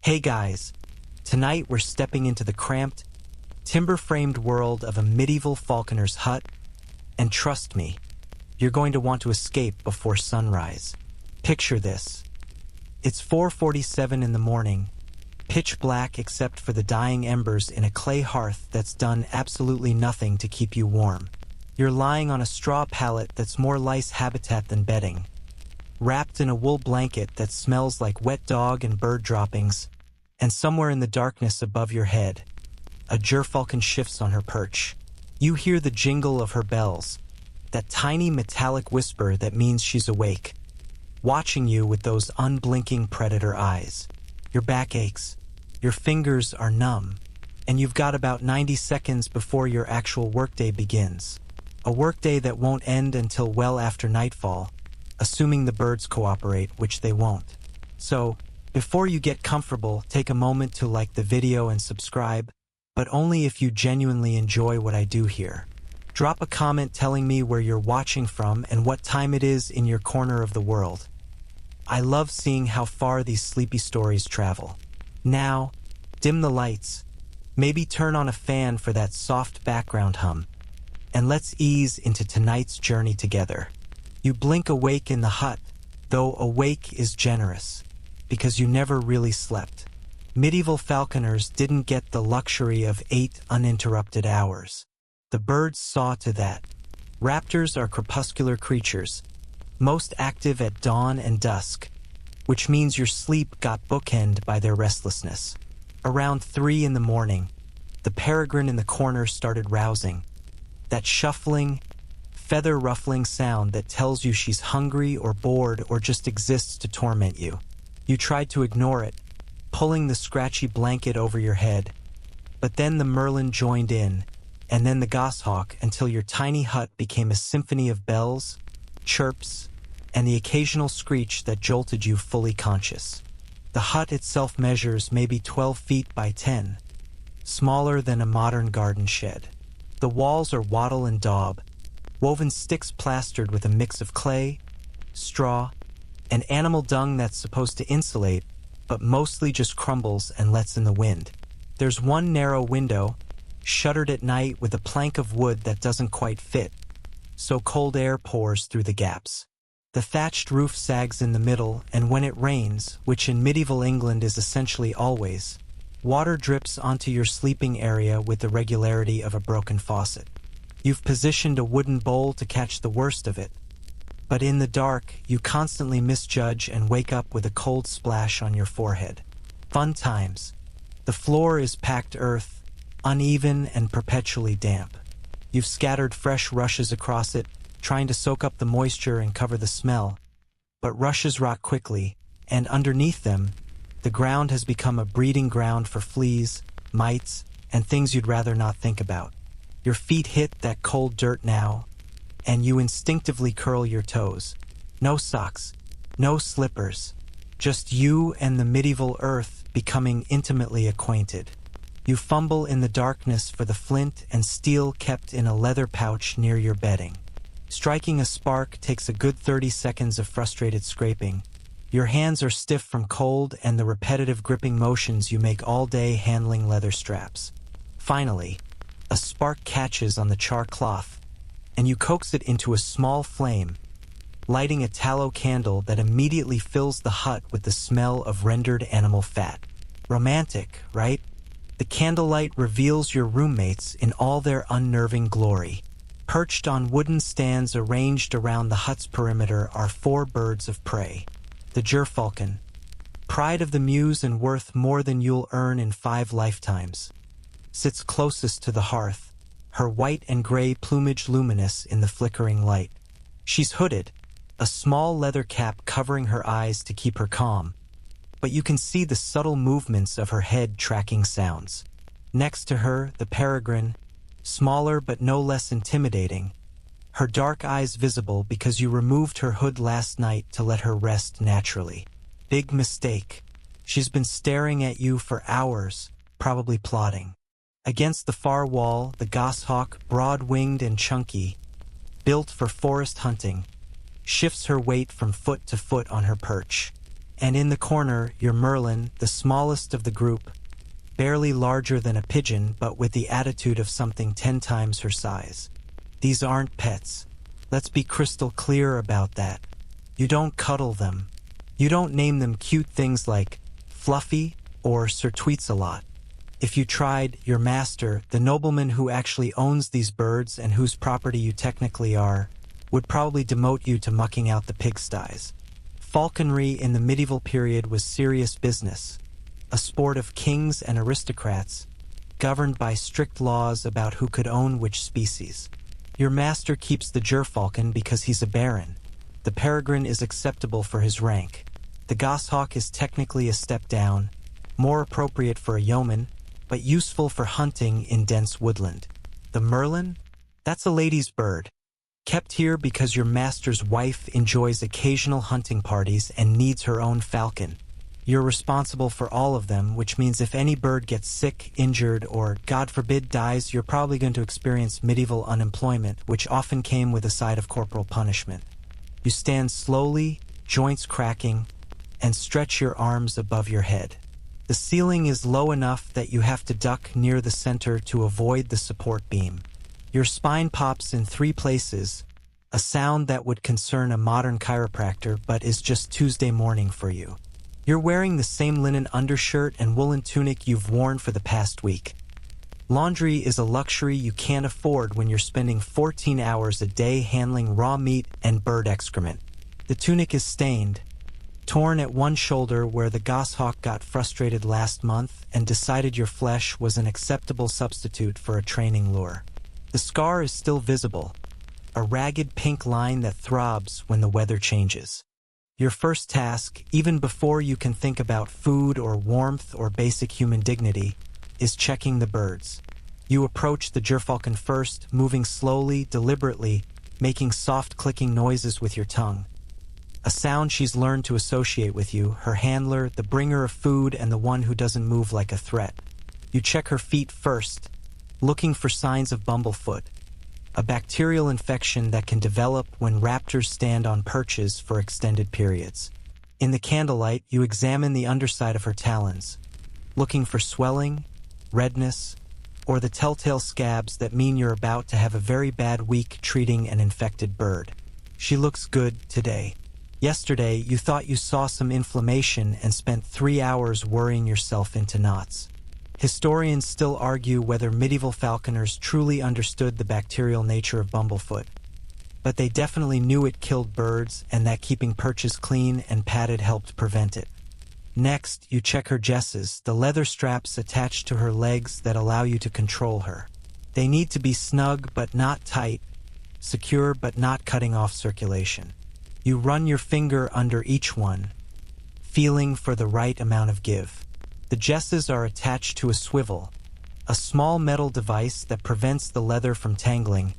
Hey guys, tonight we're stepping into the cramped, timber-framed world of a medieval falconer's hut, and trust me, you're going to want to escape before sunrise. Picture this. It's 4:47 in the morning, pitch black except for the dying embers in a clay hearth that's done absolutely nothing to keep you warm. You're lying on a straw pallet that's more lice habitat than bedding, wrapped in a wool blanket that smells like wet dog and bird droppings, and somewhere in the darkness above your head, a gerfalcon shifts on her perch. You hear the jingle of her bells, that tiny metallic whisper that means she's awake, watching you with those unblinking predator eyes. Your back aches, your fingers are numb, and you've got about 90 seconds before your actual workday begins. A workday that won't end until well after nightfall, assuming the birds cooperate, which they won't. So, before you get comfortable, take a moment to like the video and subscribe, but only if you genuinely enjoy what I do here. Drop a comment telling me where you're watching from and what time it is in your corner of the world. I love seeing how far these sleepy stories travel. Now, dim the lights, maybe turn on a fan for that soft background hum, and let's ease into tonight's journey together. You blink awake in the hut, though awake is generous, because you never really slept. Medieval falconers didn't get the luxury of 8 uninterrupted hours. The birds saw to that. Raptors are crepuscular creatures, most active at dawn and dusk, which means your sleep got bookended by their restlessness. Around 3 in the morning, the peregrine in the corner started rousing, that shuffling, feather-ruffling sound that tells you she's hungry or bored or just exists to torment you. You tried to ignore it, pulling the scratchy blanket over your head, but then the merlin joined in, and then the goshawk, until your tiny hut became a symphony of bells, chirps, and the occasional screech that jolted you fully conscious. The hut itself measures maybe 12 feet by 10, smaller than a modern garden shed. The walls are wattle and daub, woven sticks plastered with a mix of clay, straw, and animal dung that's supposed to insulate, but mostly just crumbles and lets in the wind. There's one narrow window, shuttered at night with a plank of wood that doesn't quite fit, so cold air pours through the gaps. The thatched roof sags in the middle, and when it rains, which in medieval England is essentially always, water drips onto your sleeping area with the regularity of a broken faucet. You've positioned a wooden bowl to catch the worst of it, but in the dark, you constantly misjudge and wake up with a cold splash on your forehead. Fun times. The floor is packed earth, uneven and perpetually damp. You've scattered fresh rushes across it, trying to soak up the moisture and cover the smell, but rushes rot quickly, and underneath them, the ground has become a breeding ground for fleas, mites, and things you'd rather not think about. Your feet hit that cold dirt now, and you instinctively curl your toes. No socks, no slippers, just you and the medieval earth becoming intimately acquainted. You fumble in the darkness for the flint and steel kept in a leather pouch near your bedding. Striking a spark takes a good 30 seconds of frustrated scraping. Your hands are stiff from cold and the repetitive gripping motions you make all day handling leather straps. Finally, a spark catches on the char cloth, and you coax it into a small flame, lighting a tallow candle that immediately fills the hut with the smell of rendered animal fat. Romantic, right? The candlelight reveals your roommates in all their unnerving glory. Perched on wooden stands arranged around the hut's perimeter are 4 birds of prey. The gerfalcon, pride of the muse and worth more than you'll earn in 5 lifetimes, sits closest to the hearth, her white and gray plumage luminous in the flickering light. She's hooded, a small leather cap covering her eyes to keep her calm, but you can see the subtle movements of her head tracking sounds. Next to her, the peregrine, smaller but no less intimidating, her dark eyes visible because you removed her hood last night to let her rest naturally. Big mistake. She's been staring at you for hours, probably plotting. Against the far wall, the goshawk, broad-winged and chunky, built for forest hunting, shifts her weight from foot to foot on her perch. And in the corner, your Merlin, the smallest of the group, barely larger than a pigeon but with the attitude of something 10 times her size. These aren't pets. Let's be crystal clear about that. You don't cuddle them. You don't name them cute things like Fluffy or Sir Tweets-a-lot. If you tried, your master, the nobleman who actually owns these birds and whose property you technically are, would probably demote you to mucking out the pigsties. Falconry in the medieval period was serious business, a sport of kings and aristocrats, governed by strict laws about who could own which species. Your master keeps the gerfalcon because he's a baron. The peregrine is acceptable for his rank. The goshawk is technically a step down, more appropriate for a yeoman, but useful for hunting in dense woodland. The merlin? That's a lady's bird, kept here because your master's wife enjoys occasional hunting parties and needs her own falcon. You're responsible for all of them, which means if any bird gets sick, injured, or, God forbid, dies, you're probably going to experience medieval unemployment, which often came with a side of corporal punishment. You stand slowly, joints cracking, and stretch your arms above your head. The ceiling is low enough that you have to duck near the center to avoid the support beam. Your spine pops in 3 places, a sound that would concern a modern chiropractor but is just Tuesday morning for you. You're wearing the same linen undershirt and woolen tunic you've worn for the past week. Laundry is a luxury you can't afford when you're spending 14 hours a day handling raw meat and bird excrement. The tunic is stained, torn at one shoulder where the goshawk got frustrated last month and decided your flesh was an acceptable substitute for a training lure. The scar is still visible, a ragged pink line that throbs when the weather changes. Your first task, even before you can think about food or warmth or basic human dignity, is checking the birds. You approach the gerfalcon first, moving slowly, deliberately, making soft clicking noises with your tongue. A sound she's learned to associate with you, her handler, the bringer of food, and the one who doesn't move like a threat. You check her feet first, looking for signs of bumblefoot, a bacterial infection that can develop when raptors stand on perches for extended periods. In the candlelight, you examine the underside of her talons, looking for swelling, redness, or the telltale scabs that mean you're about to have a very bad week treating an infected bird. She looks good today. Yesterday, you thought you saw some inflammation and spent 3 hours worrying yourself into knots. Historians still argue whether medieval falconers truly understood the bacterial nature of bumblefoot, but they definitely knew it killed birds and that keeping perches clean and padded helped prevent it. Next, you check her jesses, the leather straps attached to her legs that allow you to control her. They need to be snug but not tight, secure but not cutting off circulation. You run your finger under each one, feeling for the right amount of give. The jesses are attached to a swivel, a small metal device that prevents the leather from tangling,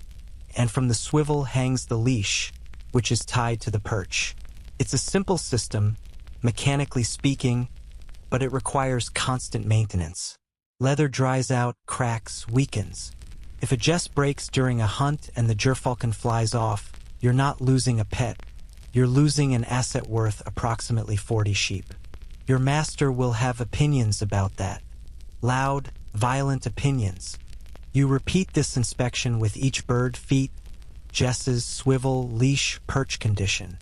and from the swivel hangs the leash, which is tied to the perch. It's a simple system, mechanically speaking, but it requires constant maintenance. Leather dries out, cracks, weakens. If a jess breaks during a hunt and the gerfalcon flies off, you're not losing a pet. You're losing an asset worth approximately 40 sheep. Your master will have opinions about that. Loud, violent opinions. You repeat this inspection with each bird: feet, jesses, swivel, leash, perch condition.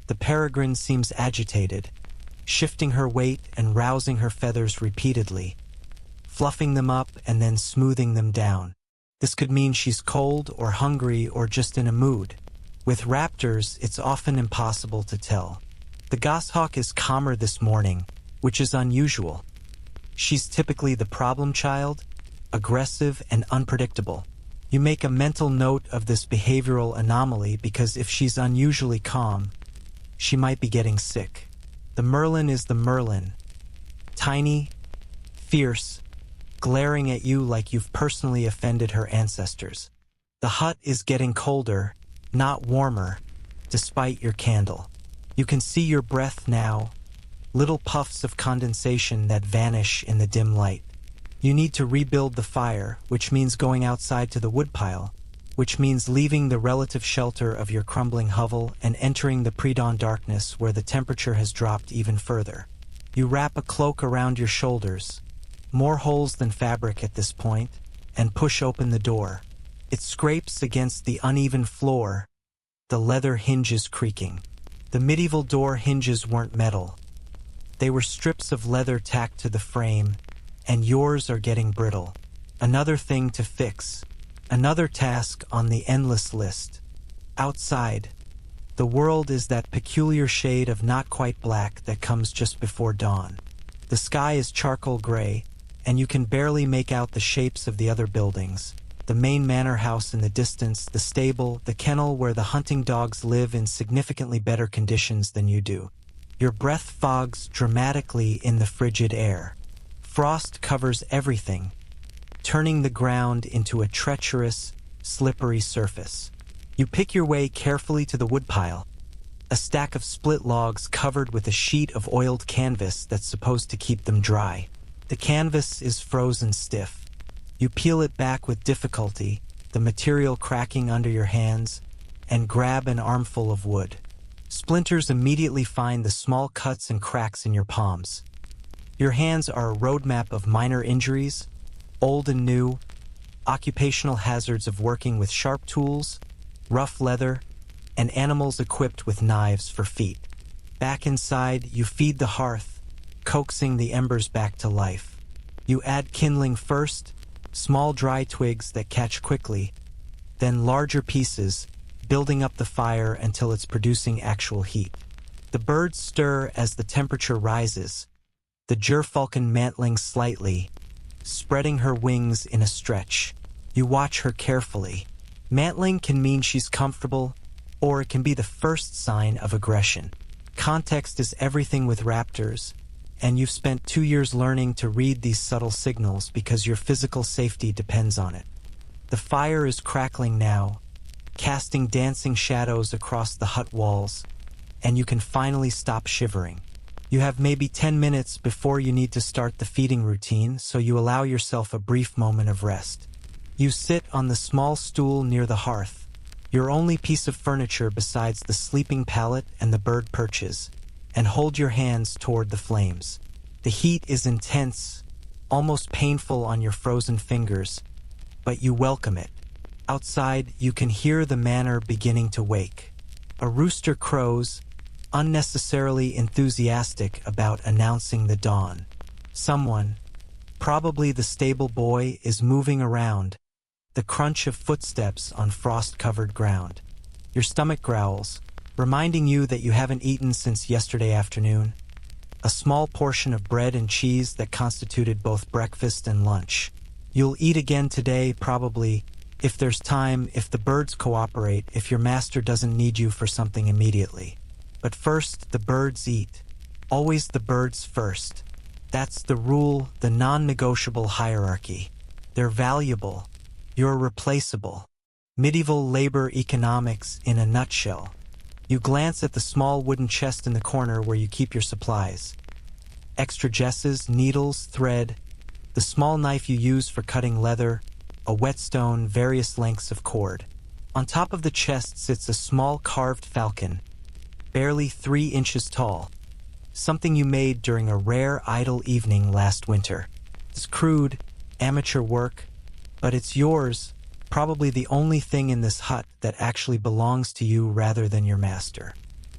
The peregrine seems agitated, shifting her weight and rousing her feathers repeatedly, fluffing them up and then smoothing them down. This could mean she's cold or hungry or just in a mood. With raptors, it's often impossible to tell. The goshawk is calmer this morning, which is unusual. She's typically the problem child, aggressive and unpredictable. You make a mental note of this behavioral anomaly because if she's unusually calm, she might be getting sick. The merlin is the merlin, tiny, fierce, glaring at you like you've personally offended her ancestors. The hut is getting colder, not warmer, despite your candle. You can see your breath now, little puffs of condensation that vanish in the dim light. You need to rebuild the fire, which means going outside to the woodpile, which means leaving the relative shelter of your crumbling hovel and entering the pre-dawn darkness where the temperature has dropped even further. You wrap a cloak around your shoulders, more holes than fabric at this point, and push open the door. It scrapes against the uneven floor, the leather hinges creaking. The medieval door hinges weren't metal. They were strips of leather tacked to the frame, and yours are getting brittle. Another thing to fix. Another task on the endless list. Outside, the world is that peculiar shade of not quite black that comes just before dawn. The sky is charcoal gray, and you can barely make out the shapes of the other buildings. The main manor house in the distance, the stable, the kennel where the hunting dogs live in significantly better conditions than you do. Your breath fogs dramatically in the frigid air. Frost covers everything, turning the ground into a treacherous, slippery surface. You pick your way carefully to the woodpile, a stack of split logs covered with a sheet of oiled canvas that's supposed to keep them dry. The canvas is frozen stiff. You peel it back with difficulty, the material cracking under your hands, and grab an armful of wood. Splinters immediately find the small cuts and cracks in your palms. Your hands are a roadmap of minor injuries, old and new, occupational hazards of working with sharp tools, rough leather, and animals equipped with knives for feet. Back inside, you feed the hearth, coaxing the embers back to life. You add kindling first, small dry twigs that catch quickly, then larger pieces, building up the fire until it's producing actual heat. The birds stir as the temperature rises, the gerfalcon mantling slightly, spreading her wings in a stretch. You watch her carefully. Mantling can mean she's comfortable, or it can be the first sign of aggression. Context is everything with raptors, and you've spent 2 years learning to read these subtle signals because your physical safety depends on it. The fire is crackling now, casting dancing shadows across the hut walls, and you can finally stop shivering. You have maybe 10 minutes before you need to start the feeding routine, so you allow yourself a brief moment of rest. You sit on the small stool near the hearth, your only piece of furniture besides the sleeping pallet and the bird perches, and hold your hands toward the flames. The heat is intense, almost painful on your frozen fingers, but you welcome it. Outside, you can hear the manor beginning to wake. A rooster crows, unnecessarily enthusiastic about announcing the dawn. Someone, probably the stable boy, is moving around, the crunch of footsteps on frost-covered ground. Your stomach growls, reminding you that you haven't eaten since yesterday afternoon. A small portion of bread and cheese that constituted both breakfast and lunch. You'll eat again today, probably, if there's time, if the birds cooperate, if your master doesn't need you for something immediately. But first, the birds eat. Always the birds first. That's the rule, the non-negotiable hierarchy. They're valuable. You're replaceable. Medieval labor economics in a nutshell. You glance at the small wooden chest in the corner where you keep your supplies. Extra jesses, needles, thread, the small knife you use for cutting leather, a whetstone, various lengths of cord. On top of the chest sits a small carved falcon, barely 3 inches tall, something you made during a rare idle evening last winter. It's crude, amateur work, but it's yours, probably the only thing in this hut that actually belongs to you rather than your master.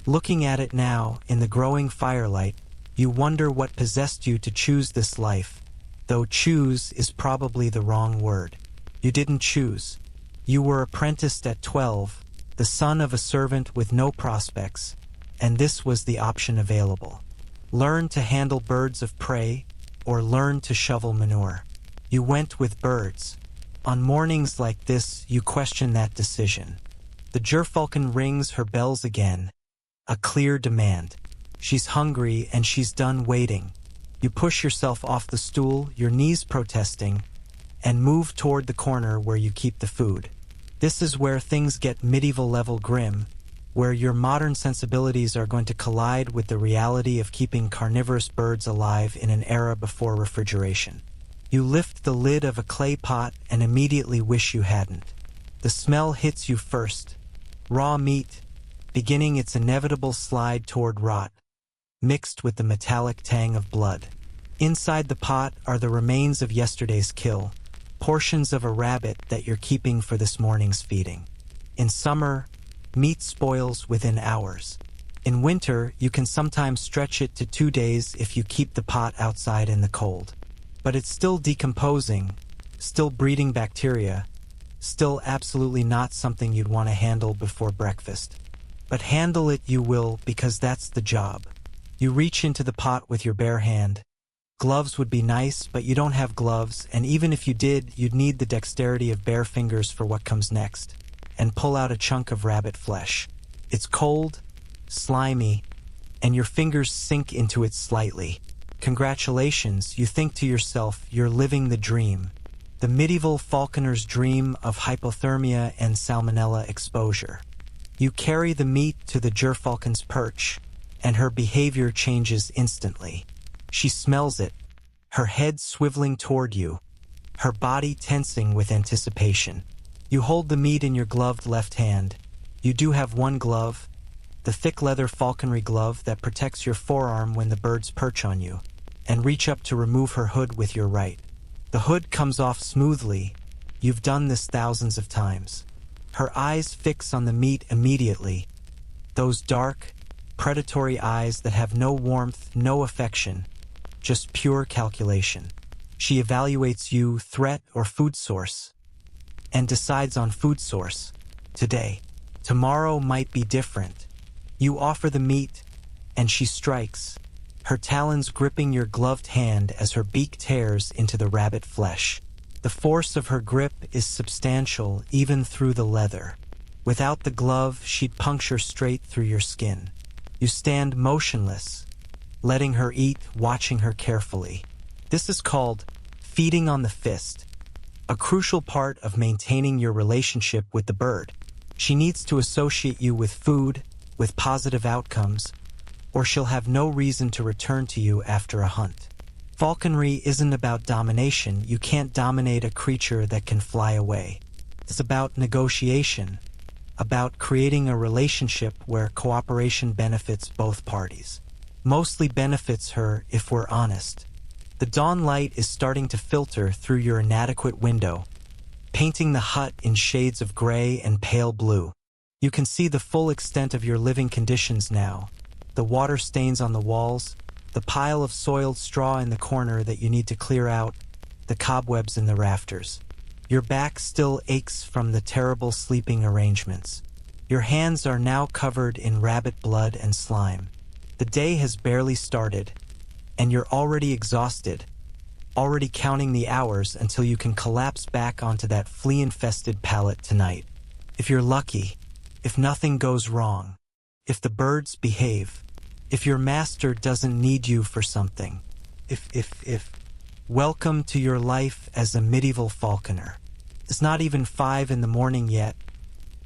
Looking at it now, in the growing firelight, you wonder what possessed you to choose this life, though choose is probably the wrong word. You didn't choose. You were apprenticed at 12, the son of a servant with no prospects, and this was the option available. Learn to handle birds of prey, or learn to shovel manure. You went with birds. On mornings like this, you question that decision. The gerfalcon rings her bells again, a clear demand. She's hungry and she's done waiting. You push yourself off the stool, your knees protesting, and move toward the corner where you keep the food. This is where things get medieval-level grim, where your modern sensibilities are going to collide with the reality of keeping carnivorous birds alive in an era before refrigeration. You lift the lid of a clay pot and immediately wish you hadn't. The smell hits you first. Raw meat, beginning its inevitable slide toward rot, mixed with the metallic tang of blood. Inside the pot are the remains of yesterday's kill, portions of a rabbit that you're keeping for this morning's feeding. In summer, meat spoils within hours. In winter, you can sometimes stretch it to 2 days if you keep the pot outside in the cold. But it's still decomposing, still breeding bacteria, still absolutely not something you'd want to handle before breakfast. But handle it you will, because that's the job. You reach into the pot with your bare hand. Gloves would be nice, but you don't have gloves, and even if you did, you'd need the dexterity of bare fingers for what comes next, and pull out a chunk of rabbit flesh. It's cold, slimy, and your fingers sink into it slightly. Congratulations, you think to yourself, you're living the dream. The medieval falconer's dream of hypothermia and salmonella exposure. You carry the meat to the gerfalcon's perch, and her behavior changes instantly. She smells it, her head swiveling toward you, her body tensing with anticipation. You hold the meat in your gloved left hand. You do have one glove, the thick leather falconry glove that protects your forearm when the birds perch on you, and reach up to remove her hood with your right. The hood comes off smoothly. You've done this thousands of times. Her eyes fix on the meat immediately. Those dark, predatory eyes that have no warmth, no affection, just pure calculation. She evaluates you, threat or food source, and decides on food source. Today. Tomorrow might be different. You offer the meat, and she strikes, her talons gripping your gloved hand as her beak tears into the rabbit flesh. The force of her grip is substantial even through the leather. Without the glove, she'd puncture straight through your skin. You stand motionless, letting her eat, watching her carefully. This is called feeding on the fist, a crucial part of maintaining your relationship with the bird. She needs to associate you with food, with positive outcomes, or she'll have no reason to return to you after a hunt. Falconry isn't about domination. You can't dominate a creature that can fly away. It's about negotiation, about creating a relationship where cooperation benefits both parties. Mostly benefits her, if we're honest. The dawn light is starting to filter through your inadequate window, painting the hut in shades of gray and pale blue. You can see the full extent of your living conditions now. The water stains on the walls, the pile of soiled straw in the corner that you need to clear out, the cobwebs in the rafters. Your back still aches from the terrible sleeping arrangements. Your hands are now covered in rabbit blood and slime. The day has barely started, and you're already exhausted, already counting the hours until you can collapse back onto that flea-infested pallet tonight. If you're lucky, if nothing goes wrong, if the birds behave, if your master doesn't need you for something, if. Welcome to your life as a medieval falconer. It's not even 5 in the morning yet,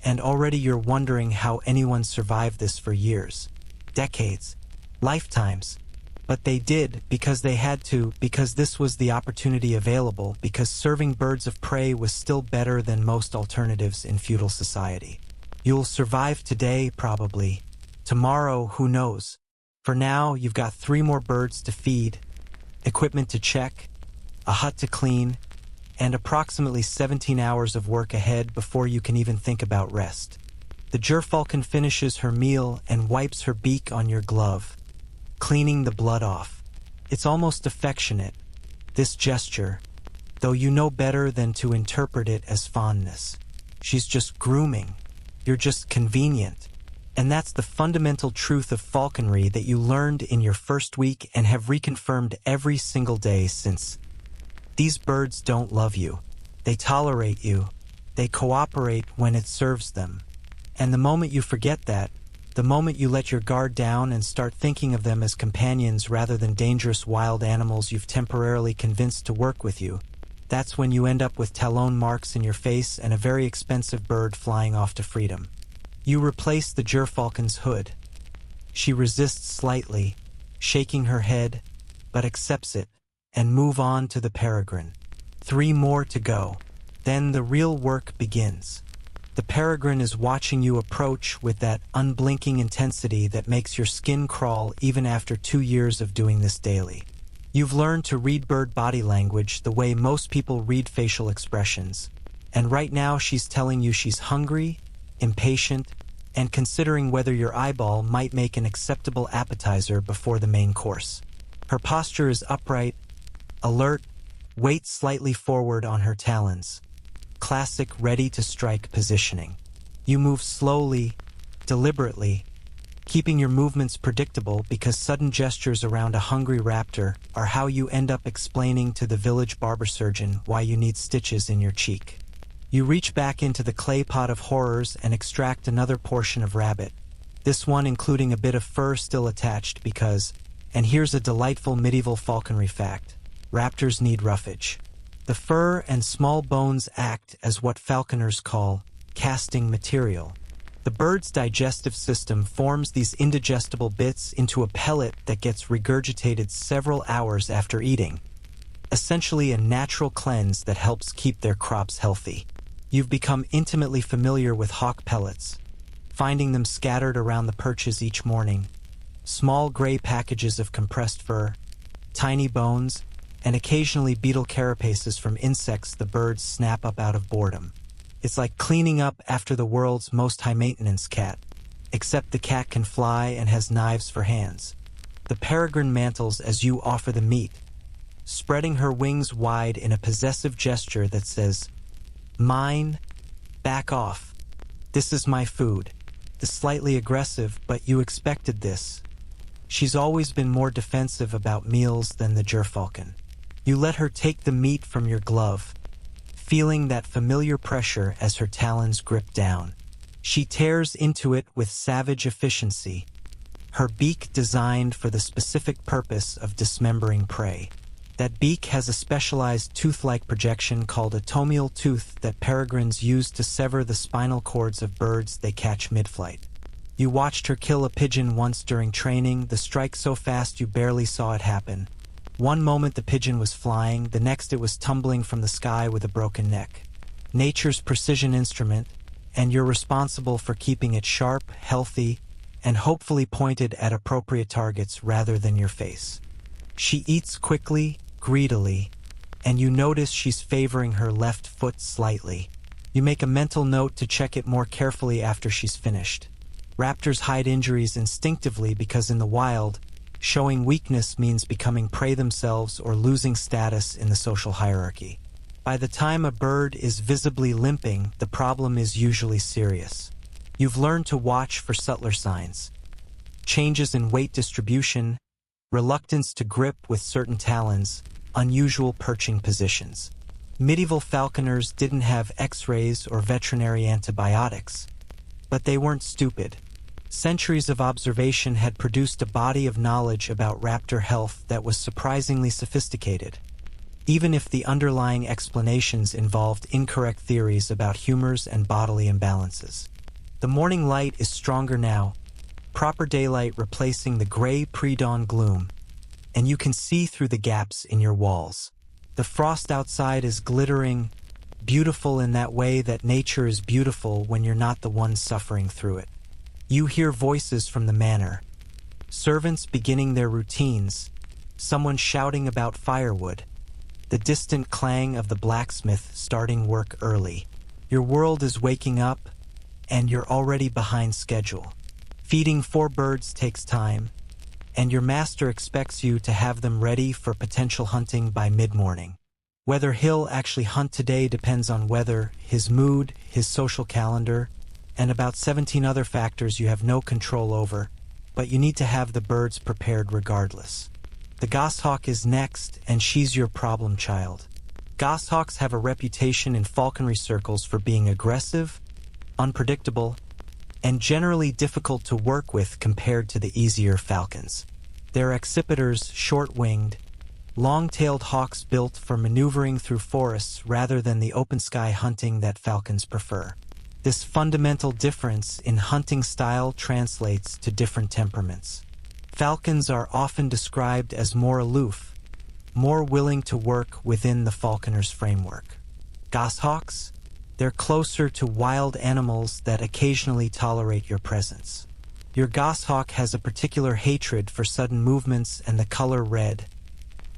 and already you're wondering how anyone survived this for years, decades, lifetimes. But they did because they had to, because this was the opportunity available, because serving birds of prey was still better than most alternatives in feudal society. You'll survive today, probably. Tomorrow, who knows? For now, you've got 3 more birds to feed, equipment to check, a hut to clean, and approximately 17 hours of work ahead before you can even think about rest. The gerfalcon finishes her meal and wipes her beak on your glove, cleaning the blood off. It's almost affectionate, this gesture, though you know better than to interpret it as fondness. She's just grooming. You're just convenient. And that's the fundamental truth of falconry that you learned in your first week and have reconfirmed every single day since. These birds don't love you. They tolerate you. They cooperate when it serves them. And the moment you forget that, the moment you let your guard down and start thinking of them as companions rather than dangerous wild animals you've temporarily convinced to work with you, that's when you end up with talon marks in your face and a very expensive bird flying off to freedom. You replace the gerfalcon's hood. She resists slightly, shaking her head, but accepts it, and move on to the peregrine. 3 more to go. Then the real work begins. The peregrine is watching you approach with that unblinking intensity that makes your skin crawl even after 2 years of doing this daily. You've learned to read bird body language the way most people read facial expressions. And right now she's telling you she's hungry, impatient, and considering whether your eyeball might make an acceptable appetizer before the main course. Her posture is upright, alert, weight slightly forward on her talons. Classic ready-to-strike positioning. You move slowly, deliberately, keeping your movements predictable because sudden gestures around a hungry raptor are how you end up explaining to the village barber surgeon why you need stitches in your cheek. You reach back into the clay pot of horrors and extract another portion of rabbit, this one including a bit of fur still attached because, and here's a delightful medieval falconry fact, raptors need roughage. The fur and small bones act as what falconers call casting material. The bird's digestive system forms these indigestible bits into a pellet that gets regurgitated several hours after eating, essentially a natural cleanse that helps keep their crops healthy. You've become intimately familiar with hawk pellets, finding them scattered around the perches each morning. Small gray packages of compressed fur, tiny bones, and occasionally beetle carapaces from insects the birds snap up out of boredom. It's like cleaning up after the world's most high-maintenance cat, except the cat can fly and has knives for hands. The peregrine mantles as you offer the meat, spreading her wings wide in a possessive gesture that says, "Mine, back off. This is my food." The slightly aggressive, "but you expected this." She's always been more defensive about meals than the gerfalcon. You let her take the meat from your glove, feeling that familiar pressure as her talons grip down. She tears into it with savage efficiency, her beak designed for the specific purpose of dismembering prey. That beak has a specialized tooth-like projection called a tomial tooth that peregrines use to sever the spinal cords of birds they catch mid-flight. You watched her kill a pigeon once during training, the strike so fast you barely saw it happen. One moment the pigeon was flying, the next it was tumbling from the sky with a broken neck. Nature's precision instrument, and you're responsible for keeping it sharp, healthy, and hopefully pointed at appropriate targets rather than your face. She eats quickly, greedily, and you notice she's favoring her left foot slightly. You make a mental note to check it more carefully after she's finished. Raptors hide injuries instinctively because in the wild, showing weakness means becoming prey themselves or losing status in the social hierarchy. By the time a bird is visibly limping, the problem is usually serious. You've learned to watch for subtler signs. Changes in weight distribution, reluctance to grip with certain talons, unusual perching positions. Medieval falconers didn't have X-rays or veterinary antibiotics, but they weren't stupid. Centuries of observation had produced a body of knowledge about raptor health that was surprisingly sophisticated, even if the underlying explanations involved incorrect theories about humors and bodily imbalances. The morning light is stronger now, proper daylight replacing the gray pre-dawn gloom, and you can see through the gaps in your walls. The frost outside is glittering, beautiful in that way that nature is beautiful when you're not the one suffering through it. You hear voices from the manor, servants beginning their routines, someone shouting about firewood, the distant clang of the blacksmith starting work early. Your world is waking up, and you're already behind schedule. Feeding 4 birds takes time, and your master expects you to have them ready for potential hunting by mid-morning. Whether he'll actually hunt today depends on weather, his mood, his social calendar, and about 17 other factors you have no control over, but you need to have the birds prepared regardless. The goshawk is next, and she's your problem child. Goshawks have a reputation in falconry circles for being aggressive, unpredictable, and generally difficult to work with compared to the easier falcons. They're accipiters, short-winged, long-tailed hawks built for maneuvering through forests rather than the open-sky hunting that falcons prefer. This fundamental difference in hunting style translates to different temperaments. Falcons are often described as more aloof, more willing to work within the falconer's framework. Goshawks? They're closer to wild animals that occasionally tolerate your presence. Your goshawk has a particular hatred for sudden movements and the color red,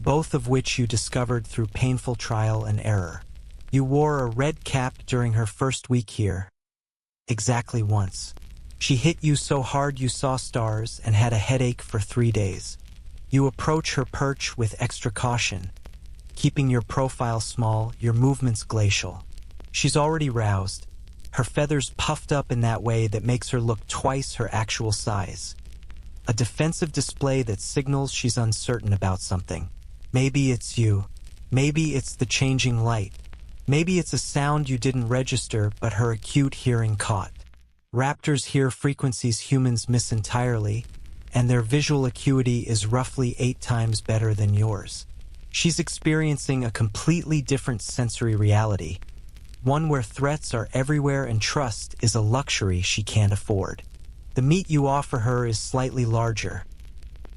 both of which you discovered through painful trial and error. You wore a red cap during her first week here. Exactly once. She hit you so hard you saw stars and had a headache for 3 days. You approach her perch with extra caution, keeping your profile small, your movements glacial. She's already roused, her feathers puffed up in that way that makes her look twice her actual size. A defensive display that signals she's uncertain about something. Maybe it's you. Maybe it's the changing light. Maybe it's a sound you didn't register but her acute hearing caught. Raptors hear frequencies humans miss entirely, and their visual acuity is roughly 8 times better than yours. She's experiencing a completely different sensory reality, one where threats are everywhere and trust is a luxury she can't afford. The meat you offer her is slightly larger.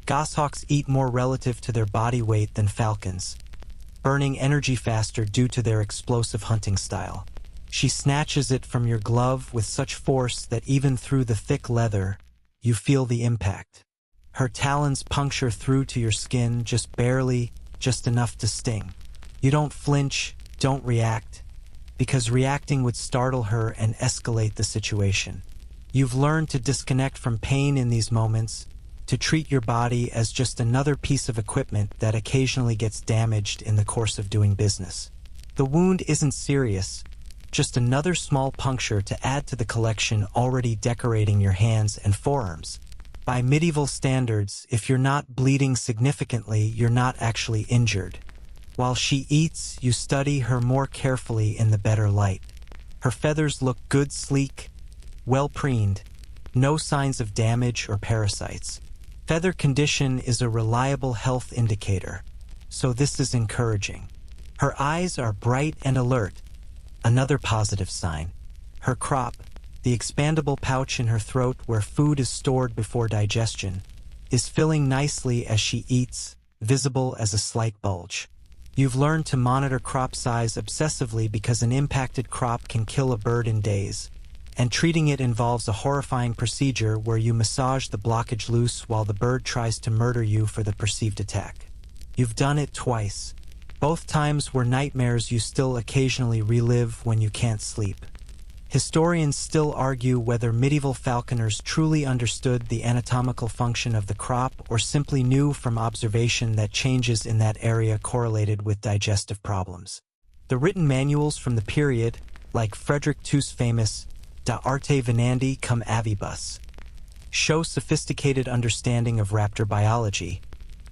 Goshawks eat more relative to their body weight than falcons, burning energy faster due to their explosive hunting style. She snatches it from your glove with such force that even through the thick leather, you feel the impact. Her talons puncture through to your skin just barely, just enough to sting. You don't flinch, don't react, because reacting would startle her and escalate the situation. You've learned to disconnect from pain in these moments, to treat your body as just another piece of equipment that occasionally gets damaged in the course of doing business. The wound isn't serious, just another small puncture to add to the collection already decorating your hands and forearms. By medieval standards, if you're not bleeding significantly, you're not actually injured. While she eats, you study her more carefully in the better light. Her feathers look good, sleek, well preened, no signs of damage or parasites. Feather condition is a reliable health indicator, so this is encouraging. Her eyes are bright and alert, another positive sign. Her crop, the expandable pouch in her throat where food is stored before digestion, is filling nicely as she eats, visible as a slight bulge. You've learned to monitor crop size obsessively because an impacted crop can kill a bird in days, and treating it involves a horrifying procedure where you massage the blockage loose while the bird tries to murder you for the perceived attack. You've done it twice. Both times were nightmares you still occasionally relive when you can't sleep. Historians still argue whether medieval falconers truly understood the anatomical function of the crop or simply knew from observation that changes in that area correlated with digestive problems. The written manuals from the period, like Frederick II's famous De Arte Venandi cum Avibus, show sophisticated understanding of raptor biology,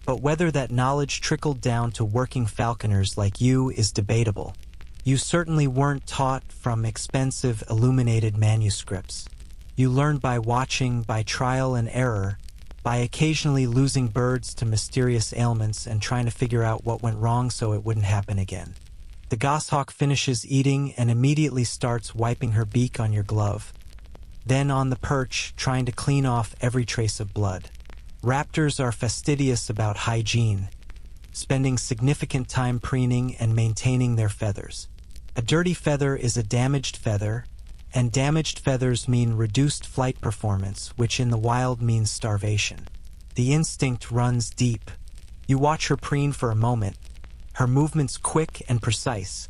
but whether that knowledge trickled down to working falconers like you is debatable. You certainly weren't taught from expensive illuminated manuscripts. You learned by watching, by trial and error, by occasionally losing birds to mysterious ailments and trying to figure out what went wrong so it wouldn't happen again. The goshawk finishes eating and immediately starts wiping her beak on your glove, then on the perch, trying to clean off every trace of blood. Raptors are fastidious about hygiene, spending significant time preening and maintaining their feathers. A dirty feather is a damaged feather, and damaged feathers mean reduced flight performance, which in the wild means starvation. The instinct runs deep. You watch her preen for a moment, her movements quick and precise,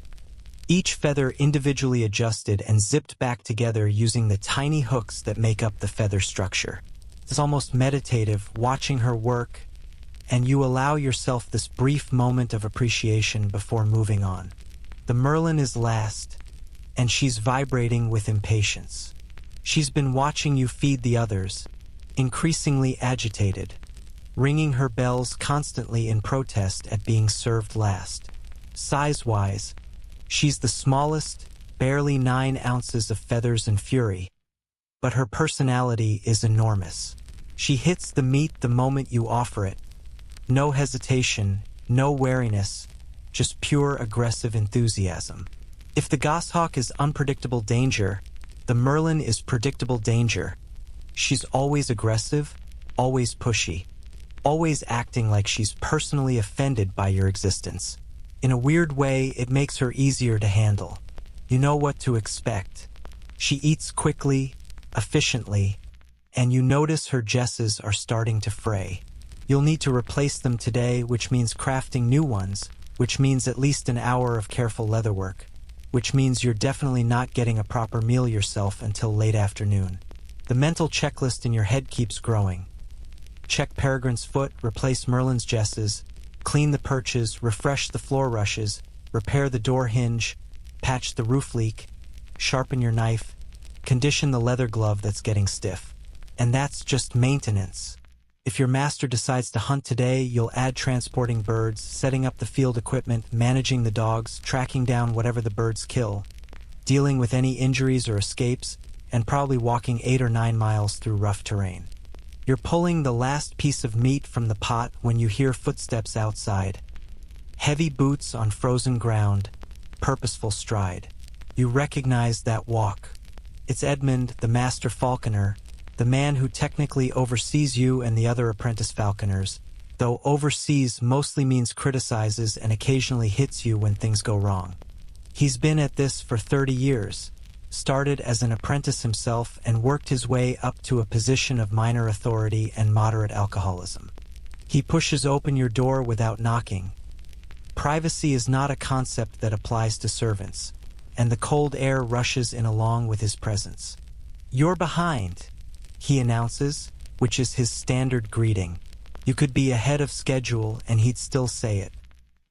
each feather individually adjusted and zipped back together using the tiny hooks that make up the feather structure. It's almost meditative watching her work, and you allow yourself this brief moment of appreciation before moving on. The merlin is last, and she's vibrating with impatience. She's been watching you feed the others, increasingly agitated, ringing her bells constantly in protest at being served last. Size-wise, she's the smallest, barely 9 ounces of feathers and fury, but her personality is enormous. She hits the meat the moment you offer it. No hesitation, no wariness, just pure aggressive enthusiasm. If the goshawk is unpredictable danger, the merlin is predictable danger. She's always aggressive, always pushy, always acting like she's personally offended by your existence. In a weird way, it makes her easier to handle. You know what to expect. She eats quickly, efficiently, and you notice her jesses are starting to fray. You'll need to replace them today, which means crafting new ones, which means at least an hour of careful leatherwork, which means you're definitely not getting a proper meal yourself until late afternoon. The mental checklist in your head keeps growing. Check Peregrine's foot, replace Merlin's jesses, clean the perches, refresh the floor rushes, repair the door hinge, patch the roof leak, sharpen your knife, condition the leather glove that's getting stiff. And that's just maintenance. If your master decides to hunt today, you'll add transporting birds, setting up the field equipment, managing the dogs, tracking down whatever the birds kill, dealing with any injuries or escapes, and probably walking 8 or 9 miles through rough terrain. You're pulling the last piece of meat from the pot when you hear footsteps outside. Heavy boots on frozen ground, purposeful stride. You recognize that walk. It's Edmund, the master falconer, the man who technically oversees you and the other apprentice falconers, though oversees mostly means criticizes and occasionally hits you when things go wrong. He's been at this for 30 years, started as an apprentice himself and worked his way up to a position of minor authority and moderate alcoholism. He pushes open your door without knocking. Privacy is not a concept that applies to servants, and the cold air rushes in along with his presence. "You're behind," he announces, which is his standard greeting. You could be ahead of schedule and he'd still say it.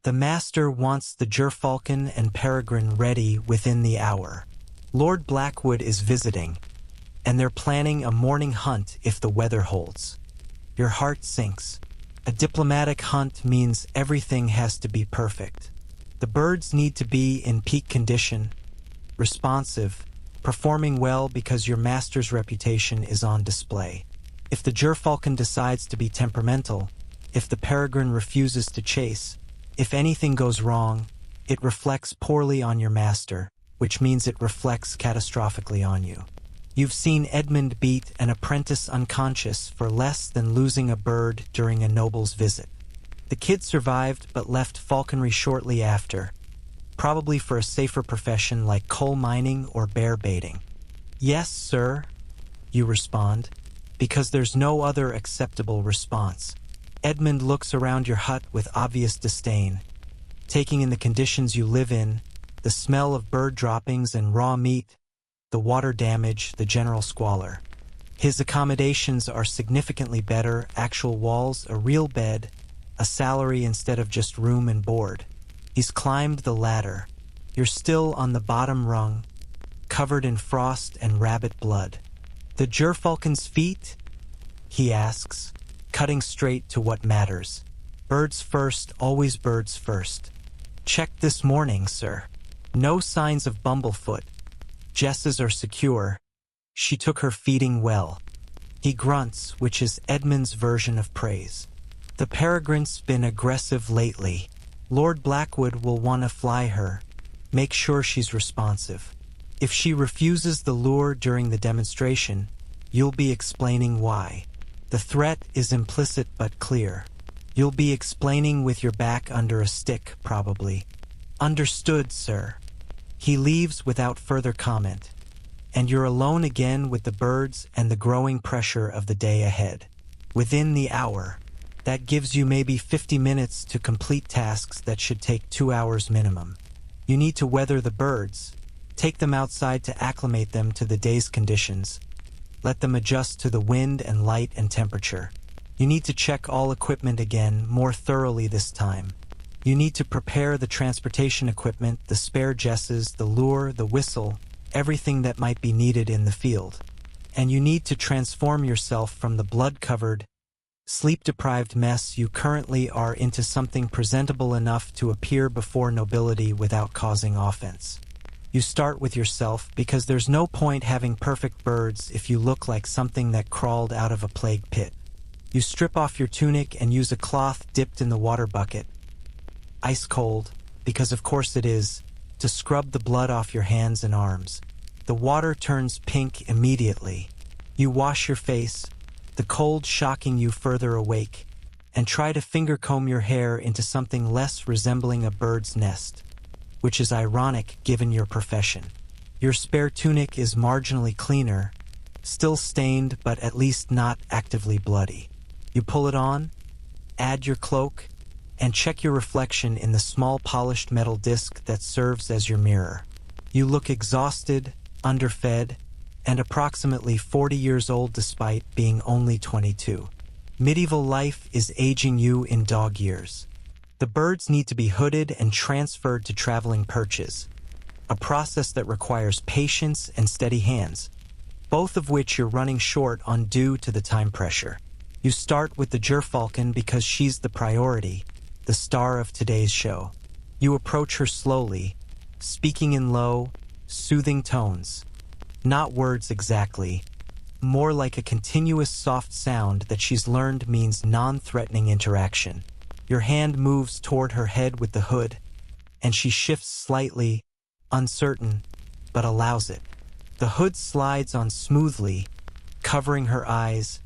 The master wants the gerfalcon and peregrine ready within the hour. Lord Blackwood is visiting, and they're planning a morning hunt if the weather holds. Your heart sinks. A diplomatic hunt means everything has to be perfect. The birds need to be in peak condition, responsive, performing well because your master's reputation is on display. If the gerfalcon decides to be temperamental, if the peregrine refuses to chase, if anything goes wrong, it reflects poorly on your master, which means it reflects catastrophically on you. You've seen Edmund beat an apprentice unconscious for less than losing a bird during a noble's visit. The kid survived but left falconry shortly after, probably for a safer profession like coal mining or bear baiting. "Yes, sir," you respond, because there's no other acceptable response. Edmund looks around your hut with obvious disdain, taking in the conditions you live in, the smell of bird droppings and raw meat, the water damage, the general squalor. His accommodations are significantly better: actual walls, a real bed, a salary instead of just room and board. He's climbed the ladder. You're still on the bottom rung, covered in frost and rabbit blood. "The gerfalcon's feet?" he asks, cutting straight to what matters. "Birds first, always birds first." "Checked this morning, sir. No signs of bumblefoot. Jesses are secure. She took her feeding well." He grunts, which is Edmund's version of praise. "The peregrine's been aggressive lately. Lord Blackwood will want to fly her. Make sure she's responsive. If she refuses the lure during the demonstration, you'll be explaining why. The threat is implicit but clear. You'll be explaining with your back under a stick, probably." "Understood, sir." He leaves without further comment, and you're alone again with the birds and the growing pressure of the day ahead. Within the hour, that gives you maybe 50 minutes to complete tasks that should take 2 hours minimum. You need to weather the birds, take them outside to acclimate them to the day's conditions, let them adjust to the wind and light and temperature. You need to check all equipment again, more thoroughly this time. You need to prepare the transportation equipment, the spare jesses, the lure, the whistle, everything that might be needed in the field. And you need to transform yourself from the blood-covered, sleep-deprived mess you currently are into something presentable enough to appear before nobility without causing offense. You start with yourself because there's no point having perfect birds if you look like something that crawled out of a plague pit. You strip off your tunic and use a cloth dipped in the water bucket, ice cold, because of course it is, to scrub the blood off your hands and arms. The water turns pink immediately. You wash your face, the cold shocking you further awake, and try to finger comb your hair into something less resembling a bird's nest. which is ironic given your profession. Your spare tunic is marginally cleaner, still stained but at least not actively bloody. You pull it on, add your cloak, and check your reflection in the small polished metal disc that serves as your mirror. You look exhausted, underfed, and approximately 40 years old despite being only 22. Medieval life is aging you in dog years. The birds need to be hooded and transferred to traveling perches, a process that requires patience and steady hands, both of which you're running short on due to the time pressure. You start with the gerfalcon because she's the priority, the star of today's show. You approach her slowly, speaking in low, soothing tones. Not words exactly, more like a continuous soft sound that she's learned means non-threatening interaction. Your hand moves toward her head with the hood, and she shifts slightly, uncertain, but allows it. The hood slides on smoothly, covering her eyes,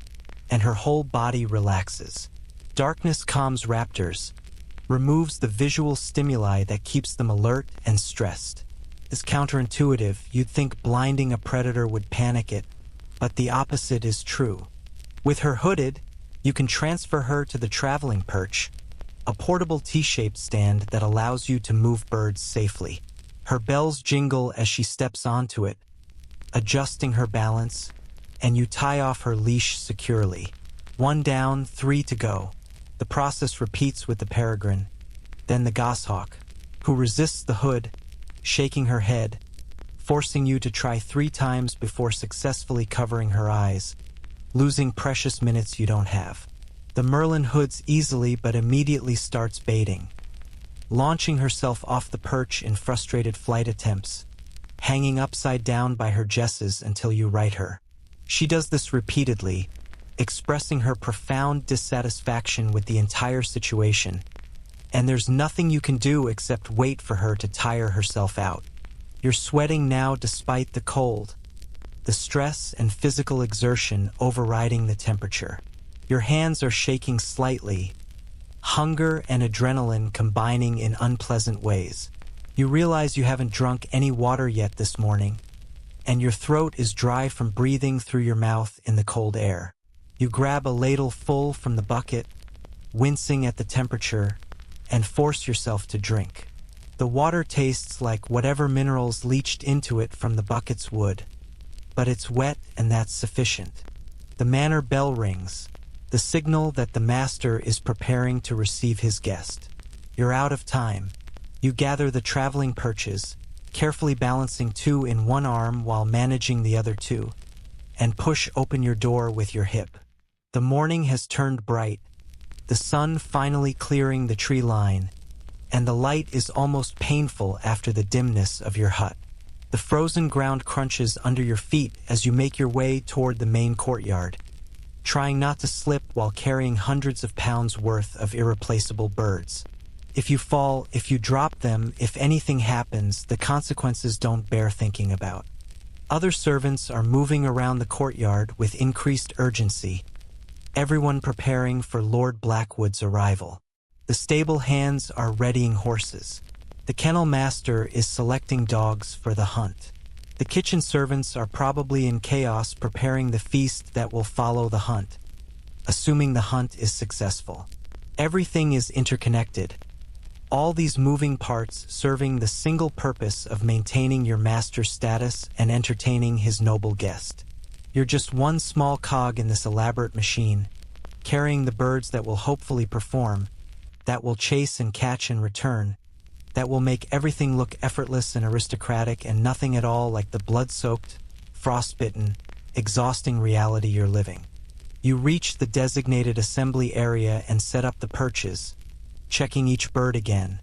and her whole body relaxes. Darkness calms raptors, removes the visual stimuli that keeps them alert and stressed. It's counterintuitive. You'd think blinding a predator would panic it, but the opposite is true. With her hooded, you can transfer her to the traveling perch, a portable T-shaped stand that allows you to move birds safely. Her bells jingle as she steps onto it, adjusting her balance, and you tie off her leash securely. 1 down, 3 to go. The process repeats with the peregrine, then the goshawk, who resists the hood, shaking her head, forcing you to try 3 times before successfully covering her eyes, losing precious minutes you don't have. The merlin hoods easily but immediately starts baiting, launching herself off the perch in frustrated flight attempts, hanging upside down by her jesses until you right her. She does this repeatedly, expressing her profound dissatisfaction with the entire situation, and there's nothing you can do except wait for her to tire herself out. You're sweating now despite the cold, the stress and physical exertion overriding the temperature. Your hands are shaking slightly, hunger and adrenaline combining in unpleasant ways. You realize you haven't drunk any water yet this morning, and your throat is dry from breathing through your mouth in the cold air. You grab a ladle full from the bucket, wincing at the temperature, and force yourself to drink. The water tastes like whatever minerals leached into it from the bucket's wood, but it's wet and that's sufficient. The manor bell rings, the signal that the master is preparing to receive his guest. You're out of time. You gather the traveling perches, carefully balancing 2 in one arm while managing the other 2, and push open your door with your hip. The morning has turned bright, the sun finally clearing the tree line, and the light is almost painful after the dimness of your hut. The frozen ground crunches under your feet as you make your way toward the main courtyard, trying not to slip while carrying hundreds of pounds worth of irreplaceable birds. If you fall, if you drop them, if anything happens, the consequences don't bear thinking about. Other servants are moving around the courtyard with increased urgency, everyone preparing for Lord Blackwood's arrival. The stable hands are readying horses. The kennel master is selecting dogs for the hunt. The kitchen servants are probably in chaos preparing the feast that will follow the hunt, assuming the hunt is successful. Everything is interconnected, all these moving parts serving the single purpose of maintaining your master's status and entertaining his noble guest. You're just one small cog in this elaborate machine, carrying the birds that will hopefully perform, that will chase and catch and return, that will make everything look effortless and aristocratic and nothing at all like the blood-soaked, frostbitten, exhausting reality you're living. You reach the designated assembly area and set up the perches, checking each bird again,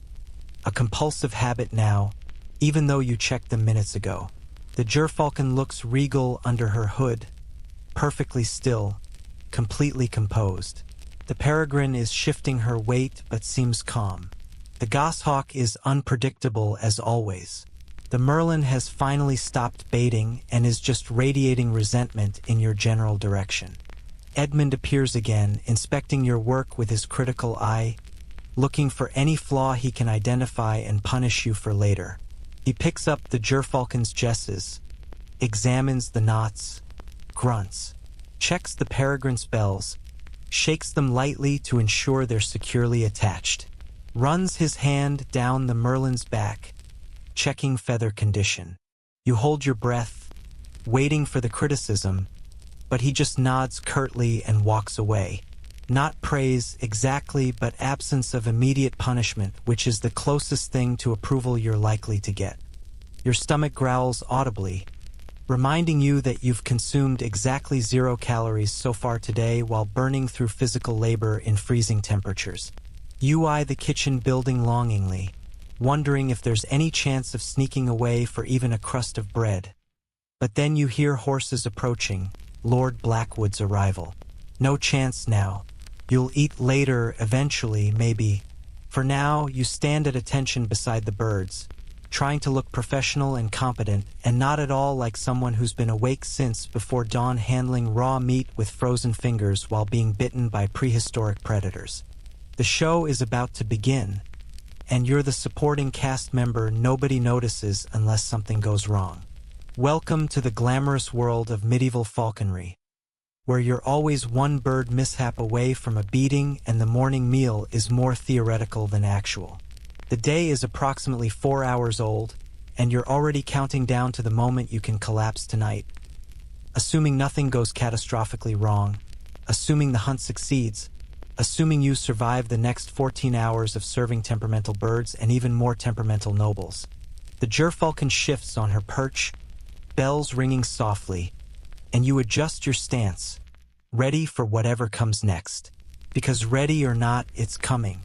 a compulsive habit now, even though you checked them minutes ago. The gerfalcon looks regal under her hood, perfectly still, completely composed. The peregrine is shifting her weight but seems calm. The goshawk is unpredictable as always. The merlin has finally stopped baiting and is just radiating resentment in your general direction. Edmund appears again, inspecting your work with his critical eye, looking for any flaw he can identify and punish you for later. He picks up the gerfalcon's jesses, examines the knots, grunts, checks the peregrine spells, shakes them lightly to ensure they're securely attached, runs his hand down the merlin's back, checking feather condition. You hold your breath, waiting for the criticism, but he just nods curtly and walks away. Not praise exactly, but absence of immediate punishment, which is the closest thing to approval you're likely to get. Your stomach growls audibly, reminding you that you've consumed exactly 0 calories so far today while burning through physical labor in freezing temperatures. You eye the kitchen building longingly, wondering if there's any chance of sneaking away for even a crust of bread. But then you hear horses approaching, Lord Blackwood's arrival. No chance now. You'll eat later, eventually, maybe. For now, you stand at attention beside the birds, trying to look professional and competent, and not at all like someone who's been awake since before dawn handling raw meat with frozen fingers while being bitten by prehistoric predators. The show is about to begin, and you're the supporting cast member nobody notices unless something goes wrong. Welcome to the glamorous world of medieval falconry, where you're always one bird mishap away from a beating and the morning meal is more theoretical than actual. The day is approximately 4 hours old, and you're already counting down to the moment you can collapse tonight. Assuming nothing goes catastrophically wrong, assuming the hunt succeeds, assuming you survive the next 14 hours of serving temperamental birds and even more temperamental nobles. The gerfalcon shifts on her perch, bells ringing softly, and you adjust your stance, ready for whatever comes next. Because ready or not, it's coming.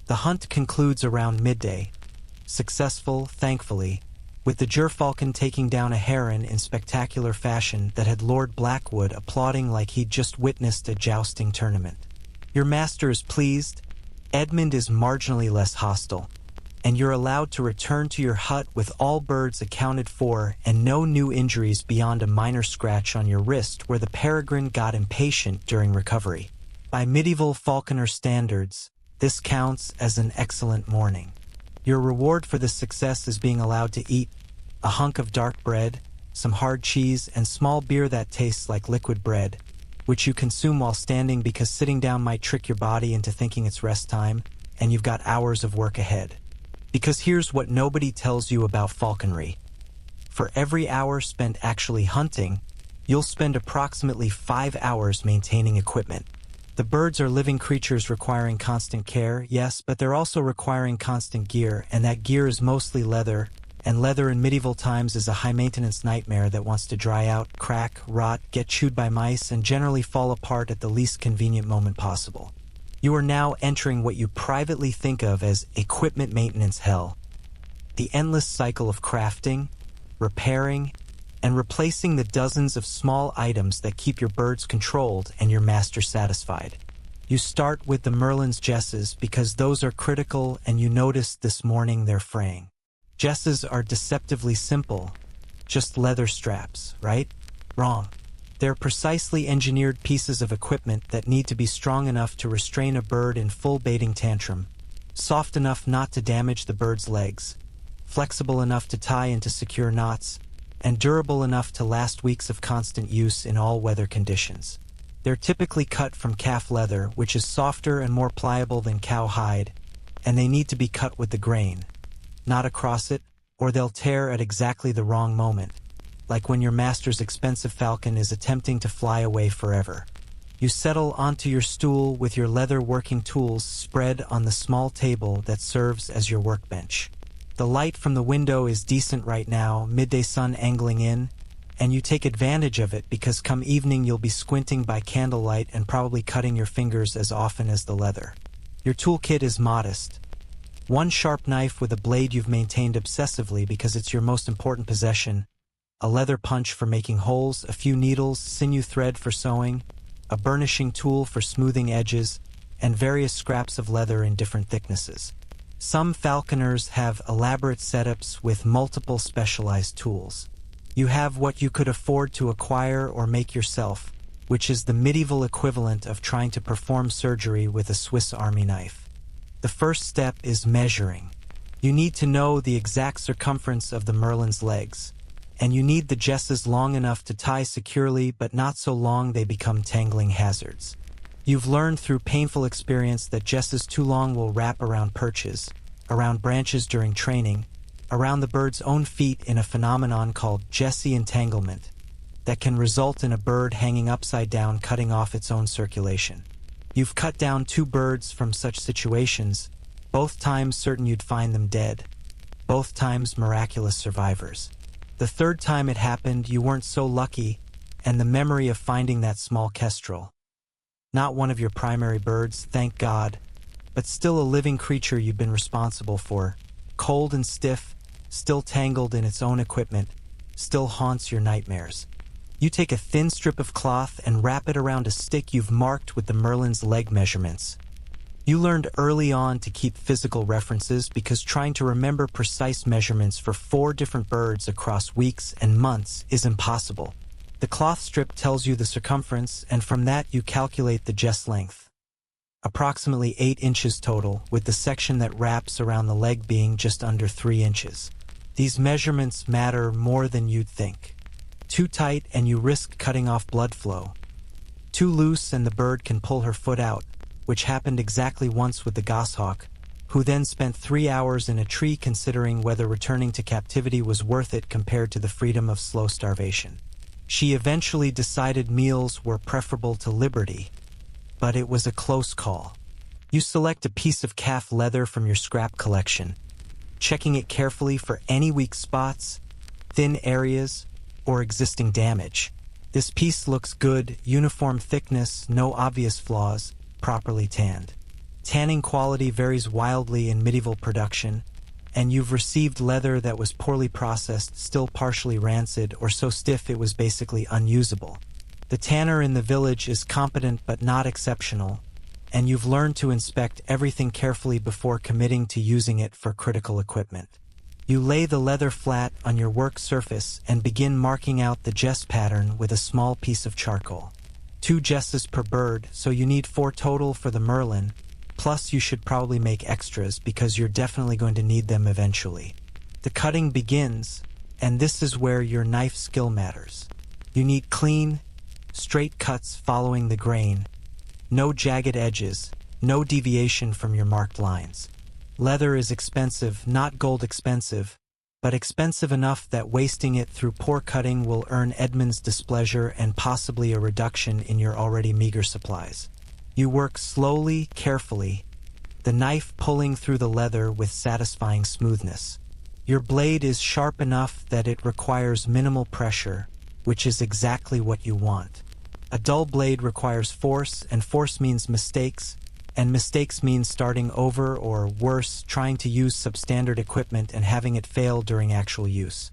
The hunt concludes around midday, successful, thankfully, with the gerfalcon taking down a heron in spectacular fashion that had Lord Blackwood applauding like he'd just witnessed a jousting tournament. Your master is pleased, Edmund is marginally less hostile, and you're allowed to return to your hut with all birds accounted for and no new injuries beyond a minor scratch on your wrist where the peregrine got impatient during recovery. By medieval falconer standards, this counts as an excellent morning. Your reward for this success is being allowed to eat a hunk of dark bread, some hard cheese, and small beer that tastes like liquid bread, which you consume while standing because sitting down might trick your body into thinking it's rest time, and you've got hours of work ahead. Because here's what nobody tells you about falconry. For every hour spent actually hunting, you'll spend approximately 5 hours maintaining equipment. The birds are living creatures requiring constant care, yes, but they're also requiring constant gear, and that gear is mostly leather, and leather in medieval times is a high-maintenance nightmare that wants to dry out, crack, rot, get chewed by mice, and generally fall apart at the least convenient moment possible. You are now entering what you privately think of as equipment maintenance hell. The endless cycle of crafting, repairing, and replacing the dozens of small items that keep your birds controlled and your master satisfied. You start with the merlin's jesses because those are critical, and you noticed this morning they're fraying. Jesses are deceptively simple, just leather straps, right? Wrong. They're precisely engineered pieces of equipment that need to be strong enough to restrain a bird in full baiting tantrum, soft enough not to damage the bird's legs, flexible enough to tie into secure knots, and durable enough to last weeks of constant use in all weather conditions. They're typically cut from calf leather, which is softer and more pliable than cow hide, and they need to be cut with the grain, not across it, or they'll tear at exactly the wrong moment, like when your master's expensive falcon is attempting to fly away forever. You settle onto your stool with your leather working tools spread on the small table that serves as your workbench. The light from the window is decent right now, midday sun angling in, and you take advantage of it because come evening you'll be squinting by candlelight and probably cutting your fingers as often as the leather. Your toolkit is modest. One sharp knife with a blade you've maintained obsessively because it's your most important possession, a leather punch for making holes, a few needles, sinew thread for sewing, a burnishing tool for smoothing edges, and various scraps of leather in different thicknesses. Some falconers have elaborate setups with multiple specialized tools. You have what you could afford to acquire or make yourself, which is the medieval equivalent of trying to perform surgery with a Swiss Army knife. The first step is measuring. You need to know the exact circumference of the merlin's legs, and you need the jesses long enough to tie securely but not so long they become tangling hazards. You've learned through painful experience that jesses too long will wrap around perches, around branches during training, around the bird's own feet in a phenomenon called jessie entanglement that can result in a bird hanging upside down, cutting off its own circulation. You've cut down 2 birds from such situations, both times certain you'd find them dead, both times miraculous survivors. The third time it happened, you weren't so lucky, and the memory of finding that small kestrel, not one of your primary birds, thank God, but still a living creature you've been responsible for, cold and stiff, still tangled in its own equipment, still haunts your nightmares. You take a thin strip of cloth and wrap it around a stick you've marked with the merlin's leg measurements. You learned early on to keep physical references because trying to remember precise measurements for 4 different birds across weeks and months is impossible. The cloth strip tells you the circumference, and from that you calculate the jess length. Approximately 8 inches total, with the section that wraps around the leg being just under 3 inches. These measurements matter more than you'd think. Too tight and you risk cutting off blood flow. Too loose and the bird can pull her foot out, which happened exactly once with the goshawk, who then spent 3 hours in a tree considering whether returning to captivity was worth it compared to the freedom of slow starvation. She eventually decided meals were preferable to liberty, but it was a close call. You select a piece of calf leather from your scrap collection, checking it carefully for any weak spots, thin areas, or existing damage. This piece looks good, uniform thickness, no obvious flaws, properly tanned. Tanning quality varies wildly in medieval production, and you've received leather that was poorly processed, still partially rancid, or so stiff it was basically unusable. The tanner in the village is competent but not exceptional, and you've learned to inspect everything carefully before committing to using it for critical equipment. You lay the leather flat on your work surface and begin marking out the jess pattern with a small piece of charcoal. 2 jesses per bird, so you need 4 total for the merlin, plus you should probably make extras because you're definitely going to need them eventually. The cutting begins, and this is where your knife skill matters. You need clean, straight cuts following the grain, no jagged edges, no deviation from your marked lines. Leather is expensive, not gold expensive, but expensive enough that wasting it through poor cutting will earn Edmund's displeasure and possibly a reduction in your already meager supplies. You work slowly, carefully, the knife pulling through the leather with satisfying smoothness. Your blade is sharp enough that it requires minimal pressure, which is exactly what you want. A dull blade requires force, and force means mistakes, and mistakes mean starting over or, worse, trying to use substandard equipment and having it fail during actual use.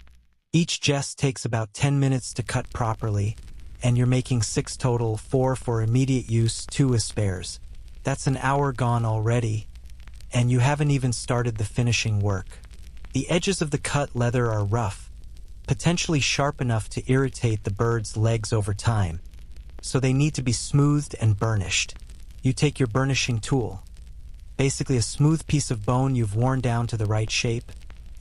Each jess takes about 10 minutes to cut properly, and you're making 6 total, 4 for immediate use, 2 as spares. That's an hour gone already, and you haven't even started the finishing work. The edges of the cut leather are rough, potentially sharp enough to irritate the bird's legs over time, so they need to be smoothed and burnished. You take your burnishing tool, basically a smooth piece of bone you've worn down to the right shape,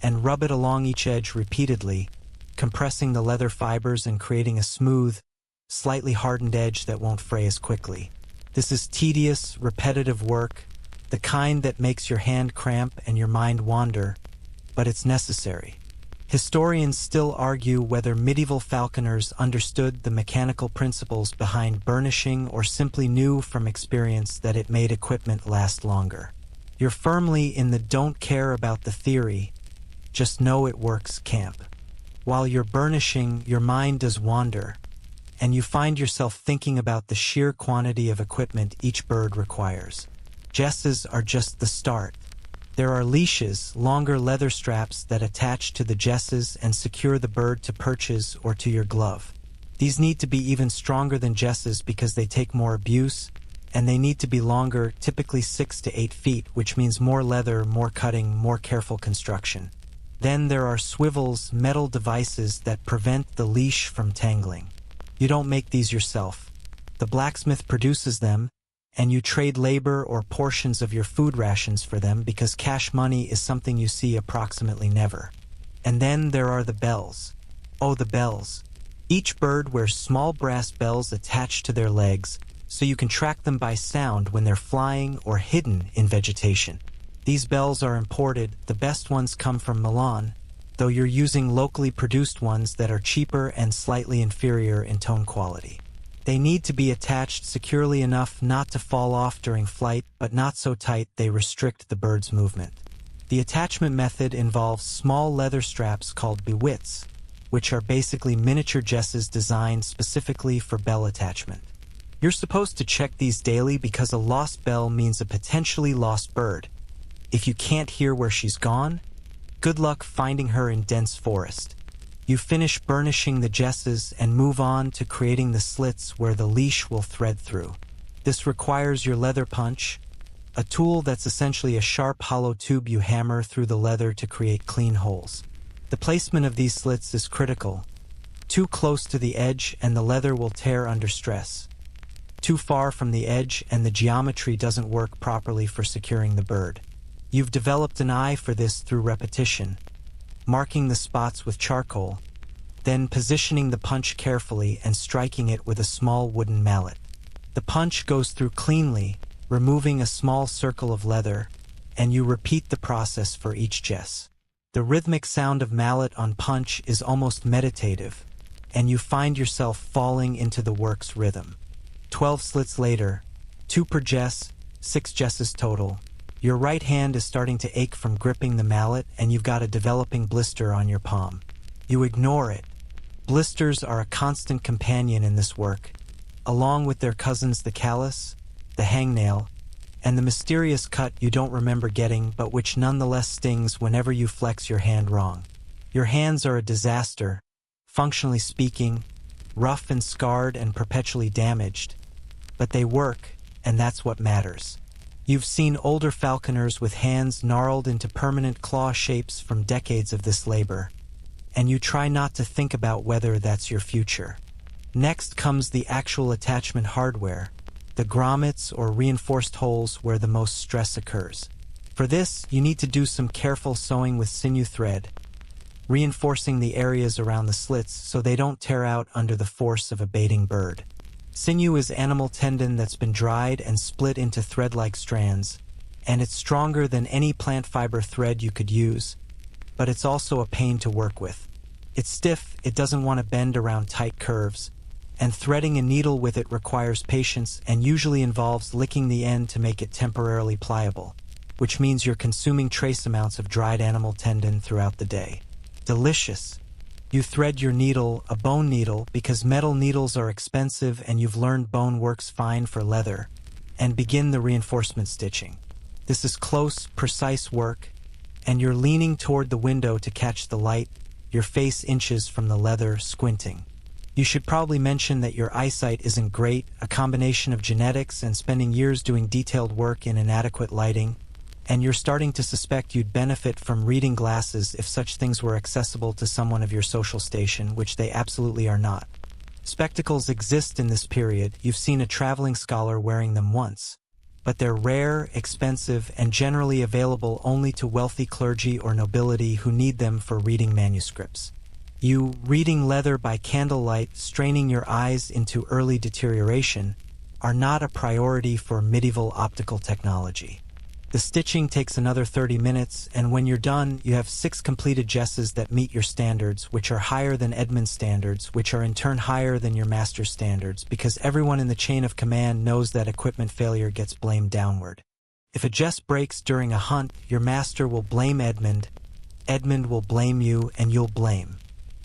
and rub it along each edge repeatedly, compressing the leather fibers and creating a smooth, slightly hardened edge that won't fray as quickly. This is tedious, repetitive work, the kind that makes your hand cramp and your mind wander, but it's necessary. Historians still argue whether medieval falconers understood the mechanical principles behind burnishing or simply knew from experience that it made equipment last longer. You're firmly in the don't care about the theory, just know it works camp. While you're burnishing, your mind does wander, and you find yourself thinking about the sheer quantity of equipment each bird requires. Jesses are just the start. There are leashes, longer leather straps that attach to the jesses and secure the bird to perches or to your glove. These need to be even stronger than jesses because they take more abuse, and they need to be longer, typically 6 to 8 feet, which means more leather, more cutting, more careful construction. Then there are swivels, metal devices that prevent the leash from tangling. You don't make these yourself. The blacksmith produces them, and you trade labor or portions of your food rations for them because cash money is something you see approximately never. And then there are the bells. Oh, the bells. Each bird wears small brass bells attached to their legs, so you can track them by sound when they're flying or hidden in vegetation. These bells are imported, the best ones come from Milan, though you're using locally produced ones that are cheaper and slightly inferior in tone quality. They need to be attached securely enough not to fall off during flight, but not so tight they restrict the bird's movement. The attachment method involves small leather straps called bewits, which are basically miniature jesses designed specifically for bell attachment. You're supposed to check these daily because a lost bell means a potentially lost bird. If you can't hear where she's gone, good luck finding her in dense forest. You finish burnishing the jesses and move on to creating the slits where the leash will thread through. This requires your leather punch, a tool that's essentially a sharp hollow tube you hammer through the leather to create clean holes. The placement of these slits is critical. Too close to the edge and the leather will tear under stress. Too far from the edge and the geometry doesn't work properly for securing the bird. You've developed an eye for this through repetition, marking the spots with charcoal, then positioning the punch carefully and striking it with a small wooden mallet. The punch goes through cleanly, removing a small circle of leather, and you repeat the process for each jess. The rhythmic sound of mallet on punch is almost meditative, and you find yourself falling into the work's rhythm. 12 slits later, 2 per jess, 6 jesses total. Your right hand is starting to ache from gripping the mallet, and you've got a developing blister on your palm. You ignore it. Blisters are a constant companion in this work, along with their cousins the callus, the hangnail, and the mysterious cut you don't remember getting but which nonetheless stings whenever you flex your hand wrong. Your hands are a disaster, functionally speaking, rough and scarred and perpetually damaged, but they work, and that's what matters. You've seen older falconers with hands gnarled into permanent claw shapes from decades of this labor, and you try not to think about whether that's your future. Next comes the actual attachment hardware, the grommets or reinforced holes where the most stress occurs. For this, you need to do some careful sewing with sinew thread, reinforcing the areas around the slits so they don't tear out under the force of a baiting bird. Sinew is animal tendon that's been dried and split into thread-like strands, and it's stronger than any plant fiber thread you could use, but it's also a pain to work with. It's stiff, it doesn't want to bend around tight curves, and threading a needle with it requires patience and usually involves licking the end to make it temporarily pliable, which means you're consuming trace amounts of dried animal tendon throughout the day. Delicious. You thread your needle, a bone needle, because metal needles are expensive and you've learned bone works fine for leather, and begin the reinforcement stitching. This is close, precise work, and you're leaning toward the window to catch the light, your face inches from the leather, squinting. You should probably mention that your eyesight isn't great, a combination of genetics and spending years doing detailed work in inadequate lighting, and you're starting to suspect you'd benefit from reading glasses if such things were accessible to someone of your social station, which they absolutely are not. Spectacles exist in this period, you've seen a traveling scholar wearing them once, but they're rare, expensive, and generally available only to wealthy clergy or nobility who need them for reading manuscripts. You, reading leather by candlelight, straining your eyes into early deterioration, are not a priority for medieval optical technology. The stitching takes another 30 minutes, and when you're done, you have 6 completed jesses that meet your standards, which are higher than Edmund's standards, which are in turn higher than your master's standards, because everyone in the chain of command knows that equipment failure gets blamed downward. If a jess breaks during a hunt, your master will blame Edmund will blame you, and you'll blame.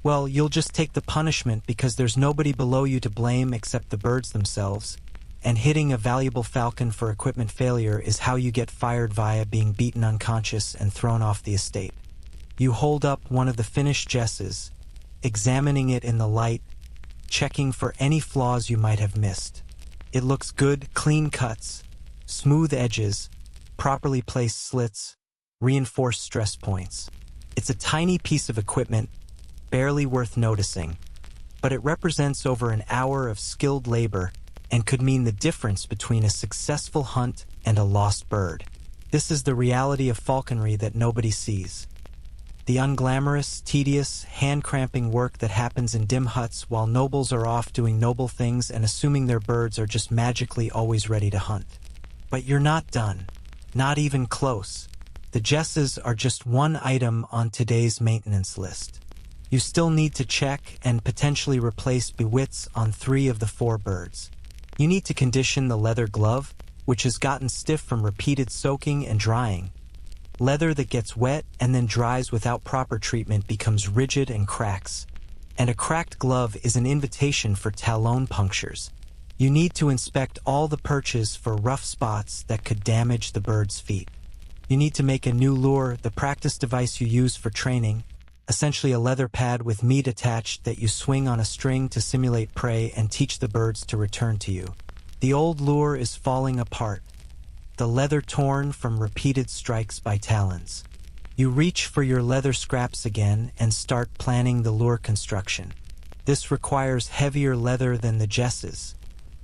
Well, you'll just take the punishment because there's nobody below you to blame except the birds themselves, and hitting a valuable falcon for equipment failure is how you get fired via being beaten unconscious and thrown off the estate. You hold up one of the finished jesses, examining it in the light, checking for any flaws you might have missed. It looks good, clean cuts, smooth edges, properly placed slits, reinforced stress points. It's a tiny piece of equipment, barely worth noticing, but it represents over an hour of skilled labor and could mean the difference between a successful hunt and a lost bird. This is the reality of falconry that nobody sees. The unglamorous, tedious, hand-cramping work that happens in dim huts while nobles are off doing noble things and assuming their birds are just magically always ready to hunt. But you're not done. Not even close. The jesses are just one item on today's maintenance list. You still need to check and potentially replace bewits on 3 of the 4 birds. You need to condition the leather glove, which has gotten stiff from repeated soaking and drying. Leather that gets wet and then dries without proper treatment becomes rigid and cracks. And a cracked glove is an invitation for talon punctures. You need to inspect all the perches for rough spots that could damage the bird's feet. You need to make a new lure, the practice device you use for training, essentially a leather pad with meat attached that you swing on a string to simulate prey and teach the birds to return to you. The old lure is falling apart, the leather torn from repeated strikes by talons. You reach for your leather scraps again and start planning the lure construction. This requires heavier leather than the jesses,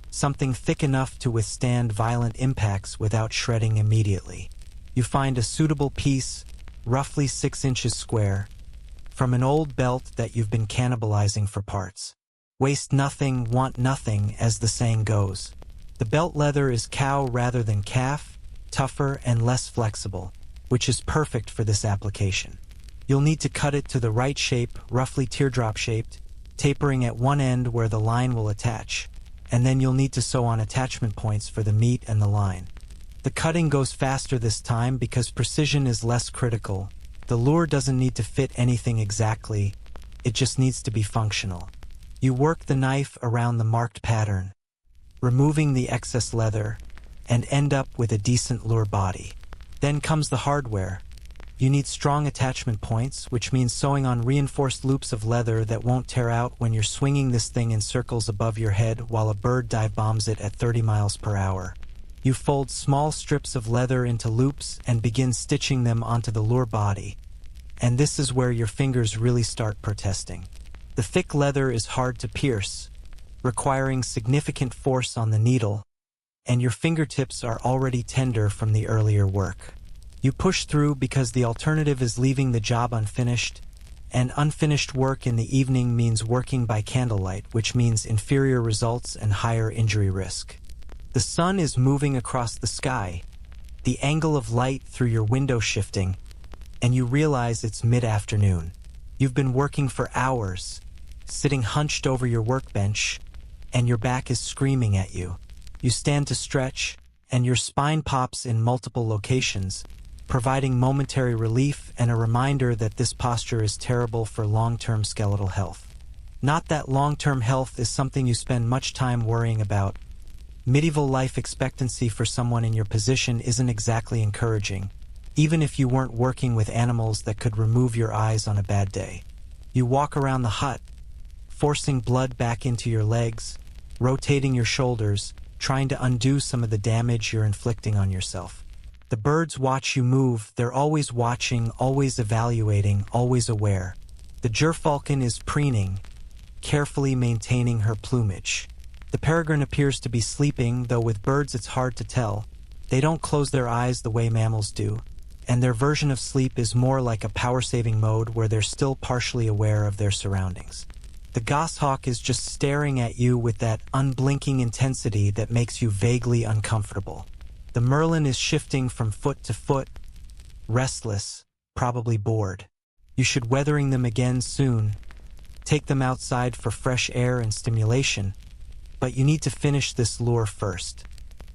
something thick enough to withstand violent impacts without shredding immediately. You find a suitable piece, roughly 6 inches square, from an old belt that you've been cannibalizing for parts. Waste nothing, want nothing, as the saying goes. The belt leather is cow rather than calf, tougher and less flexible, which is perfect for this application. You'll need to cut it to the right shape, roughly teardrop-shaped, tapering at one end where the line will attach, and then you'll need to sew on attachment points for the meat and the line. The cutting goes faster this time because precision is less critical. The lure doesn't need to fit anything exactly, it just needs to be functional. You work the knife around the marked pattern, removing the excess leather, and end up with a decent lure body. Then comes the hardware. You need strong attachment points, which means sewing on reinforced loops of leather that won't tear out when you're swinging this thing in circles above your head while a bird dive bombs it at 30 miles per hour. You fold small strips of leather into loops and begin stitching them onto the lure body. And this is where your fingers really start protesting. The thick leather is hard to pierce, requiring significant force on the needle, and your fingertips are already tender from the earlier work. You push through because the alternative is leaving the job unfinished, and unfinished work in the evening means working by candlelight, which means inferior results and higher injury risk. The sun is moving across the sky, the angle of light through your window shifting, and you realize it's mid-afternoon. You've been working for hours, sitting hunched over your workbench, and your back is screaming at you. You stand to stretch, and your spine pops in multiple locations, providing momentary relief and a reminder that this posture is terrible for long-term skeletal health. Not that long-term health is something you spend much time worrying about. Medieval life expectancy for someone in your position isn't exactly encouraging, even if you weren't working with animals that could remove your eyes on a bad day. You walk around the hut, forcing blood back into your legs, rotating your shoulders, trying to undo some of the damage you're inflicting on yourself. The birds watch you move, they're always watching, always evaluating, always aware. The gerfalcon is preening, carefully maintaining her plumage. The peregrine appears to be sleeping, though with birds it's hard to tell. They don't close their eyes the way mammals do, and their version of sleep is more like a power-saving mode where they're still partially aware of their surroundings. The goshawk is just staring at you with that unblinking intensity that makes you vaguely uncomfortable. The merlin is shifting from foot to foot, restless, probably bored. You should weathering them again soon. Take them outside for fresh air and stimulation, but you need to finish this lure first.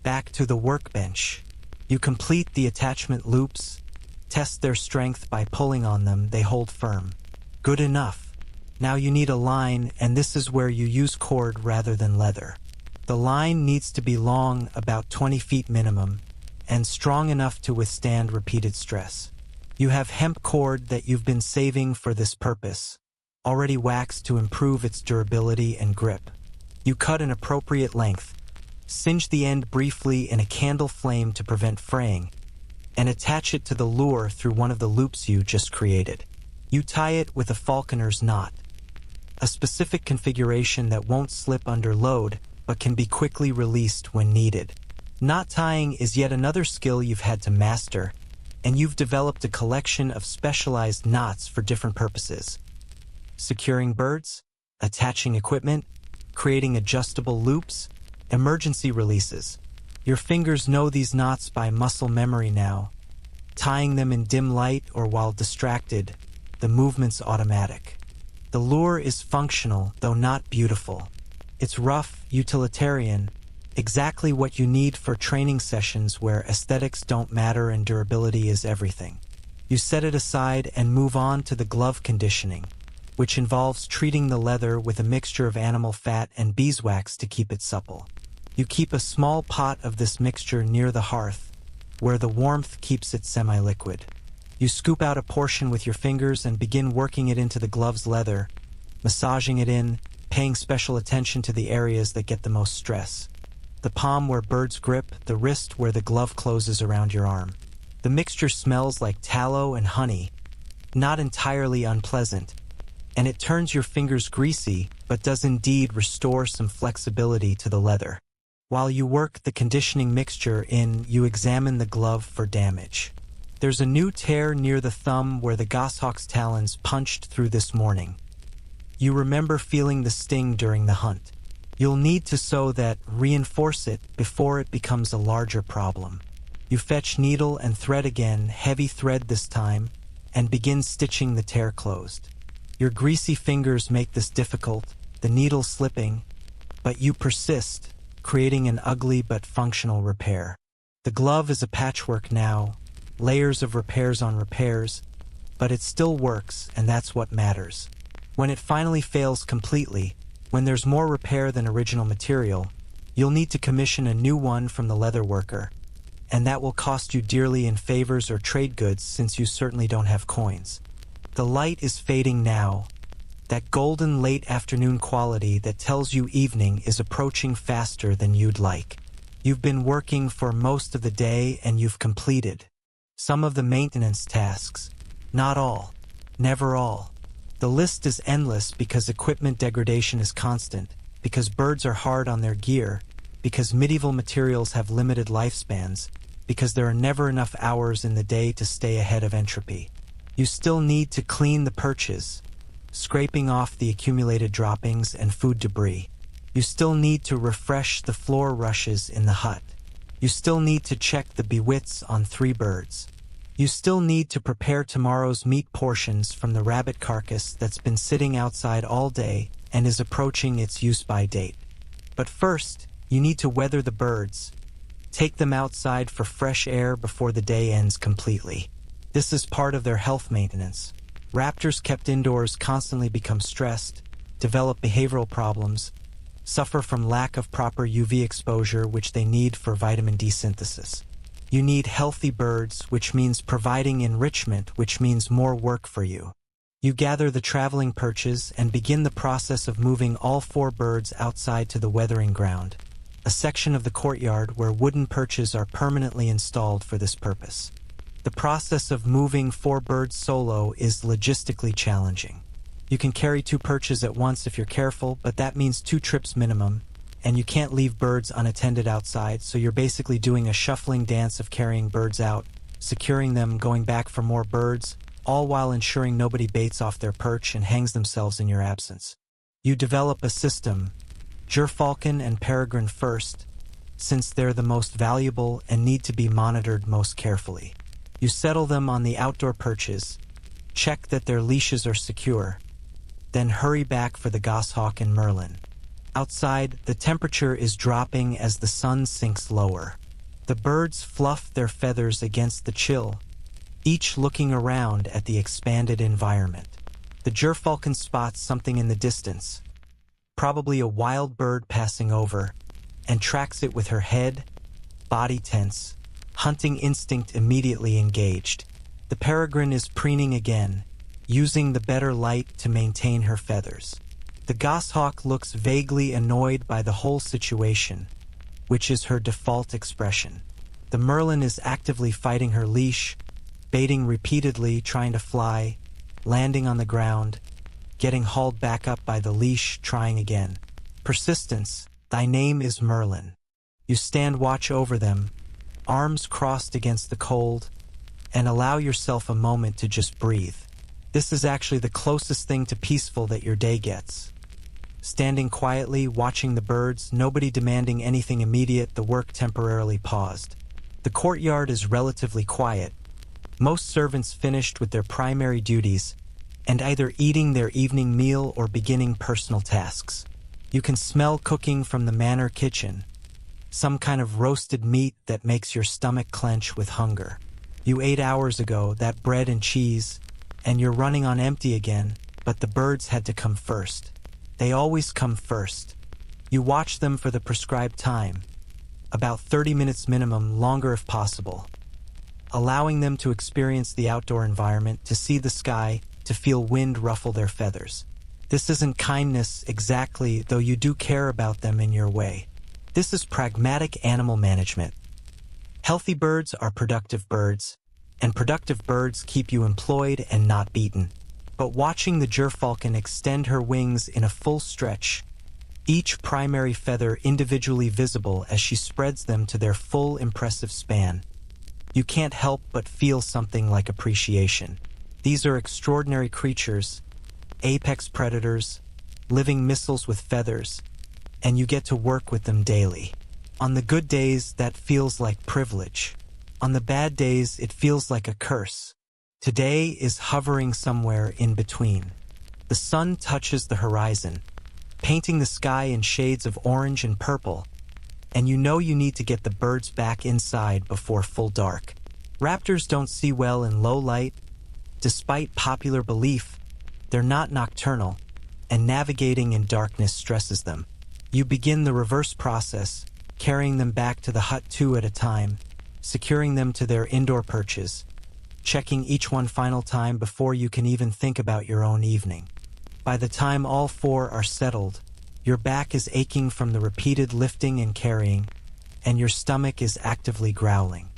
Back to the workbench. You complete the attachment loops, test their strength by pulling on them, they hold firm. Good enough. Now you need a line, and this is where you use cord rather than leather. The line needs to be long, about 20 feet minimum, and strong enough to withstand repeated stress. You have hemp cord that you've been saving for this purpose, already waxed to improve its durability and grip. You cut an appropriate length, singe the end briefly in a candle flame to prevent fraying, and attach it to the lure through one of the loops you just created. You tie it with a falconer's knot, a specific configuration that won't slip under load but can be quickly released when needed. Knot tying is yet another skill you've had to master, and you've developed a collection of specialized knots for different purposes. Securing birds, attaching equipment, creating adjustable loops, emergency releases. Your fingers know these knots by muscle memory now. Tying them in dim light or while distracted, the movement's automatic. The lure is functional, though not beautiful. It's rough, utilitarian, exactly what you need for training sessions where aesthetics don't matter and durability is everything. You set it aside and move on to the glove conditioning, which involves treating the leather with a mixture of animal fat and beeswax to keep it supple. You keep a small pot of this mixture near the hearth, where the warmth keeps it semi-liquid. You scoop out a portion with your fingers and begin working it into the glove's leather, massaging it in, paying special attention to the areas that get the most stress. The palm where birds grip, the wrist where the glove closes around your arm. The mixture smells like tallow and honey, not entirely unpleasant, and it turns your fingers greasy, but does indeed restore some flexibility to the leather. While you work the conditioning mixture in, you examine the glove for damage. There's a new tear near the thumb where the goshawk's talons punched through this morning. You remember feeling the sting during the hunt. You'll need to sew that, reinforce it, before it becomes a larger problem. You fetch needle and thread again, heavy thread this time, and begin stitching the tear closed. Your greasy fingers make this difficult, the needle slipping, but you persist, creating an ugly but functional repair. The glove is a patchwork now, layers of repairs on repairs, but it still works, and that's what matters. When it finally fails completely, when there's more repair than original material, you'll need to commission a new one from the leather worker, and that will cost you dearly in favors or trade goods since you certainly don't have coins. The light is fading now, that golden late afternoon quality that tells you evening is approaching faster than you'd like. You've been working for most of the day and you've completed some of the maintenance tasks. Not all. Never all. The list is endless because equipment degradation is constant, because birds are hard on their gear, because medieval materials have limited lifespans, because there are never enough hours in the day to stay ahead of entropy. You still need to clean the perches, scraping off the accumulated droppings and food debris. You still need to refresh the floor rushes in the hut. You still need to check the bewits on 3 birds. You still need to prepare tomorrow's meat portions from the rabbit carcass that's been sitting outside all day and is approaching its use-by date. But first, you need to weather the birds. Take them outside for fresh air before the day ends completely. This is part of their health maintenance. Raptors kept indoors constantly become stressed, develop behavioral problems, suffer from lack of proper UV exposure which they need for vitamin D synthesis. You need healthy birds, which means providing enrichment, which means more work for you. You gather the traveling perches and begin the process of moving all 4 birds outside to the weathering ground, a section of the courtyard where wooden perches are permanently installed for this purpose. The process of moving 4 birds solo is logistically challenging. You can carry 2 perches at once if you're careful, but that means 2 trips minimum, and you can't leave birds unattended outside, so you're basically doing a shuffling dance of carrying birds out, securing them, going back for more birds, all while ensuring nobody baits off their perch and hangs themselves in your absence. You develop a system, gerfalcon and peregrine first, since they're the most valuable and need to be monitored most carefully. You settle them on the outdoor perches, check that their leashes are secure, then hurry back for the goshawk and merlin. Outside, the temperature is dropping as the sun sinks lower. The birds fluff their feathers against the chill, each looking around at the expanded environment. The gerfalcon spots something in the distance, probably a wild bird passing over, and tracks it with her head, body tense, hunting instinct immediately engaged. The peregrine is preening again, using the better light to maintain her feathers. The goshawk looks vaguely annoyed by the whole situation, which is her default expression. The merlin is actively fighting her leash, baiting repeatedly, trying to fly, landing on the ground, getting hauled back up by the leash, trying again. Persistence, Thy name is Merlin. You stand watch over them, arms crossed against the cold, and allow yourself a moment to just breathe. This is actually the closest thing to peaceful that your day gets. Standing quietly, watching the birds, nobody demanding anything immediate, the work temporarily paused. The courtyard is relatively quiet. Most servants finished with their primary duties and either eating their evening meal or beginning personal tasks. You can smell cooking from the manor kitchen, some kind of roasted meat that makes your stomach clench with hunger. You ate hours ago, that bread and cheese, and you're running on empty again, but the birds had to come first. They always come first. You watch them for the prescribed time, about 30 minutes minimum, longer if possible, allowing them to experience the outdoor environment, to see the sky, to feel wind ruffle their feathers. This isn't kindness exactly, though you do care about them in your way. This is pragmatic animal management. Healthy birds are productive birds, and productive birds keep you employed and not beaten. But watching the gerfalcon extend her wings in a full stretch, each primary feather individually visible as she spreads them to their full impressive span, you can't help but feel something like appreciation. These are extraordinary creatures, apex predators, living missiles with feathers, and you get to work with them daily. On the good days, that feels like privilege. On the bad days, it feels like a curse. Today is hovering somewhere in between. The sun touches the horizon, painting the sky in shades of orange and purple, and you know you need to get the birds back inside before full dark. Raptors don't see well in low light. Despite popular belief, they're not nocturnal, and navigating in darkness stresses them. You begin the reverse process, carrying them back to the hut two at a time, securing them to their indoor perches, checking each one final time before you can even think about your own evening. By the time all four are settled, your back is aching from the repeated lifting and carrying, and your stomach is actively growling.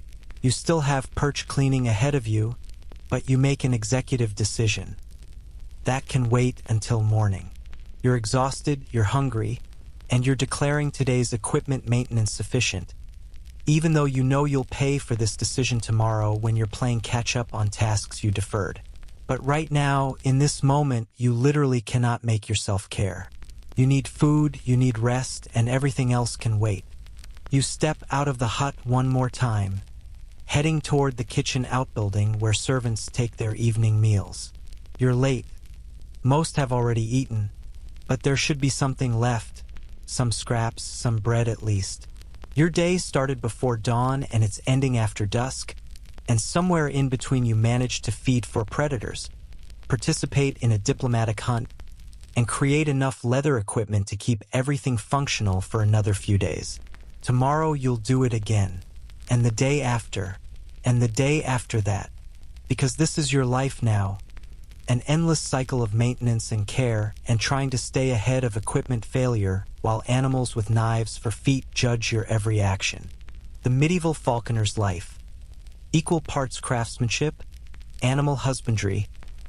You still have perch cleaning ahead of you, but you make an executive decision. That can wait until morning. You're exhausted, you're hungry, and you're declaring today's equipment maintenance sufficient, even though you know you'll pay for this decision tomorrow when you're playing catch-up on tasks you deferred. But right now, in this moment, you literally cannot make yourself care. You need food, you need rest, and everything else can wait. You step out of the hut one more time, heading toward the kitchen outbuilding where servants take their evening meals. You're late. Most have already eaten, but there should be something left, some scraps, some bread at least. Your day started before dawn and it's ending after dusk, and somewhere in between you managed to feed four predators, participate in a diplomatic hunt, and create enough leather equipment to keep everything functional for another few days. Tomorrow you'll do it again, and the day after, and the day after that, because this is your life now, an endless cycle of maintenance and care and trying to stay ahead of equipment failure while animals with knives for feet judge your every action. The medieval falconer's life. Equal parts craftsmanship, animal husbandry,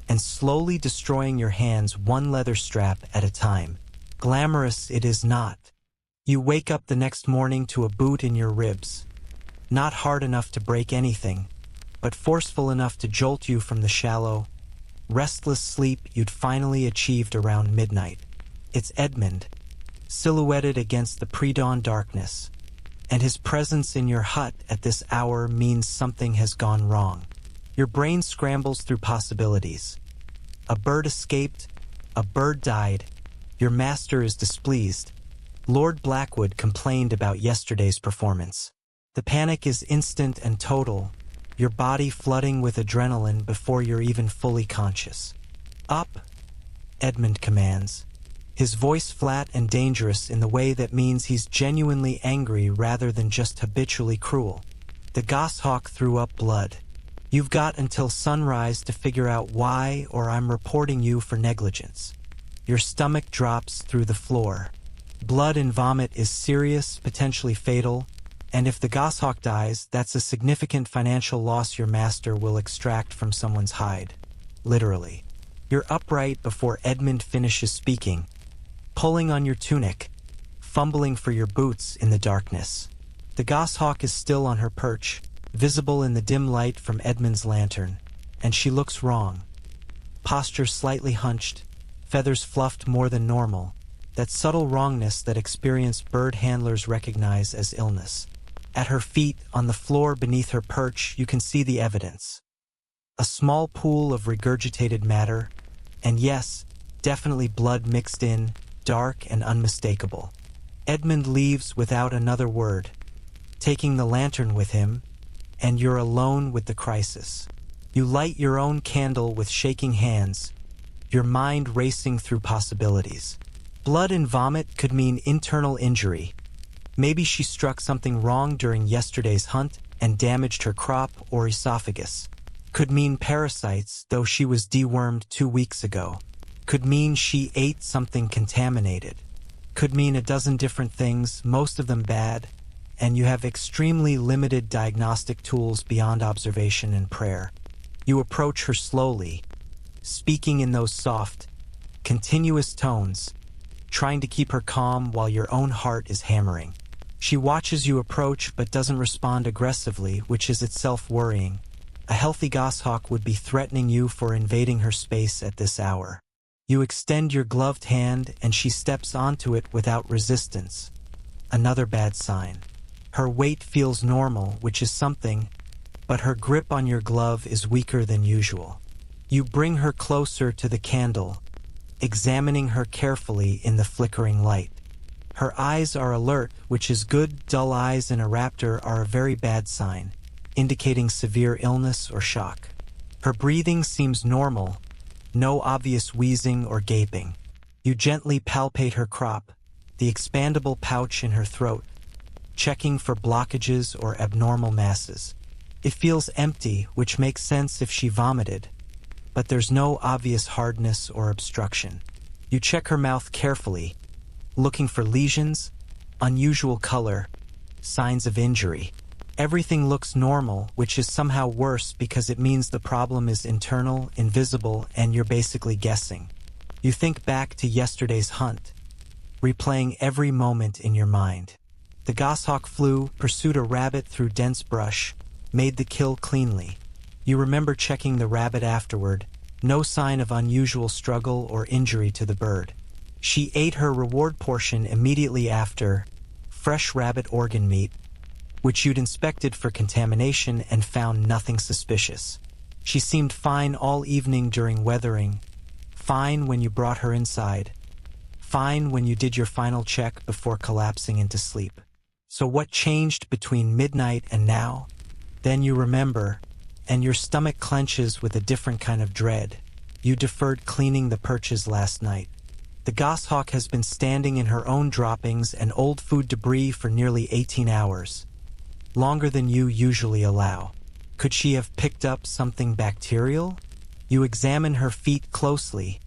and slowly destroying your hands one leather strap at a time. Glamorous it is not. You wake up the next morning to a boot in your ribs. Not hard enough to break anything, but forceful enough to jolt you from the shallow, restless sleep you'd finally achieved around midnight. It's Edmund, silhouetted against the pre-dawn darkness, and his presence in your hut at this hour means something has gone wrong. Your brain scrambles through possibilities. A bird escaped, a bird died, your master is displeased. Lord Blackwood complained about yesterday's performance. The panic is instant and total, your body flooding with adrenaline before you're even fully conscious. Up, Edmund commands, his voice flat and dangerous in the way that means he's genuinely angry rather than just habitually cruel. The goshawk threw up blood. You've got until sunrise to figure out why, or I'm reporting you for negligence. Your stomach drops through the floor. Blood and vomit is serious, potentially fatal, and if the goshawk dies, that's a significant financial loss your master will extract from someone's hide. Literally. You're upright before Edmund finishes speaking, pulling on your tunic, fumbling for your boots in the darkness. The goshawk is still on her perch, visible in the dim light from Edmund's lantern, and she looks wrong. Posture slightly hunched, feathers fluffed more than normal, that subtle wrongness that experienced bird handlers recognize as illness. At her feet, on the floor beneath her perch, you can see the evidence. A small pool of regurgitated matter, and yes, definitely blood mixed in, dark and unmistakable. Edmund leaves without another word, taking the lantern with him, and you're alone with the crisis. You light your own candle with shaking hands, your mind racing through possibilities. Blood and vomit could mean internal injury. Maybe she struck something wrong during yesterday's hunt and damaged her crop or esophagus. Could mean parasites, though she was dewormed 2 weeks ago. Could mean she ate something contaminated. Could mean a dozen different things, most of them bad, and you have extremely limited diagnostic tools beyond observation and prayer. You approach her slowly, speaking in those soft, continuous tones, trying to keep her calm while your own heart is hammering. She watches you approach but doesn't respond aggressively, which is itself worrying. A healthy goshawk would be threatening you for invading her space at this hour. You extend your gloved hand and she steps onto it without resistance. Another bad sign. Her weight feels normal, which is something, but her grip on your glove is weaker than usual. You bring her closer to the candle, examining her carefully in the flickering light. Her eyes are alert, which is good. Dull eyes in a raptor are a very bad sign, indicating severe illness or shock. Her breathing seems normal, no obvious wheezing or gaping. You gently palpate her crop, the expandable pouch in her throat, checking for blockages or abnormal masses. It feels empty, which makes sense if she vomited, but there's no obvious hardness or obstruction. You check her mouth carefully, looking for lesions, unusual color, signs of injury. Everything looks normal, which is somehow worse because it means the problem is internal, invisible, and you're basically guessing. You think back to yesterday's hunt, replaying every moment in your mind. The goshawk flew, pursued a rabbit through dense brush, made the kill cleanly. You remember checking the rabbit afterward, no sign of unusual struggle or injury to the bird. She ate her reward portion immediately after, fresh rabbit organ meat, which you'd inspected for contamination and found nothing suspicious. She seemed fine all evening during weathering, fine when you brought her inside, fine when you did your final check before collapsing into sleep. So what changed between midnight and now? Then you remember, and your stomach clenches with a different kind of dread. You deferred cleaning the perches last night. The goshawk has been standing in her own droppings and old food debris for nearly 18 hours. Longer than you usually allow. Could she have picked up something bacterial? You examine her feet closely,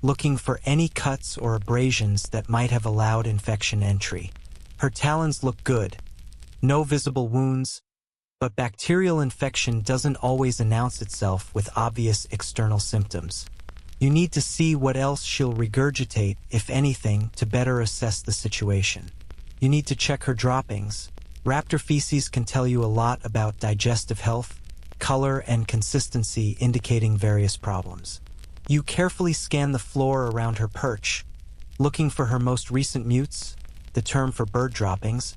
looking for any cuts or abrasions that might have allowed infection entry. Her talons look good. No visible wounds, but bacterial infection doesn't always announce itself with obvious external symptoms. You need to see what else she'll regurgitate, if anything, to better assess the situation. You need to check her droppings. Raptor feces can tell you a lot about digestive health, color, and consistency, indicating various problems. You carefully scan the floor around her perch, looking for her most recent mutes, the term for bird droppings,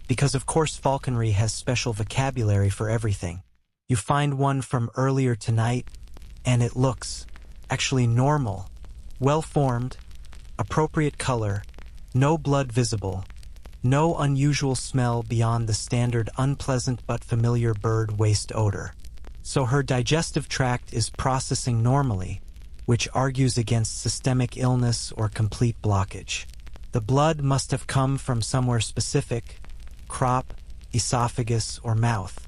because of course falconry has special vocabulary for everything. You find one from earlier tonight, and it looks actually normal, well-formed, appropriate color, no blood visible, no unusual smell beyond the standard unpleasant but familiar bird waste odor. So her digestive tract is processing normally, which argues against systemic illness or complete blockage. The blood must have come from somewhere specific, crop, esophagus, or mouth.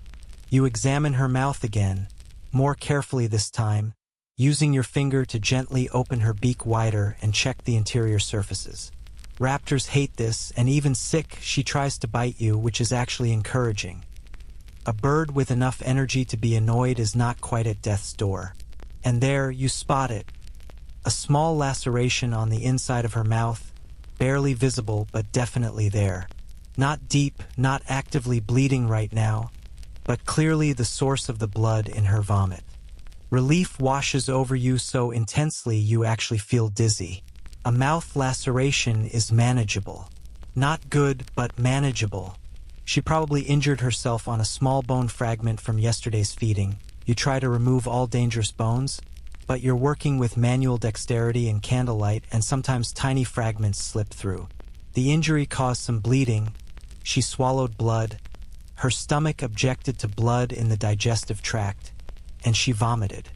You examine her mouth again, more carefully this time, using your finger to gently open her beak wider and check the interior surfaces. Raptors hate this, and even sick, she tries to bite you, which is actually encouraging. A bird with enough energy to be annoyed is not quite at death's door. And there, you spot it. A small laceration on the inside of her mouth, barely visible but definitely there. Not deep, not actively bleeding right now, but clearly the source of the blood in her vomit. Relief washes over you so intensely you actually feel dizzy. A mouth laceration is manageable. Not good, but manageable. She probably injured herself on a small bone fragment from yesterday's feeding. You try to remove all dangerous bones, but you're working with manual dexterity and candlelight, and sometimes tiny fragments slip through. The injury caused some bleeding. She swallowed blood. Her stomach objected to blood in the digestive tract, and she vomited.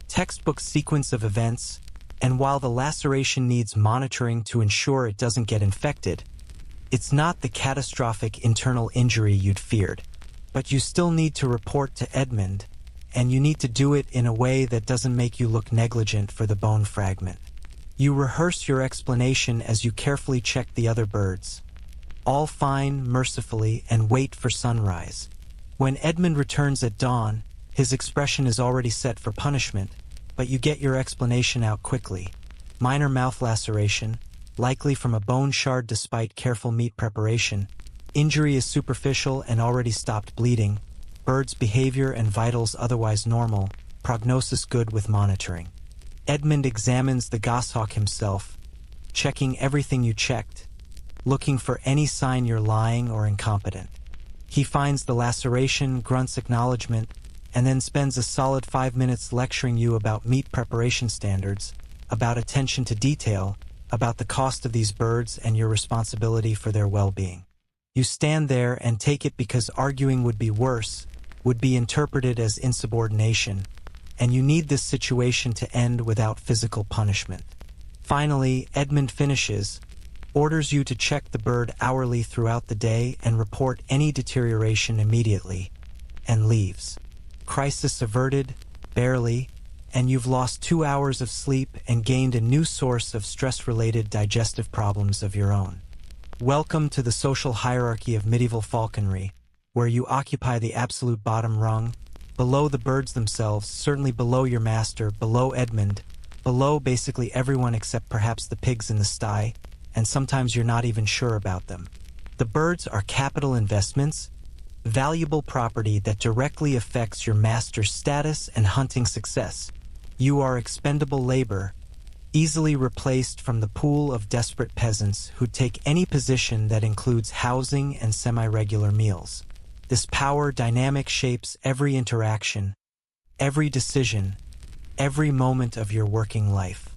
Textbook sequence of events, and while the laceration needs monitoring to ensure it doesn't get infected, it's not the catastrophic internal injury you'd feared. But you still need to report to Edmund, and you need to do it in a way that doesn't make you look negligent for the bone fragment. You rehearse your explanation as you carefully check the other birds. All fine, mercifully, and wait for sunrise. When Edmund returns at dawn, his expression is already set for punishment, but you get your explanation out quickly. Minor mouth laceration, likely from a bone shard despite careful meat preparation. Injury is superficial and already stopped bleeding. Bird's behavior and vitals otherwise normal. Prognosis good with monitoring. Edmund examines the goshawk himself, checking everything you checked, looking for any sign you're lying or incompetent. He finds the laceration, grunts acknowledgement, and then spends a solid 5 minutes lecturing you about meat preparation standards, about attention to detail, about the cost of these birds and your responsibility for their well-being. You stand there and take it because arguing would be worse, would be interpreted as insubordination, and you need this situation to end without physical punishment. Finally, Edmund finishes, orders you to check the bird hourly throughout the day and report any deterioration immediately, and leaves. Crisis averted, barely, and you've lost 2 hours of sleep and gained a new source of stress-related digestive problems of your own. Welcome to the social hierarchy of medieval falconry, where you occupy the absolute bottom rung, below the birds themselves, certainly below your master, below Edmund, below basically everyone except perhaps the pigs in the sty, and sometimes you're not even sure about them. The birds are capital investments, valuable property that directly affects your master's status and hunting success. You are expendable labor, easily replaced from the pool of desperate peasants who take any position that includes housing and semi-regular meals. This power dynamic shapes every interaction, every decision, every moment of your working life.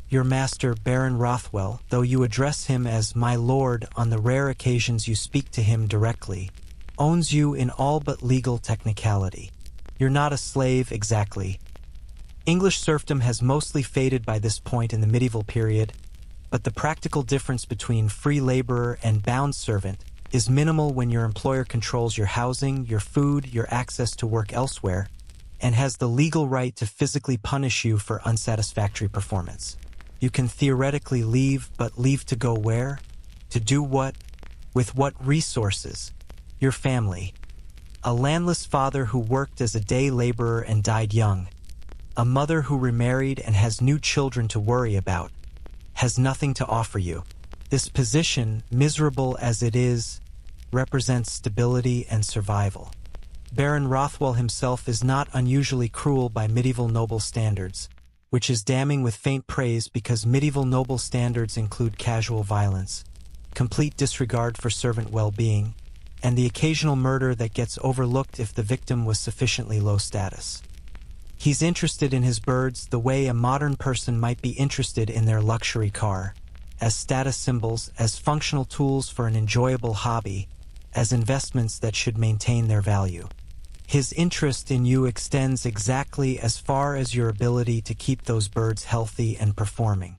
Your master, Baron Rothwell, though you address him as my lord on the rare occasions you speak to him directly, owns you in all but legal technicality. You're not a slave exactly. English serfdom has mostly faded by this point in the medieval period, but the practical difference between free laborer and bound servant is minimal when your employer controls your housing, your food, your access to work elsewhere, and has the legal right to physically punish you for unsatisfactory performance. You can theoretically leave, but leave to go where? To do what? With what resources? Your family. A landless father who worked as a day laborer and died young. A mother who remarried and has new children to worry about, has nothing to offer you. This position, miserable as it is, represents stability and survival. Baron Rothwell himself is not unusually cruel by medieval noble standards, which is damning with faint praise because medieval noble standards include casual violence, complete disregard for servant well-being, and the occasional murder that gets overlooked if the victim was sufficiently low status. He's interested in his birds the way a modern person might be interested in their luxury car, as status symbols, as functional tools for an enjoyable hobby, as investments that should maintain their value. His interest in you extends exactly as far as your ability to keep those birds healthy and performing.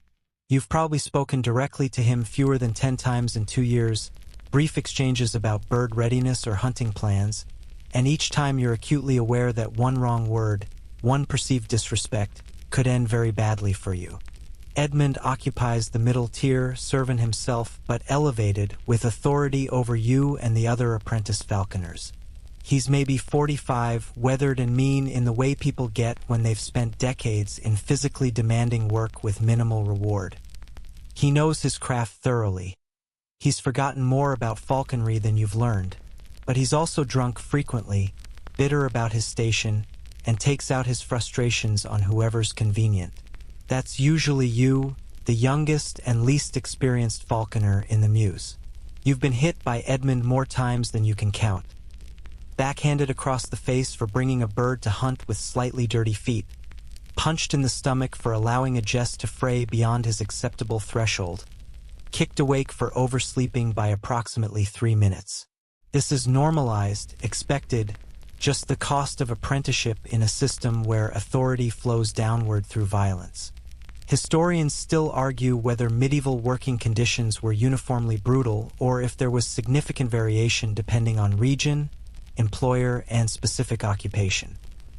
You've probably spoken directly to him fewer than 10 times in 2 years, brief exchanges about bird readiness or hunting plans, and each time you're acutely aware that one wrong word, one perceived disrespect, could end very badly for you. Edmund occupies the middle tier, servant himself, but elevated, with authority over you and the other apprentice falconers. He's maybe 45, weathered and mean in the way people get when they've spent decades in physically demanding work with minimal reward. He knows his craft thoroughly. He's forgotten more about falconry than you've learned, but he's also drunk frequently, bitter about his station, and takes out his frustrations on whoever's convenient. That's usually you, the youngest and least experienced falconer in the Muse. You've been hit by Edmund more times than you can count. Backhanded across the face for bringing a bird to hunt with slightly dirty feet. Punched in the stomach for allowing a jest to fray beyond his acceptable threshold. Kicked awake for oversleeping by approximately 3 minutes. This is normalized, expected, just the cost of apprenticeship in a system where authority flows downward through violence. Historians still argue whether medieval working conditions were uniformly brutal or if there was significant variation depending on region, employer, and specific occupation.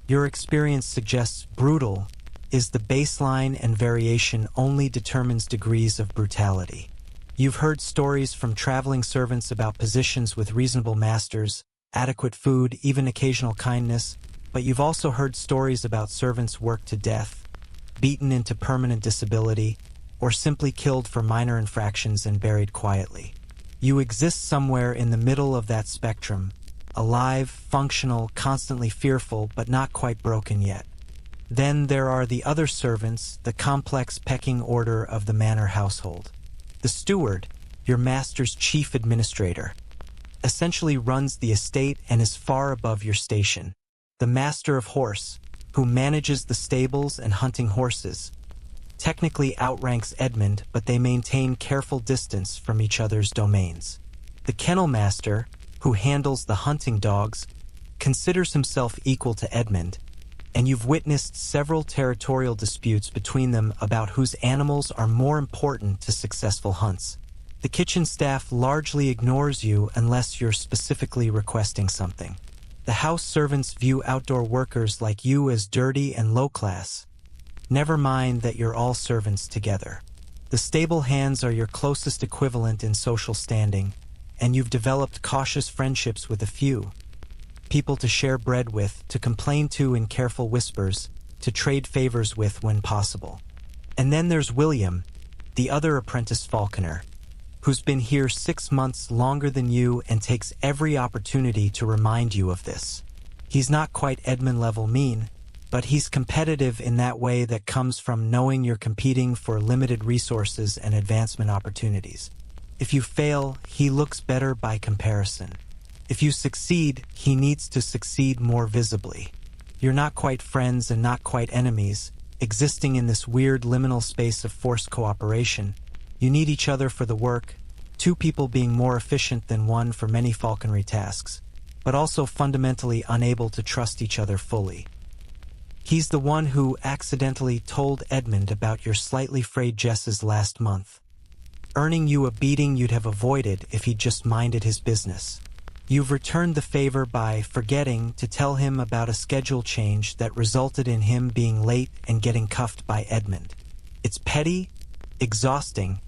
Your experience suggests brutal is the baseline and variation only determines degrees of brutality. You've heard stories from traveling servants about positions with reasonable masters, adequate food, even occasional kindness, but you've also heard stories about servants worked to death, beaten into permanent disability, or simply killed for minor infractions and buried quietly. You exist somewhere in the middle of that spectrum, alive, functional, constantly fearful, but not quite broken yet. Then there are the other servants, the complex pecking order of the manor household. The steward, your master's chief administrator, essentially runs the estate and is far above your station. The master of horse, who manages the stables and hunting horses, technically outranks Edmund, but they maintain careful distance from each other's domains. The kennel master, who handles the hunting dogs, considers himself equal to Edmund, and you've witnessed several territorial disputes between them about whose animals are more important to successful hunts. The kitchen staff largely ignores you unless you're specifically requesting something. The house servants view outdoor workers like you as dirty and low class. Never mind that you're all servants together. The stable hands are your closest equivalent in social standing, and you've developed cautious friendships with a few. People to share bread with, to complain to in careful whispers, to trade favors with when possible. And then there's William, the other apprentice falconer, who's been here 6 months longer than you and takes every opportunity to remind you of this. He's not quite Edmund-level mean, but he's competitive in that way that comes from knowing you're competing for limited resources and advancement opportunities. If you fail, he looks better by comparison. If you succeed, he needs to succeed more visibly. You're not quite friends and not quite enemies, existing in this weird liminal space of forced cooperation. You need each other for the work, 2 people being more efficient than 1 for many falconry tasks, but also fundamentally unable to trust each other fully. He's the one who accidentally told Edmund about your slightly frayed jesses last month, earning you a beating you'd have avoided if he'd just minded his business. You've returned the favor by forgetting to tell him about a schedule change that resulted in him being late and getting cuffed by Edmund. It's petty, exhausting,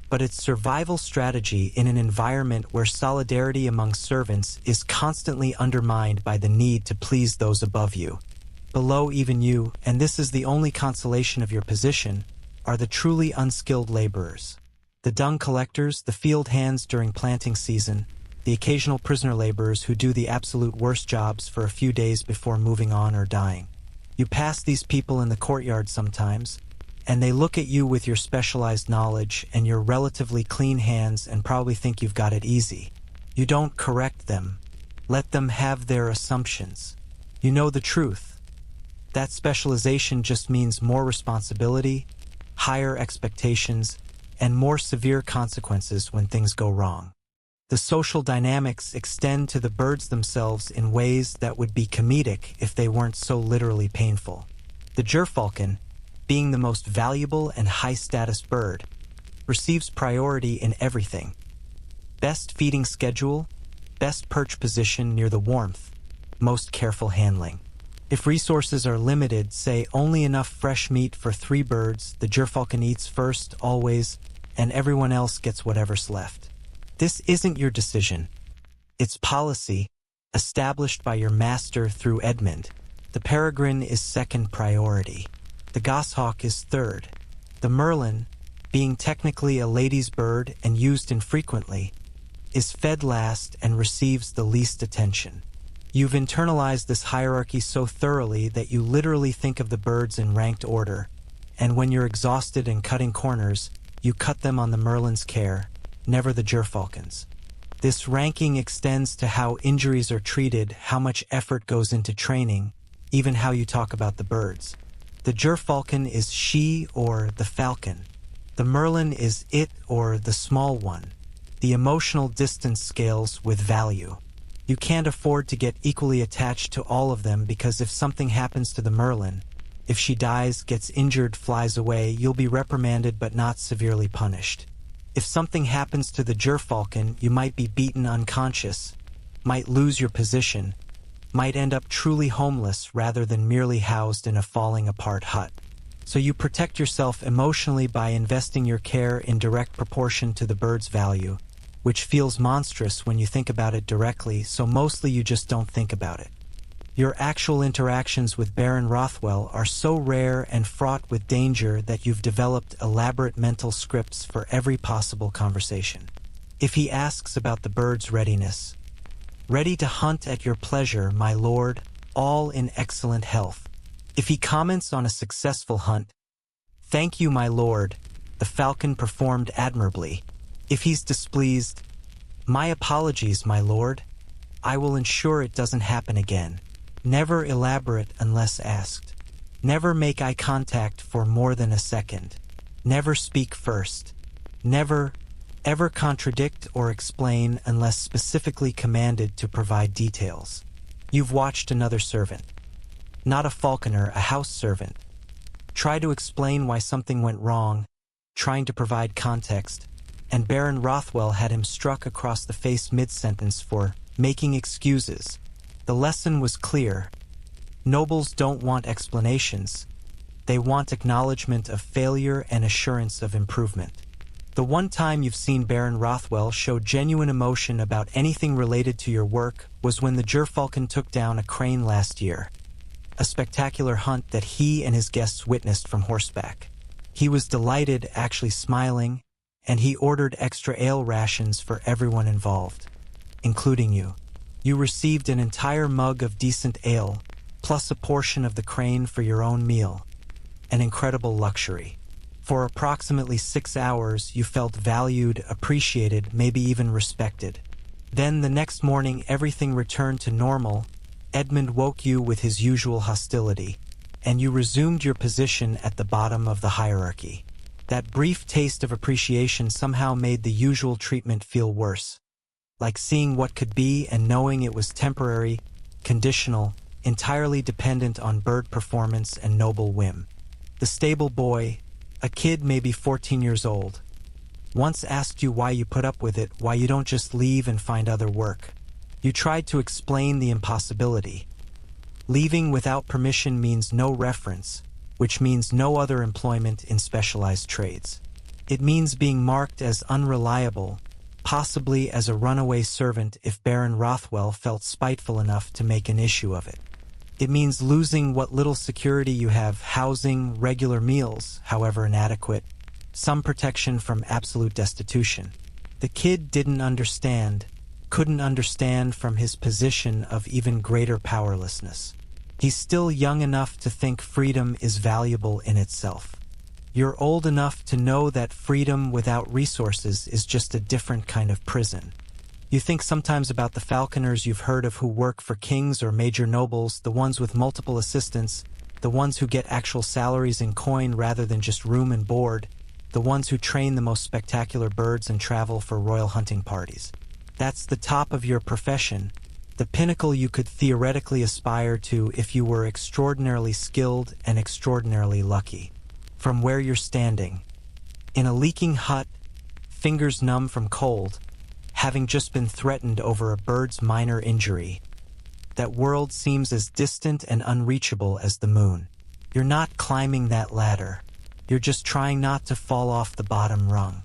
but it's survival strategy in an environment where solidarity among servants is constantly undermined by the need to please those above you. Below even you, and this is the only consolation of your position, are the truly unskilled laborers. The dung collectors, the field hands during planting season, the occasional prisoner laborers who do the absolute worst jobs for a few days before moving on or dying. You pass these people in the courtyard sometimes, and they look at you with your specialized knowledge and your relatively clean hands and probably think you've got it easy. You don't correct them. Let them have their assumptions. You know the truth. That specialization just means more responsibility, higher expectations, and more severe consequences when things go wrong. The social dynamics extend to the birds themselves in ways that would be comedic if they weren't so literally painful. The gerfalcon, being the most valuable and high-status bird, receives priority in everything. Best feeding schedule, best perch position near the warmth, most careful handling. If resources are limited, say only enough fresh meat for 3 birds, the gerfalcon eats first, always, and everyone else gets whatever's left. This isn't your decision. It's policy, established by your master through Edmund. The peregrine is second priority. The goshawk is third. The merlin, being technically a lady's bird and used infrequently, is fed last and receives the least attention. You've internalized this hierarchy so thoroughly that you literally think of the birds in ranked order, and when you're exhausted and cutting corners, you cut them on the merlin's care, never the gerfalcon's. This ranking extends to how injuries are treated, how much effort goes into training, even how you talk about the birds. The gerfalcon is she or the falcon. The merlin is it or the small one. The emotional distance scales with value. You can't afford to get equally attached to all of them because if something happens to the merlin, if she dies, gets injured, flies away, you'll be reprimanded but not severely punished. If something happens to the gerfalcon, you might be beaten unconscious, might lose your position, might end up truly homeless rather than merely housed in a falling apart hut. So you protect yourself emotionally by investing your care in direct proportion to the bird's value, which feels monstrous when you think about it directly, so mostly you just don't think about it. Your actual interactions with Baron Rothwell are so rare and fraught with danger that you've developed elaborate mental scripts for every possible conversation. If he asks about the bird's readiness, ready to hunt at your pleasure, my lord, all in excellent health. If he comments on a successful hunt, thank you, my lord, the falcon performed admirably. If he's displeased, my apologies, my lord. I will ensure it doesn't happen again. Never elaborate unless asked. Never make eye contact for more than a second. Never speak first. Never, ever contradict or explain unless specifically commanded to provide details. You've watched another servant. Not a falconer, a house servant. Try to explain why something went wrong, trying to provide context, and Baron Rothwell had him struck across the face mid-sentence for making excuses. The lesson was clear. Nobles don't want explanations. They want acknowledgement of failure and assurance of improvement. The one time you've seen Baron Rothwell show genuine emotion about anything related to your work was when the gerfalcon took down a crane last year. A spectacular hunt that he and his guests witnessed from horseback. He was delighted, actually smiling, and he ordered extra ale rations for everyone involved, including you. You received an entire mug of decent ale, plus a portion of the crane for your own meal. An incredible luxury. For approximately 6 hours, you felt valued, appreciated, maybe even respected. Then the next morning, everything returned to normal. Edmund woke you with his usual hostility, and you resumed your position at the bottom of the hierarchy. That brief taste of appreciation somehow made the usual treatment feel worse. Like seeing what could be and knowing it was temporary, conditional, entirely dependent on bird performance and noble whim. The stable boy, a kid maybe 14 years old, once asked you why you put up with it, why you don't just leave and find other work. You tried to explain the impossibility. Leaving without permission means no reference, which means no other employment in specialized trades. It means being marked as unreliable, possibly as a runaway servant if Baron Rothwell felt spiteful enough to make an issue of it. It means losing what little security you have, housing, regular meals, however inadequate, some protection from absolute destitution. The kid didn't understand, couldn't understand from his position of even greater powerlessness. He's still young enough to think freedom is valuable in itself. You're old enough to know that freedom without resources is just a different kind of prison. You think sometimes about the falconers you've heard of who work for kings or major nobles, the ones with multiple assistants, the ones who get actual salaries in coin rather than just room and board, the ones who train the most spectacular birds and travel for royal hunting parties. That's the top of your profession, the pinnacle you could theoretically aspire to if you were extraordinarily skilled and extraordinarily lucky. From where you're standing, in a leaking hut, fingers numb from cold, having just been threatened over a bird's minor injury, that world seems as distant and unreachable as the moon. You're not climbing that ladder. You're just trying not to fall off the bottom rung.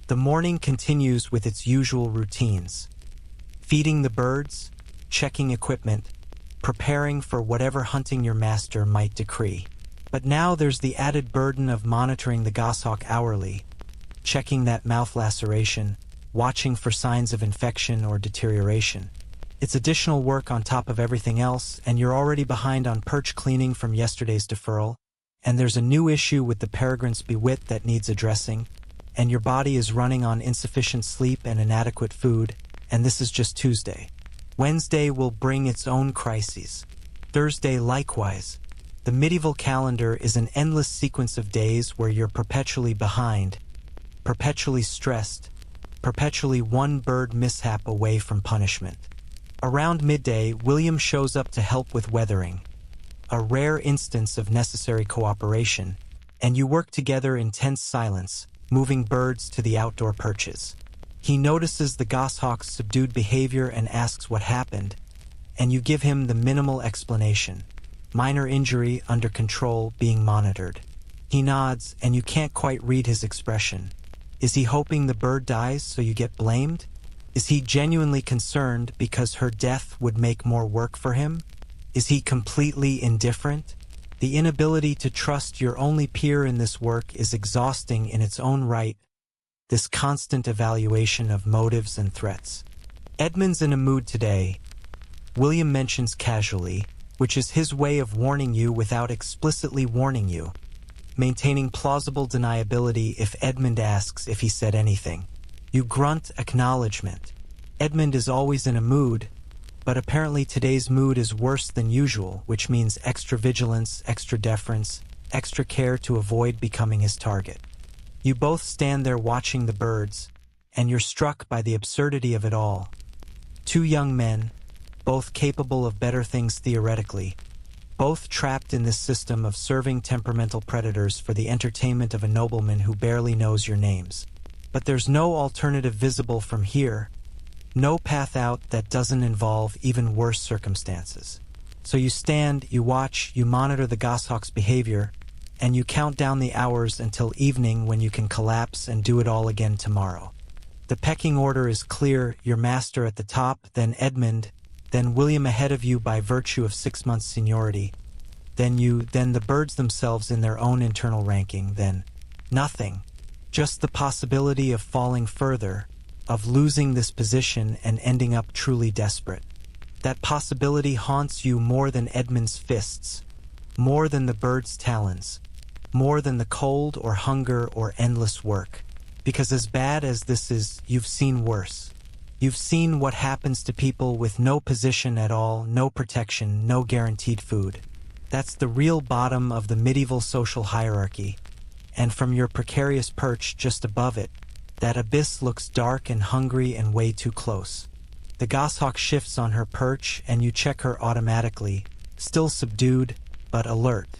The morning continues with its usual routines. Feeding the birds, checking equipment, preparing for whatever hunting your master might decree. But now there's the added burden of monitoring the goshawk hourly, checking that mouth laceration, watching for signs of infection or deterioration. It's additional work on top of everything else, and you're already behind on perch cleaning from yesterday's deferral, and there's a new issue with the peregrine's bewit that needs addressing, and your body is running on insufficient sleep and inadequate food, and this is just Tuesday. Wednesday will bring its own crises. Thursday likewise. The medieval calendar is an endless sequence of days where you're perpetually behind, perpetually stressed, perpetually one bird mishap away from punishment. Around midday, William shows up to help with weathering, a rare instance of necessary cooperation, and you work together in tense silence, moving birds to the outdoor perches. He notices the goshawk's subdued behavior and asks what happened, and you give him the minimal explanation. Minor injury under control, being monitored. He nods, and you can't quite read his expression. Is he hoping the bird dies so you get blamed? Is he genuinely concerned because her death would make more work for him? Is he completely indifferent? The inability to trust your only peer in this work is exhausting in its own right, this constant evaluation of motives and threats. Edmund's in a mood today, William mentions casually, which is his way of warning you without explicitly warning you, maintaining plausible deniability if Edmund asks if he said anything. You grunt acknowledgement. Edmund is always in a mood, but apparently today's mood is worse than usual, which means extra vigilance, extra deference, extra care to avoid becoming his target. You both stand there watching the birds, and you're struck by the absurdity of it all. Two young men, both capable of better things theoretically, both trapped in this system of serving temperamental predators for the entertainment of a nobleman who barely knows your names. But there's no alternative visible from here, no path out that doesn't involve even worse circumstances. So you stand, you watch, you monitor the goshawk's behavior, and you count down the hours until evening when you can collapse and do it all again tomorrow. The pecking order is clear, your master at the top, then Edmund, then William ahead of you by virtue of 6 months seniority, then you, then the birds themselves in their own internal ranking, then nothing. Just the possibility of falling further, of losing this position and ending up truly desperate. That possibility haunts you more than Edmund's fists, more than the bird's talons, more than the cold or hunger or endless work. Because as bad as this is, you've seen worse. You've seen what happens to people with no position at all, no protection, no guaranteed food. That's the real bottom of the medieval social hierarchy. And from your precarious perch just above it, that abyss looks dark and hungry and way too close. The goshawk shifts on her perch and you check her automatically, still subdued, but alert.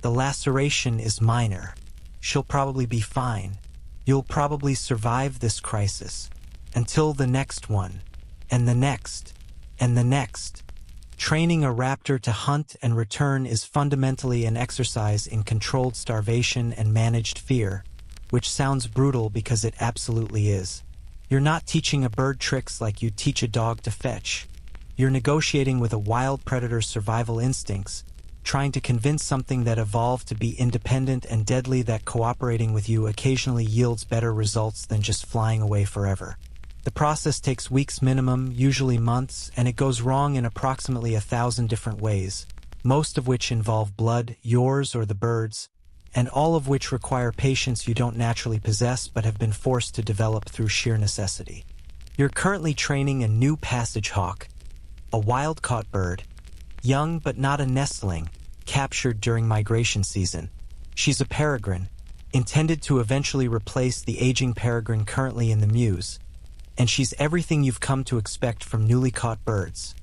The laceration is minor. She'll probably be fine. You'll probably survive this crisis. Until the next one, and the next, and the next. Training a raptor to hunt and return is fundamentally an exercise in controlled starvation and managed fear, which sounds brutal because it absolutely is. You're not teaching a bird tricks like you teach a dog to fetch. You're negotiating with a wild predator's survival instincts, trying to convince something that evolved to be independent and deadly that cooperating with you occasionally yields better results than just flying away forever. The process takes weeks minimum, usually months, and it goes wrong in approximately 1,000 different ways, most of which involve blood, yours or the bird's, and all of which require patience you don't naturally possess but have been forced to develop through sheer necessity. You're currently training a new passage hawk, a wild-caught bird, young but not a nestling, captured during migration season. She's a peregrine, intended to eventually replace the aging peregrine currently in the mews, and she's everything you've come to expect from newly caught birds.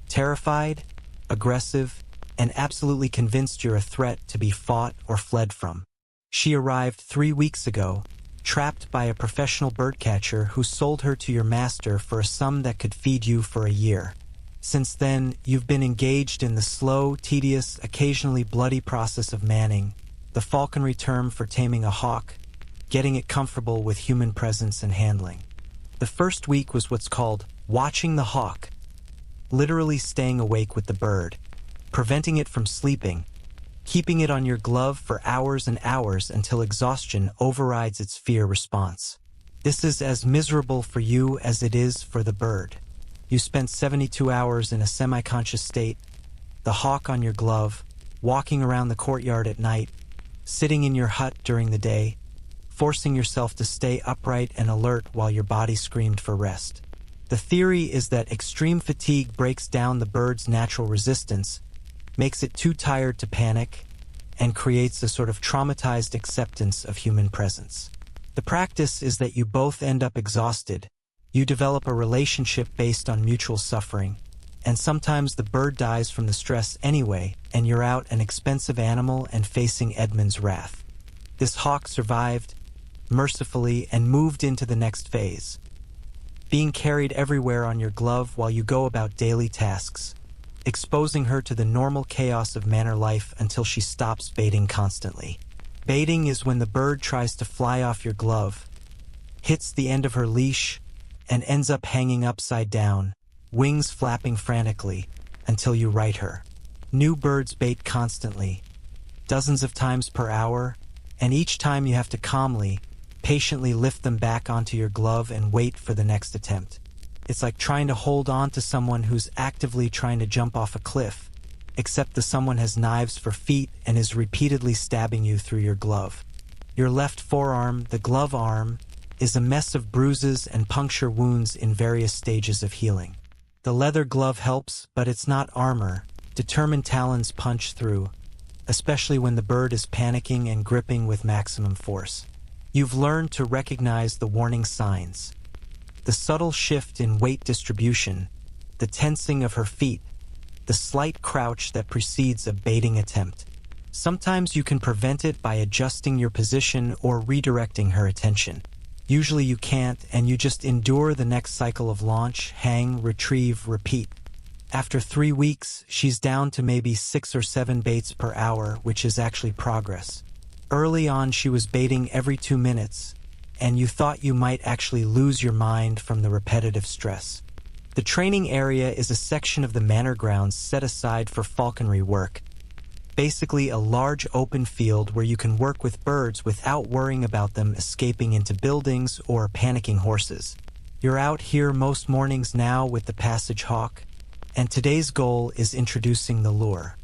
Terrified, aggressive, and absolutely convinced you're a threat to be fought or fled from. She arrived 3 weeks ago, trapped by a professional birdcatcher who sold her to your master for a sum that could feed you for a year. Since then, you've been engaged in the slow, tedious, occasionally bloody process of manning, the falconry term for taming a hawk, getting it comfortable with human presence and handling. The first week was what's called watching the hawk, literally staying awake with the bird, preventing it from sleeping, keeping it on your glove for hours and hours until exhaustion overrides its fear response. This is as miserable for you as it is for the bird. You spent 72 hours in a semi-conscious state, the hawk on your glove, walking around the courtyard at night, sitting in your hut during the day, forcing yourself to stay upright and alert while your body screamed for rest. The theory is that extreme fatigue breaks down the bird's natural resistance, makes it too tired to panic, and creates a sort of traumatized acceptance of human presence. The practice is that you both end up exhausted. You develop a relationship based on mutual suffering, and sometimes the bird dies from the stress anyway, and you're out an expensive animal and facing Edmund's wrath. This hawk survived, mercifully, and moved into the next phase, being carried everywhere on your glove while you go about daily tasks, exposing her to the normal chaos of manor life until she stops baiting constantly. Baiting is when the bird tries to fly off your glove, hits the end of her leash, and ends up hanging upside down, wings flapping frantically, until you right her. New birds bait constantly, dozens of times per hour, and each time you have to calmly, patiently lift them back onto your glove and wait for the next attempt. It's like trying to hold on to someone who's actively trying to jump off a cliff, except the someone has knives for feet and is repeatedly stabbing you through your glove. Your left forearm, the glove arm, is a mess of bruises and puncture wounds in various stages of healing. The leather glove helps, but it's not armor. Determined talons punch through, especially when the bird is panicking and gripping with maximum force. You've learned to recognize the warning signs. The subtle shift in weight distribution, the tensing of her feet, the slight crouch that precedes a baiting attempt. Sometimes you can prevent it by adjusting your position or redirecting her attention. Usually you can't, and you just endure the next cycle of launch, hang, retrieve, repeat. After 3 weeks, she's down to maybe 6 or 7 baits per hour, which is actually progress. Early on, she was baiting every 2 minutes, and you thought you might actually lose your mind from the repetitive stress. The training area is a section of the manor grounds set aside for falconry work, basically a large open field where you can work with birds without worrying about them escaping into buildings or panicking horses. You're out here most mornings now with the passage hawk, and today's goal is introducing the lure.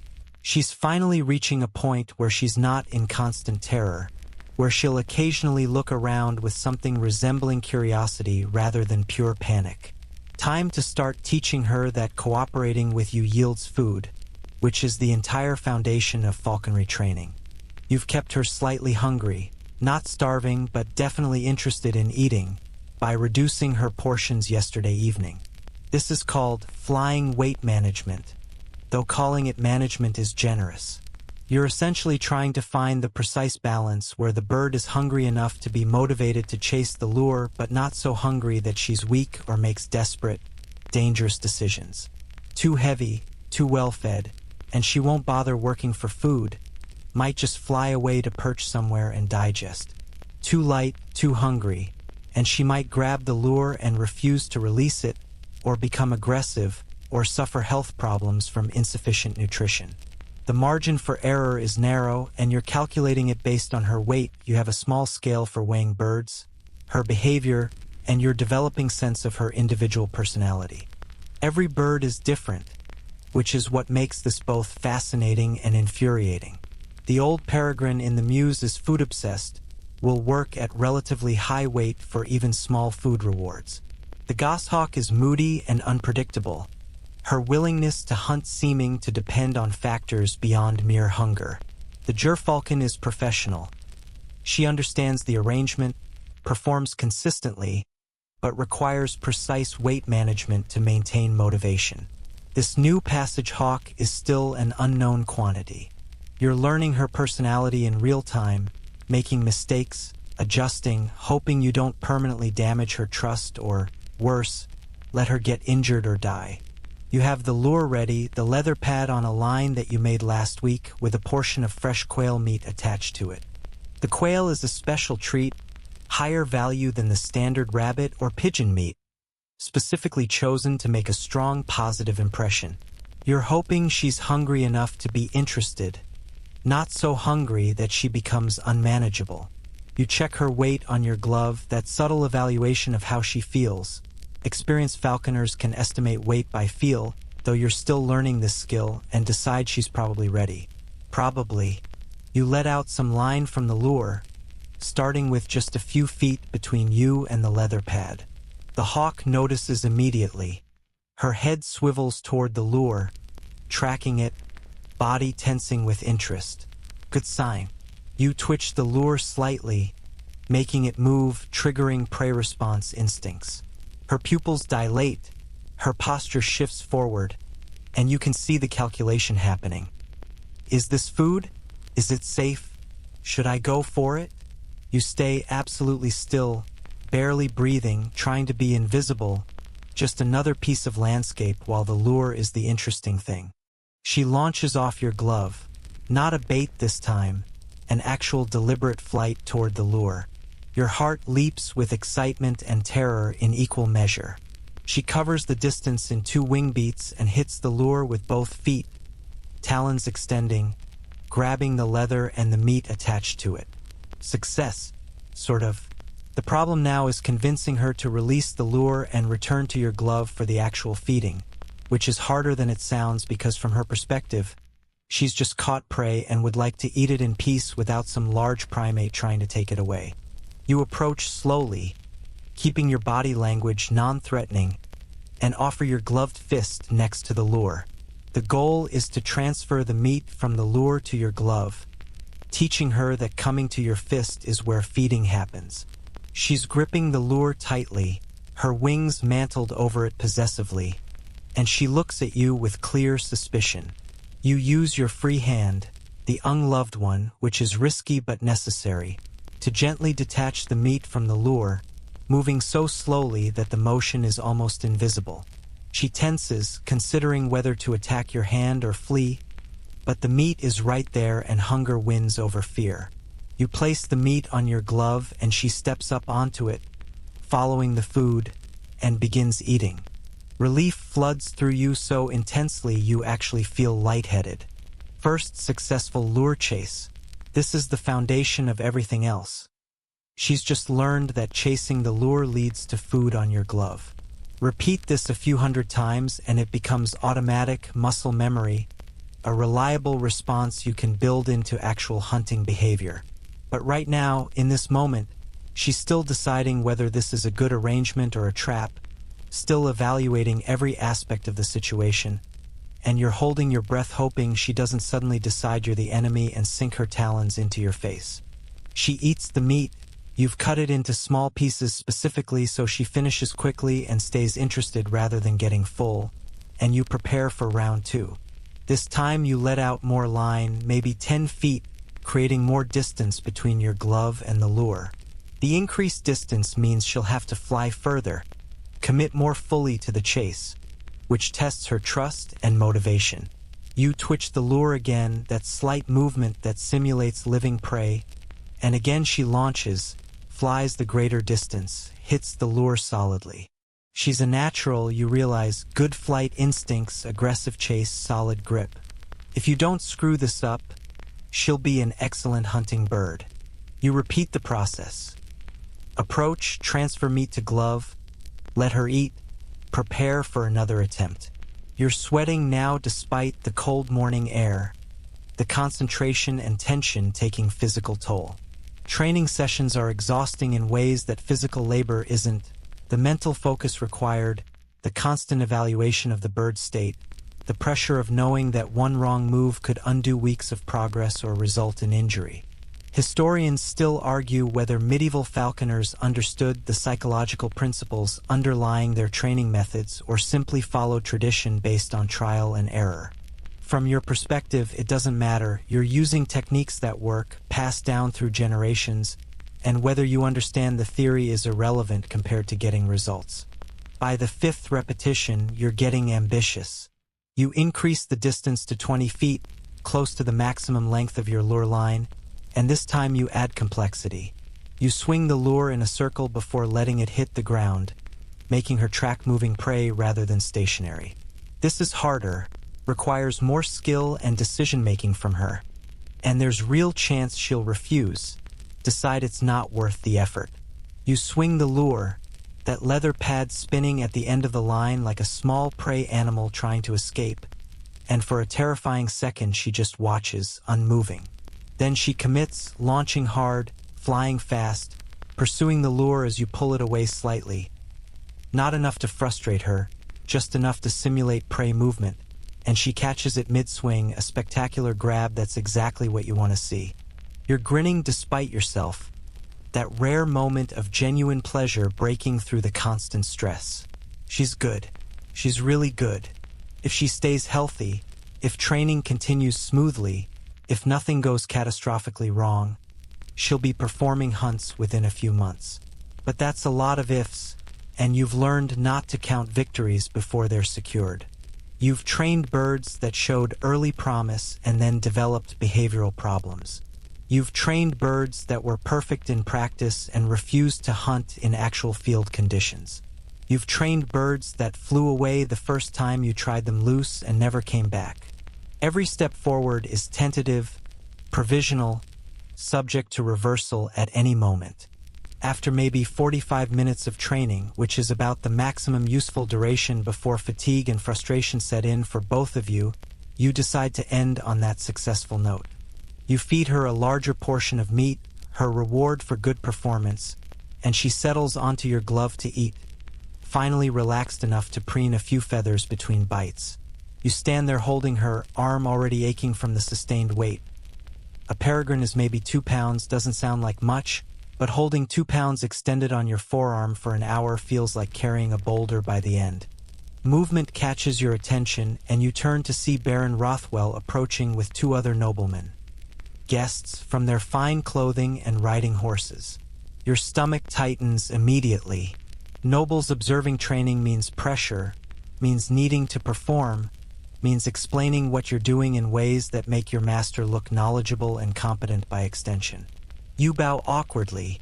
She's finally reaching a point where she's not in constant terror, where she'll occasionally look around with something resembling curiosity rather than pure panic. Time to start teaching her that cooperating with you yields food, which is the entire foundation of falconry training. You've kept her slightly hungry, not starving but definitely interested in eating, by reducing her portions yesterday evening. This is called flying weight management, though calling it management is generous. You're essentially trying to find the precise balance where the bird is hungry enough to be motivated to chase the lure but not so hungry that she's weak or makes desperate, dangerous decisions. Too heavy, too well-fed, and she won't bother working for food, might just fly away to perch somewhere and digest. Too light, too hungry, and she might grab the lure and refuse to release it, or become aggressive, or suffer health problems from insufficient nutrition. The margin for error is narrow, and you're calculating it based on her weight. You have a small scale for weighing birds, her behavior, and your developing sense of her individual personality. Every bird is different, which is what makes this both fascinating and infuriating. The old peregrine in the mews is food-obsessed, will work at relatively high weight for even small food rewards. The goshawk is moody and unpredictable, her willingness to hunt seeming to depend on factors beyond mere hunger. The gerfalcon is professional. She understands the arrangement, performs consistently, but requires precise weight management to maintain motivation. This new passage hawk is still an unknown quantity. You're learning her personality in real time, making mistakes, adjusting, hoping you don't permanently damage her trust or, worse, let her get injured or die. You have the lure ready, the leather pad on a line that you made last week with a portion of fresh quail meat attached to it. The quail is a special treat, higher value than the standard rabbit or pigeon meat, specifically chosen to make a strong positive impression. You're hoping she's hungry enough to be interested, not so hungry that she becomes unmanageable. You check her weight on your glove, that subtle evaluation of how she feels. Experienced falconers can estimate weight by feel, though you're still learning this skill, and decide she's probably ready. Probably. You let out some line from the lure, starting with just a few feet between you and the leather pad. The hawk notices immediately. Her head swivels toward the lure, tracking it, body tensing with interest. Good sign. You twitch the lure slightly, making it move, triggering prey response instincts. Her pupils dilate, her posture shifts forward, and you can see the calculation happening. Is this food? Is it safe? Should I go for it? You stay absolutely still, barely breathing, trying to be invisible, just another piece of landscape while the lure is the interesting thing. She launches off your glove, not a bait this time, an actual deliberate flight toward the lure. Your heart leaps with excitement and terror in equal measure. She covers the distance in 2 wing beats and hits the lure with both feet, talons extending, grabbing the leather and the meat attached to it. Success, sort of. The problem now is convincing her to release the lure and return to your glove for the actual feeding, which is harder than it sounds because from her perspective, she's just caught prey and would like to eat it in peace without some large primate trying to take it away. You approach slowly, keeping your body language non-threatening, and offer your gloved fist next to the lure. The goal is to transfer the meat from the lure to your glove, teaching her that coming to your fist is where feeding happens. She's gripping the lure tightly, her wings mantled over it possessively, and she looks at you with clear suspicion. You use your free hand, the unloved one, which is risky but necessary, to gently detach the meat from the lure, moving so slowly that the motion is almost invisible. She tenses, considering whether to attack your hand or flee, but the meat is right there and hunger wins over fear. You place the meat on your glove and she steps up onto it, following the food, and begins eating. Relief floods through you so intensely you actually feel lightheaded. First successful lure chase. This is the foundation of everything else. She's just learned that chasing the lure leads to food on your glove. Repeat this a few hundred times and it becomes automatic muscle memory, a reliable response you can build into actual hunting behavior. But right now, in this moment, she's still deciding whether this is a good arrangement or a trap, still evaluating every aspect of the situation, and you're holding your breath hoping she doesn't suddenly decide you're the enemy and sink her talons into your face. She eats the meat. You've cut it into small pieces specifically so she finishes quickly and stays interested rather than getting full, and you prepare for round 2. This time you let out more line, maybe 10 feet, creating more distance between your glove and the lure. The increased distance means she'll have to fly further, commit more fully to the chase, which tests her trust and motivation. You twitch the lure again, that slight movement that simulates living prey, and again she launches, flies the greater distance, hits the lure solidly. She's a natural, you realize, good flight instincts, aggressive chase, solid grip. If you don't screw this up, she'll be an excellent hunting bird. You repeat the process. Approach, transfer meat to glove, let her eat, prepare for another attempt. You're sweating now despite the cold morning air, the concentration and tension taking physical toll. Training sessions are exhausting in ways that physical labor isn't. The mental focus required, the constant evaluation of the bird's state, the pressure of knowing that one wrong move could undo weeks of progress or result in injury. Historians still argue whether medieval falconers understood the psychological principles underlying their training methods or simply followed tradition based on trial and error. From your perspective, it doesn't matter. You're using techniques that work, passed down through generations, and whether you understand the theory is irrelevant compared to getting results. By the 5th repetition, you're getting ambitious. You increase the distance to 20 feet, close to the maximum length of your lure line, and this time you add complexity. You swing the lure in a circle before letting it hit the ground, making her track moving prey rather than stationary. This is harder, requires more skill and decision-making from her, and there's real chance she'll refuse, decide it's not worth the effort. You swing the lure, that leather pad spinning at the end of the line like a small prey animal trying to escape, and for a terrifying second she just watches, unmoving. Then she commits, launching hard, flying fast, pursuing the lure as you pull it away slightly. Not enough to frustrate her, just enough to simulate prey movement, and she catches it mid-swing, a spectacular grab that's exactly what you want to see. You're grinning despite yourself, that rare moment of genuine pleasure breaking through the constant stress. She's good. She's really good. If she stays healthy, if training continues smoothly, if nothing goes catastrophically wrong, she'll be performing hunts within a few months. But that's a lot of ifs, and you've learned not to count victories before they're secured. You've trained birds that showed early promise and then developed behavioral problems. You've trained birds that were perfect in practice and refused to hunt in actual field conditions. You've trained birds that flew away the first time you tried them loose and never came back. Every step forward is tentative, provisional, subject to reversal at any moment. After maybe 45 minutes of training, which is about the maximum useful duration before fatigue and frustration set in for both of you, you decide to end on that successful note. You feed her a larger portion of meat, her reward for good performance, and she settles onto your glove to eat, finally relaxed enough to preen a few feathers between bites. You stand there holding her, arm already aching from the sustained weight. A peregrine is maybe 2 pounds, doesn't sound like much, but holding 2 pounds extended on your forearm for an hour feels like carrying a boulder by the end. Movement catches your attention, and you turn to see Baron Rothwell approaching with 2 other noblemen. Guests from their fine clothing and riding horses. Your stomach tightens immediately. Nobles observing training means pressure, means needing to perform, means explaining what you're doing in ways that make your master look knowledgeable and competent by extension. You bow awkwardly,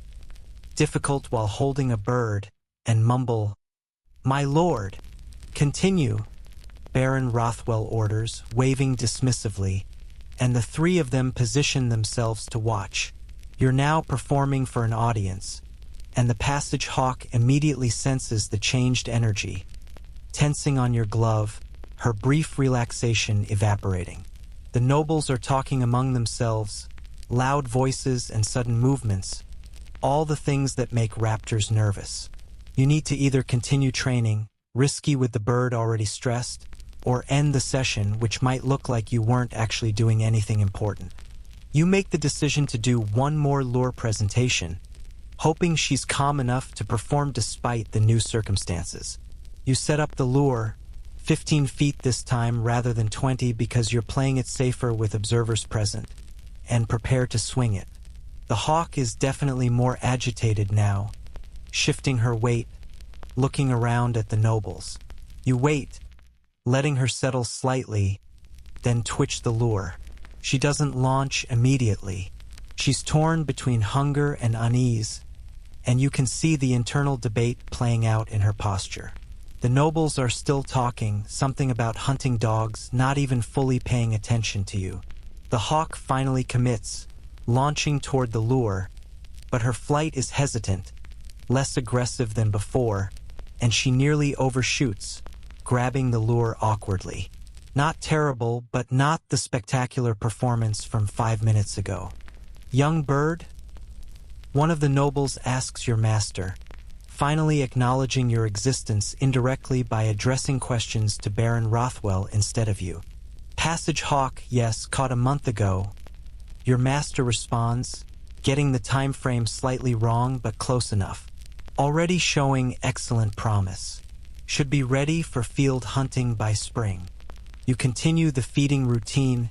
difficult while holding a bird, and mumble, "My lord." "Continue," Baron Rothwell orders, waving dismissively, and the 3 of them position themselves to watch. You're now performing for an audience, and the passage hawk immediately senses the changed energy, tensing on your glove, her brief relaxation evaporating. The nobles are talking among themselves, loud voices and sudden movements, all the things that make raptors nervous. You need to either continue training, risky with the bird already stressed, or end the session, which might look like you weren't actually doing anything important. You make the decision to do 1 more lure presentation, hoping she's calm enough to perform despite the new circumstances. You set up the lure, 15 feet this time rather than 20 because you're playing it safer with observers present, and prepare to swing it. The hawk is definitely more agitated now, shifting her weight, looking around at the nobles. You wait, letting her settle slightly, then twitch the lure. She doesn't launch immediately. She's torn between hunger and unease, and you can see the internal debate playing out in her posture. The nobles are still talking, something about hunting dogs, not even fully paying attention to you. The hawk finally commits, launching toward the lure, but her flight is hesitant, less aggressive than before, and she nearly overshoots, grabbing the lure awkwardly. Not terrible, but not the spectacular performance from 5 minutes ago. "Young bird?" One of the nobles asks your master, finally acknowledging your existence indirectly by addressing questions to Baron Rothwell instead of you. "Passage hawk, yes, caught a month ago." Your master responds, getting the time frame slightly wrong but close enough. "Already showing excellent promise. Should be ready for field hunting by spring." You continue the feeding routine,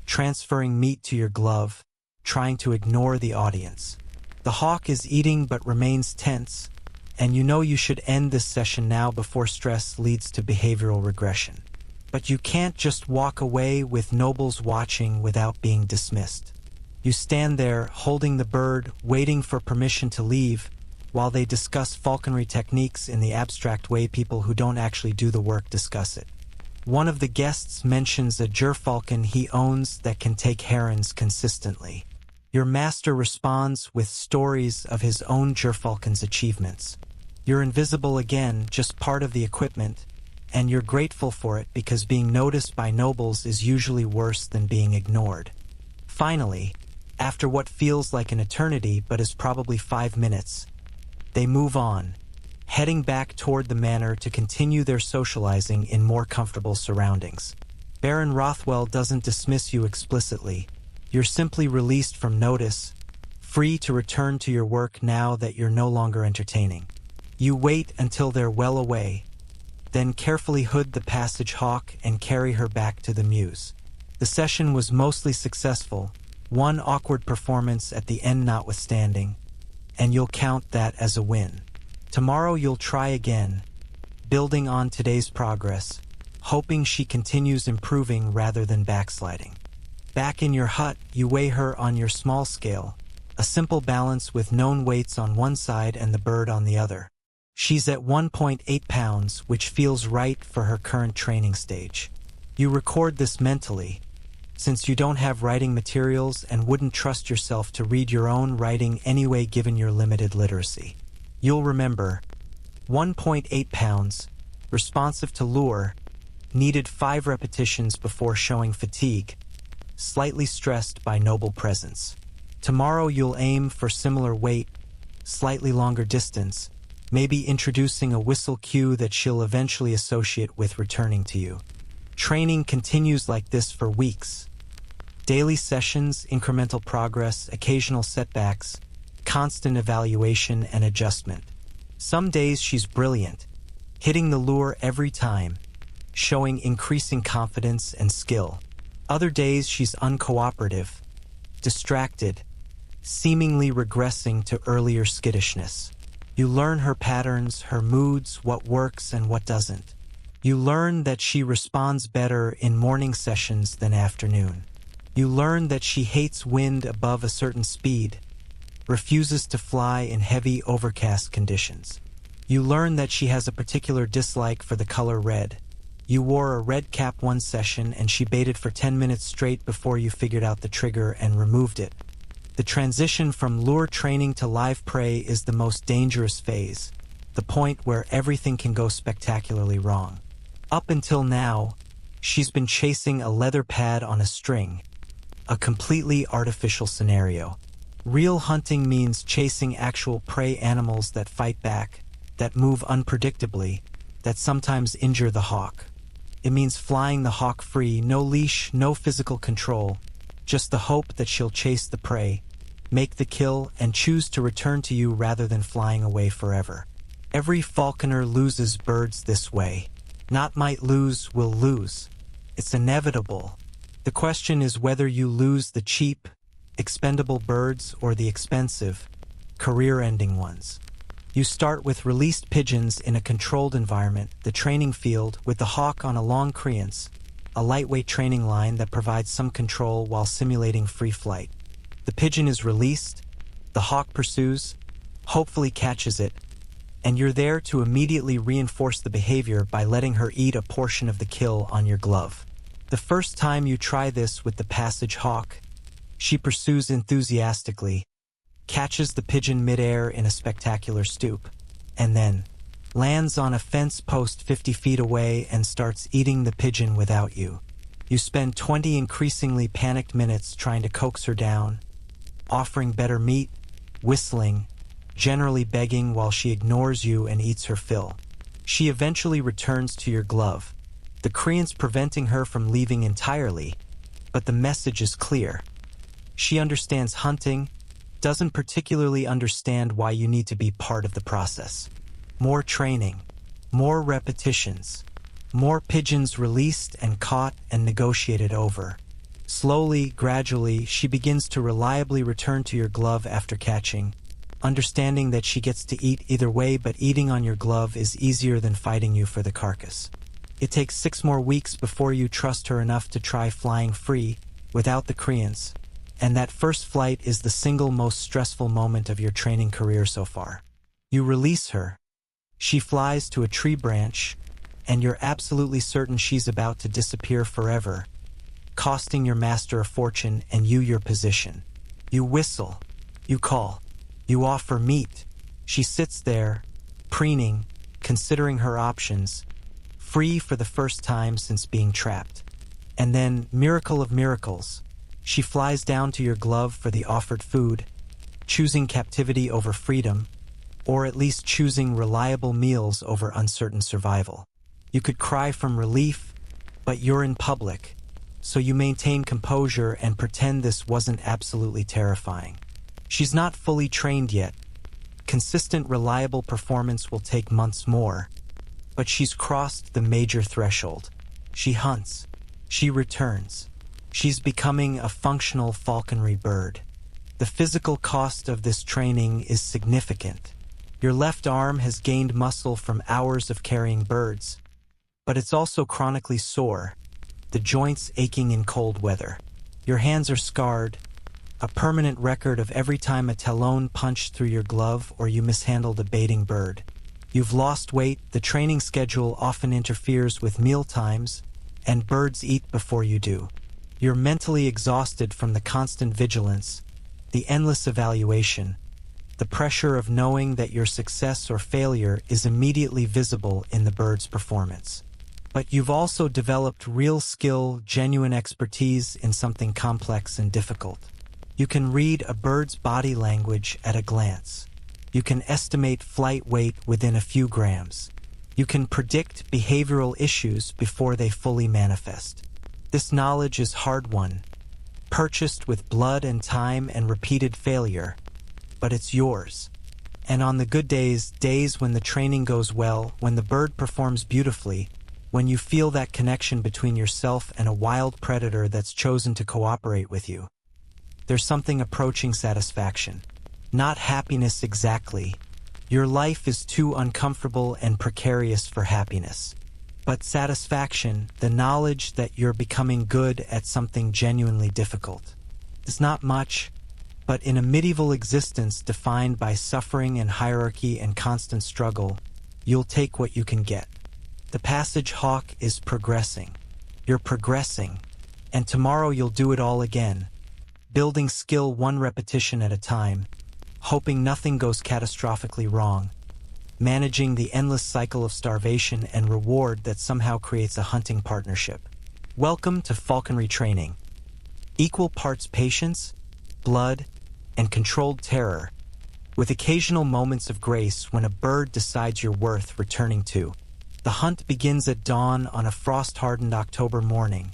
transferring meat to your glove, trying to ignore the audience. The hawk is eating but remains tense, and you know you should end this session now before stress leads to behavioral regression. But you can't just walk away with nobles watching without being dismissed. You stand there, holding the bird, waiting for permission to leave, while they discuss falconry techniques in the abstract way people who don't actually do the work discuss it. One of the guests mentions a gerfalcon he owns that can take herons consistently. Your master responds with stories of his own gerfalcon's achievements. You're invisible again, just part of the equipment, and you're grateful for it because being noticed by nobles is usually worse than being ignored. Finally, after what feels like an eternity but is probably 5 minutes, they move on, heading back toward the manor to continue their socializing in more comfortable surroundings. Baron Rothwell doesn't dismiss you explicitly. You're simply released from notice, free to return to your work now that you're no longer entertaining. You wait until they're well away, then carefully hood the passage hawk and carry her back to the Muse. The session was mostly successful, one awkward performance at the end notwithstanding, and you'll count that as a win. Tomorrow you'll try again, building on today's progress, hoping she continues improving rather than backsliding. Back in your hut, you weigh her on your small scale, a simple balance with known weights on one side and the bird on the other. She's at 1.8 pounds, which feels right for her current training stage. You record this mentally, since you don't have writing materials and wouldn't trust yourself to read your own writing anyway given your limited literacy. You'll remember, 1.8 pounds, responsive to lure, needed 5 repetitions before showing fatigue, slightly stressed by noble presence. Tomorrow you'll aim for similar weight, slightly longer distance, maybe introducing a whistle cue that she'll eventually associate with returning to you. Training continues like this for weeks. Daily sessions, incremental progress, occasional setbacks, constant evaluation and adjustment. Some days she's brilliant, hitting the lure every time, showing increasing confidence and skill. Other days she's uncooperative, distracted, seemingly regressing to earlier skittishness. You learn her patterns, her moods, what works and what doesn't. You learn that she responds better in morning sessions than afternoon. You learn that she hates wind above a certain speed, refuses to fly in heavy overcast conditions. You learn that she has a particular dislike for the color red. You wore a red cap one session and she baited for 10 minutes straight before you figured out the trigger and removed it. The transition from lure training to live prey is the most dangerous phase, the point where everything can go spectacularly wrong. Up until now, she's been chasing a leather pad on a string, a completely artificial scenario. Real hunting means chasing actual prey animals that fight back, that move unpredictably, that sometimes injure the hawk. It means flying the hawk free, no leash, no physical control, just the hope that she'll chase the prey, make the kill, and choose to return to you rather than flying away forever. Every falconer loses birds this way. Not might lose, will lose. It's inevitable. The question is whether you lose the cheap, expendable birds or the expensive, career-ending ones. You start with released pigeons in a controlled environment, the training field, with the hawk on a long creance, a lightweight training line that provides some control while simulating free flight. The pigeon is released, the hawk pursues, hopefully catches it, and you're there to immediately reinforce the behavior by letting her eat a portion of the kill on your glove. The first time you try this with the passage hawk, she pursues enthusiastically, catches the pigeon midair in a spectacular stoop, and then lands on a fence post 50 feet away and starts eating the pigeon without you. You spend 20 increasingly panicked minutes trying to coax her down, offering better meat, whistling, generally begging while she ignores you and eats her fill. She eventually returns to your glove, the creance preventing her from leaving entirely, but the message is clear. She understands hunting, doesn't particularly understand why you need to be part of the process. More training, more repetitions, more pigeons released and caught and negotiated over. Slowly, gradually, she begins to reliably return to your glove after catching, understanding that she gets to eat either way, but eating on your glove is easier than fighting you for the carcass. It takes 6 more weeks before you trust her enough to try flying free, without the creance, and that first flight is the single most stressful moment of your training career so far. You release her. She flies to a tree branch, and you're absolutely certain she's about to disappear forever, costing your master a fortune and you your position. You whistle, you call, you offer meat. She sits there, preening, considering her options, free for the first time since being trapped. And then, miracle of miracles, she flies down to your glove for the offered food, choosing captivity over freedom, or at least choosing reliable meals over uncertain survival. You could cry from relief, but you're in public, so you maintain composure and pretend this wasn't absolutely terrifying. She's not fully trained yet. Consistent, reliable performance will take months more, but she's crossed the major threshold. She hunts. She returns. She's becoming a functional falconry bird. The physical cost of this training is significant. Your left arm has gained muscle from hours of carrying birds, but it's also chronically sore, the joints aching in cold weather. Your hands are scarred, a permanent record of every time a talon punched through your glove or you mishandled a baiting bird. You've lost weight, the training schedule often interferes with meal times, and birds eat before you do. You're mentally exhausted from the constant vigilance, the endless evaluation, the pressure of knowing that your success or failure is immediately visible in the bird's performance. But you've also developed real skill, genuine expertise in something complex and difficult. You can read a bird's body language at a glance. You can estimate flight weight within a few grams. You can predict behavioral issues before they fully manifest. This knowledge is hard-won, purchased with blood and time and repeated failure, but it's yours. And on the good days, days when the training goes well, when the bird performs beautifully, when you feel that connection between yourself and a wild predator that's chosen to cooperate with you, there's something approaching satisfaction. Not happiness exactly. Your life is too uncomfortable and precarious for happiness. But satisfaction, the knowledge that you're becoming good at something genuinely difficult. It's not much, but in a medieval existence defined by suffering and hierarchy and constant struggle, you'll take what you can get. The passage hawk is progressing. You're progressing, and tomorrow you'll do it all again, building skill one repetition at a time, hoping nothing goes catastrophically wrong, managing the endless cycle of starvation and reward that somehow creates a hunting partnership. Welcome to falconry training. Equal parts patience, blood, and controlled terror, with occasional moments of grace when a bird decides you're worth returning to. The hunt begins at dawn on a frost-hardened October morning,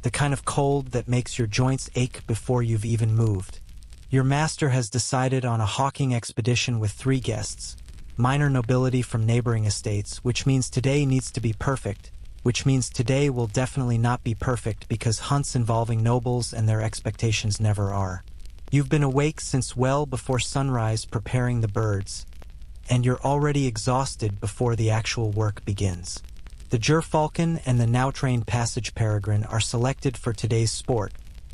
the kind of cold that makes your joints ache before you've even moved. Your master has decided on a hawking expedition with 3 guests, minor nobility from neighboring estates, which means today needs to be perfect, which means today will definitely not be perfect because hunts involving nobles and their expectations never are. You've been awake since well before sunrise preparing the birds, and you're already exhausted before the actual work begins. The gerfalcon and the now-trained passage peregrine are selected for today's sport,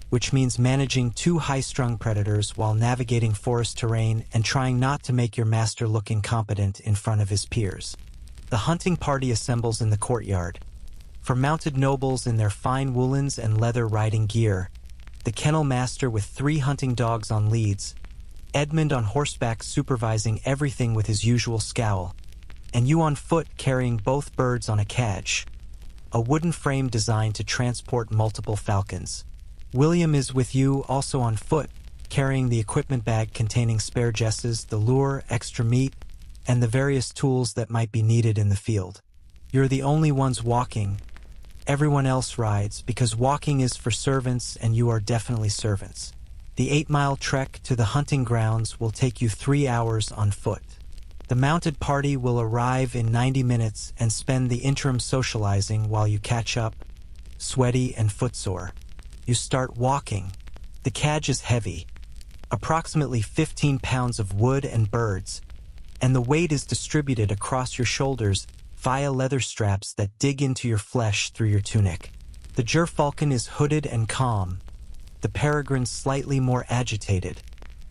which means managing 2 high-strung predators while navigating forest terrain and trying not to make your master look incompetent in front of his peers. The hunting party assembles in the courtyard. For mounted nobles in their fine woolens and leather riding gear, the kennel master with 3 hunting dogs on leads, Edmund on horseback supervising everything with his usual scowl, and you on foot carrying both birds on a cadge, a wooden frame designed to transport multiple falcons. William is with you, also on foot, carrying the equipment bag containing spare jesses, the lure, extra meat, and the various tools that might be needed in the field. You're the only ones walking. Everyone else rides, because walking is for servants and you are definitely servants. The 8-mile trek to the hunting grounds will take you 3 hours on foot. The mounted party will arrive in 90 minutes and spend the interim socializing while you catch up, sweaty and footsore. You start walking. The cadge is heavy, approximately 15 pounds of wood and birds, and the weight is distributed across your shoulders via leather straps that dig into your flesh through your tunic. The gerfalcon is hooded and calm, the peregrine slightly more agitated,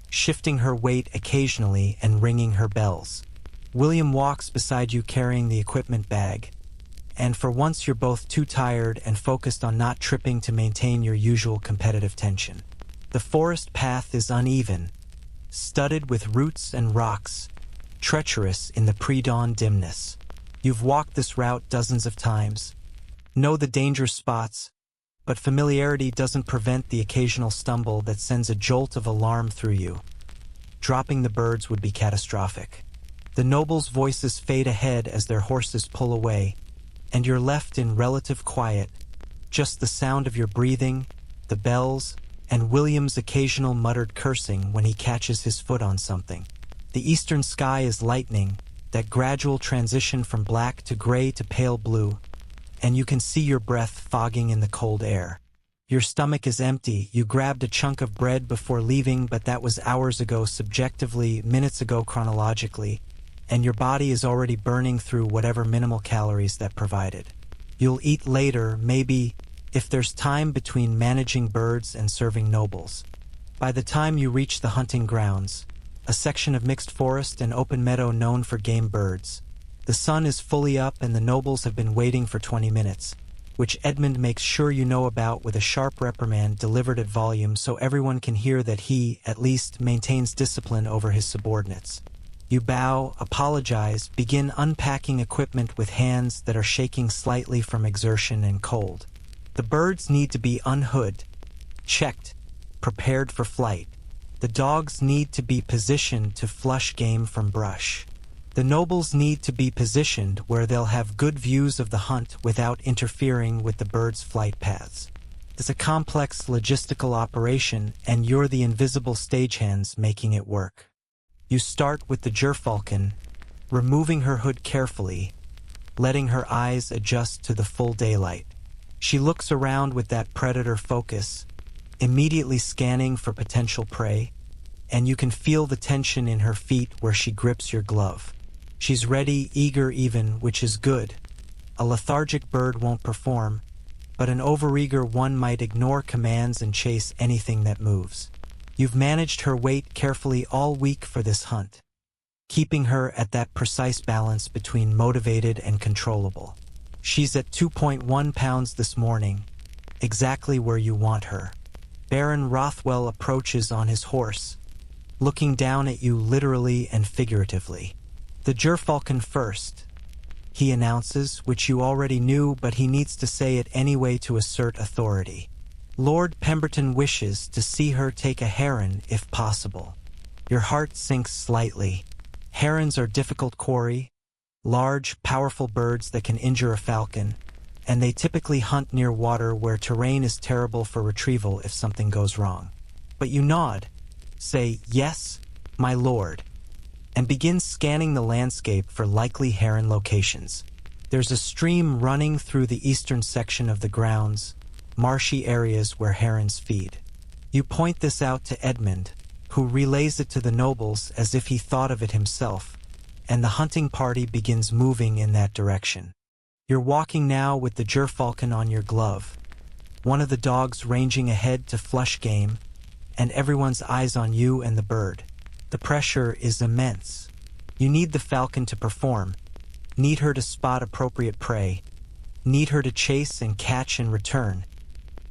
shifting her weight occasionally and ringing her bells. William walks beside you carrying the equipment bag, and for once you're both too tired and focused on not tripping to maintain your usual competitive tension. The forest path is uneven, studded with roots and rocks, treacherous in the pre-dawn dimness. You've walked this route dozens of times, know the dangerous spots, but familiarity doesn't prevent the occasional stumble that sends a jolt of alarm through you. Dropping the birds would be catastrophic. The nobles' voices fade ahead as their horses pull away, and you're left in relative quiet, just the sound of your breathing, the bells, and William's occasional muttered cursing when he catches his foot on something. The eastern sky is lightening, that gradual transition from black to gray to pale blue, and you can see your breath fogging in the cold air. Your stomach is empty. You grabbed a chunk of bread before leaving, but that was hours ago subjectively, minutes ago chronologically, and your body is already burning through whatever minimal calories that provided. You'll eat later, maybe, if there's time between managing birds and serving nobles. By the time you reach the hunting grounds, a section of mixed forest and open meadow known for game birds, the sun is fully up and the nobles have been waiting for 20 minutes, which Edmund makes sure you know about with a sharp reprimand delivered at volume so everyone can hear that he, at least, maintains discipline over his subordinates. You bow, apologize, begin unpacking equipment with hands that are shaking slightly from exertion and cold. The birds need to be unhooded, checked, prepared for flight. The dogs need to be positioned to flush game from brush. The nobles need to be positioned where they'll have good views of the hunt without interfering with the birds' flight paths. It's a complex logistical operation, and you're the invisible stagehands making it work. You start with the gerfalcon, removing her hood carefully, letting her eyes adjust to the full daylight. She looks around with that predator focus, immediately scanning for potential prey, and you can feel the tension in her feet where she grips your glove. She's ready, eager even, which is good. A lethargic bird won't perform, but an overeager one might ignore commands and chase anything that moves. You've managed her weight carefully all week for this hunt, keeping her at that precise balance between motivated and controllable. She's at 2.1 pounds this morning, exactly where you want her. Baron Rothwell approaches on his horse, looking down at you literally and figuratively. The gerfalcon first, he announces, which you already knew, but he needs to say it anyway to assert authority. Lord Pemberton wishes to see her take a heron if possible. Your heart sinks slightly. Herons are difficult quarry, large, powerful birds that can injure a falcon, and they typically hunt near water where terrain is terrible for retrieval if something goes wrong. But you nod, say, "Yes, my lord," and begin scanning the landscape for likely heron locations. There's a stream running through the eastern section of the grounds, marshy areas where herons feed. You point this out to Edmund, who relays it to the nobles as if he thought of it himself, and the hunting party begins moving in that direction. You're walking now with the gerfalcon on your glove, one of the dogs ranging ahead to flush game, and everyone's eyes on you and the bird. The pressure is immense. You need the falcon to perform, need her to spot appropriate prey, need her to chase and catch and return,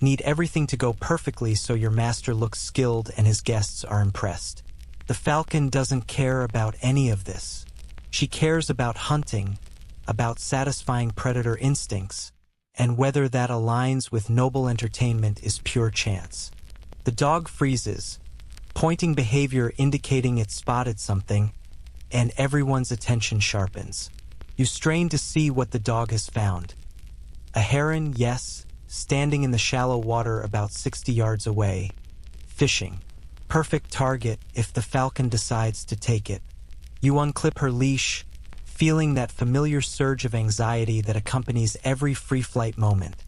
need everything to go perfectly so your master looks skilled and his guests are impressed. The falcon doesn't care about any of this. She cares about hunting, about satisfying predator instincts, and whether that aligns with noble entertainment is pure chance. The dog freezes, pointing behavior indicating it spotted something, and everyone's attention sharpens. You strain to see what the dog has found. A heron, yes, standing in the shallow water about 60 yards away, fishing. Perfect target if the falcon decides to take it. You unclip her leash, feeling that familiar surge of anxiety that accompanies every free flight moment.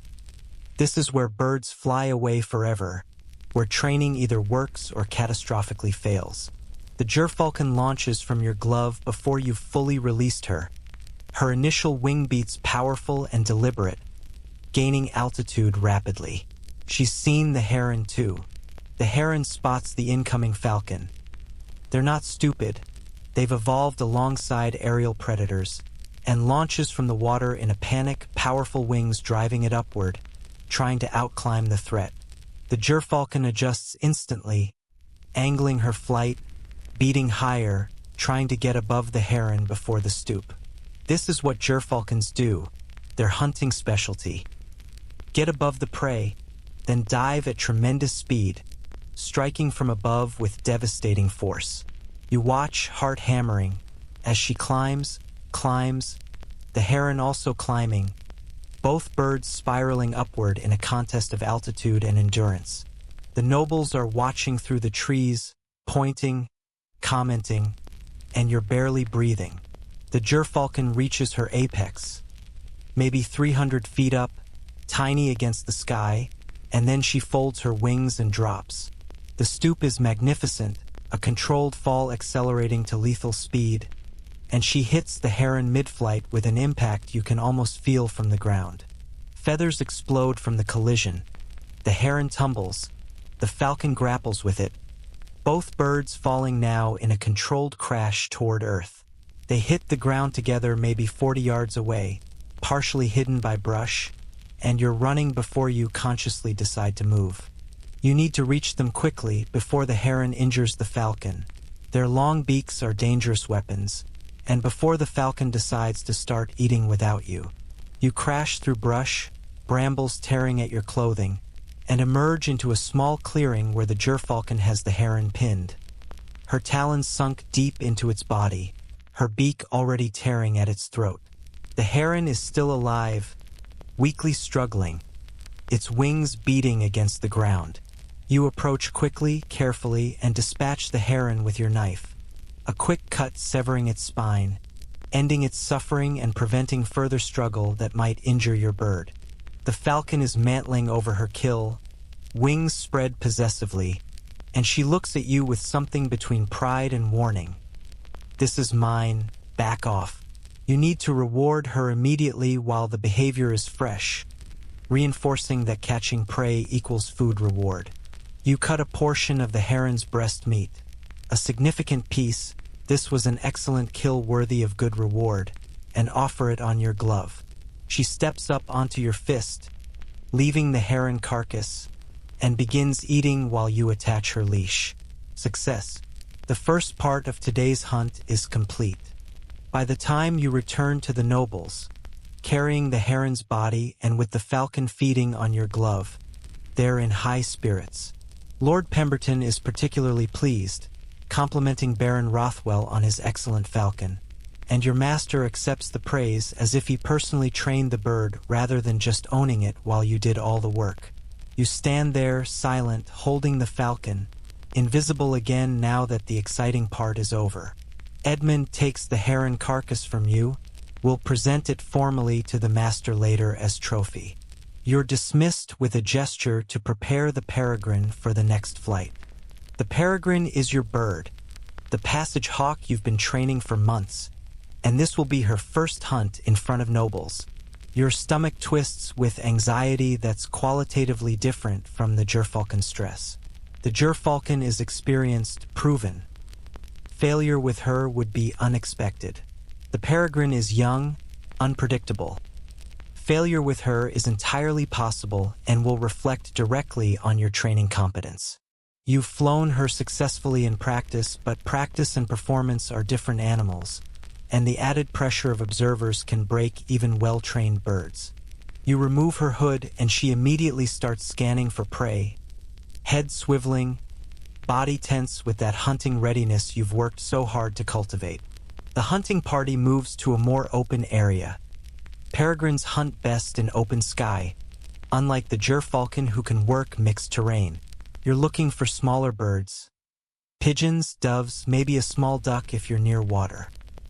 This is where birds fly away forever, where training either works or catastrophically fails. The gerfalcon launches from your glove before you've fully released her. Her initial wing beats powerful and deliberate, gaining altitude rapidly. She's seen the heron too. The heron spots the incoming falcon. They're not stupid. They've evolved alongside aerial predators, and launches from the water in a panic, powerful wings driving it upward, trying to outclimb the threat. The gerfalcon adjusts instantly, angling her flight, beating higher, trying to get above the heron before the stoop. This is what gerfalcons do, their hunting specialty. Get above the prey, then dive at tremendous speed, striking from above with devastating force. You watch, heart hammering, as she climbs, the heron also climbing, both birds spiraling upward in a contest of altitude and endurance. The nobles are watching through the trees, pointing, commenting, and you're barely breathing. The gerfalcon reaches her apex, maybe 300 feet up, tiny against the sky, and then she folds her wings and drops. The stoop is magnificent, a controlled fall accelerating to lethal speed, and she hits the heron mid-flight with an impact you can almost feel from the ground. Feathers explode from the collision. The heron tumbles. The falcon grapples with it, both birds falling now in a controlled crash toward Earth. They hit the ground together maybe 40 yards away, partially hidden by brush, and you're running before you consciously decide to move. You need to reach them quickly before the heron injures the falcon. Their long beaks are dangerous weapons, and before the falcon decides to start eating without you. You crash through brush, brambles tearing at your clothing, and emerge into a small clearing where the gerfalcon has the heron pinned. Her talons sunk deep into its body, her beak already tearing at its throat. The heron is still alive, weakly struggling, its wings beating against the ground. You approach quickly, carefully, and dispatch the heron with your knife. A quick cut severing its spine, ending its suffering and preventing further struggle that might injure your bird. The falcon is mantling over her kill, wings spread possessively, and she looks at you with something between pride and warning. This is mine, back off. You need to reward her immediately while the behavior is fresh, reinforcing that catching prey equals food reward. You cut a portion of the heron's breast meat. A significant piece, this was an excellent kill worthy of good reward, and offer it on your glove. She steps up onto your fist, leaving the heron carcass, and begins eating while you attach her leash. Success. The first part of today's hunt is complete. By the time you return to the nobles, carrying the heron's body and with the falcon feeding on your glove, they're in high spirits. Lord Pemberton is particularly pleased, complimenting Baron Rothwell on his excellent falcon, and your master accepts the praise as if he personally trained the bird rather than just owning it while you did all the work. You stand there, silent, holding the falcon, invisible again now that the exciting part is over. Edmund takes the heron carcass from you, will present it formally to the master later as trophy. You're dismissed with a gesture to prepare the peregrine for the next flight. The peregrine is your bird, the passage hawk you've been training for months, and this will be her first hunt in front of nobles. Your stomach twists with anxiety that's qualitatively different from the gerfalcon stress. The gerfalcon is experienced, proven. Failure with her would be unexpected. The peregrine is young, unpredictable. Failure with her is entirely possible and will reflect directly on your training competence. You've flown her successfully in practice, but practice and performance are different animals, and the added pressure of observers can break even well-trained birds. You remove her hood and she immediately starts scanning for prey, head swiveling, body tense with that hunting readiness you've worked so hard to cultivate. The hunting party moves to a more open area. Peregrines hunt best in open sky, unlike the gerfalcon who can work mixed terrain. You're looking for smaller birds. Pigeons, doves, maybe a small duck if you're near water.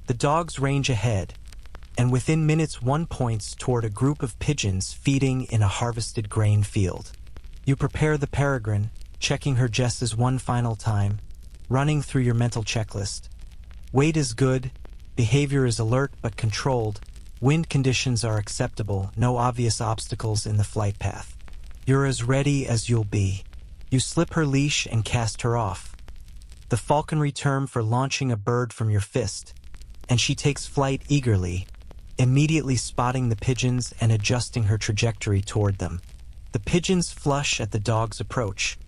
The dogs range ahead, and within minutes one points toward a group of pigeons feeding in a harvested grain field. You prepare the peregrine, checking her jesses one final time, running through your mental checklist. Weight is good, behavior is alert but controlled, wind conditions are acceptable, no obvious obstacles in the flight path. You're as ready as you'll be. You slip her leash and cast her off. The falconry term for launching a bird from your fist, and she takes flight eagerly, immediately spotting the pigeons and adjusting her trajectory toward them. The pigeons flush at the dog's approach,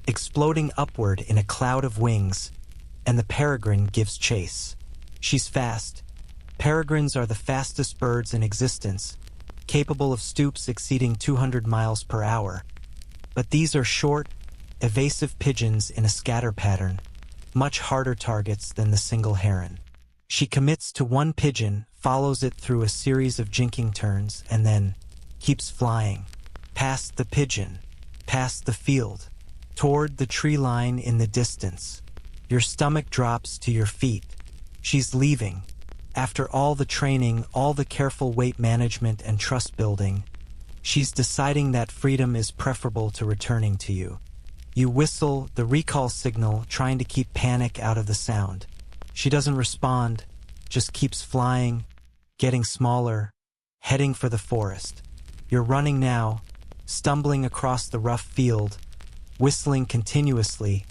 exploding upward in a cloud of wings, and the peregrine gives chase. She's fast. Peregrines are the fastest birds in existence, capable of stoops exceeding 200 miles per hour. But these are short, evasive pigeons in a scatter pattern, much harder targets than the single heron. She commits to one pigeon, follows it through a series of jinking turns, and then keeps flying, past the pigeon, past the field, toward the tree line in the distance. Your stomach drops to your feet. She's leaving. After all the training, all the careful weight management and trust building, she's deciding that freedom is preferable to returning to you. You whistle the recall signal, trying to keep panic out of the sound. She doesn't respond, just keeps flying, getting smaller, heading for the forest. You're running now, stumbling across the rough field, whistling continuously,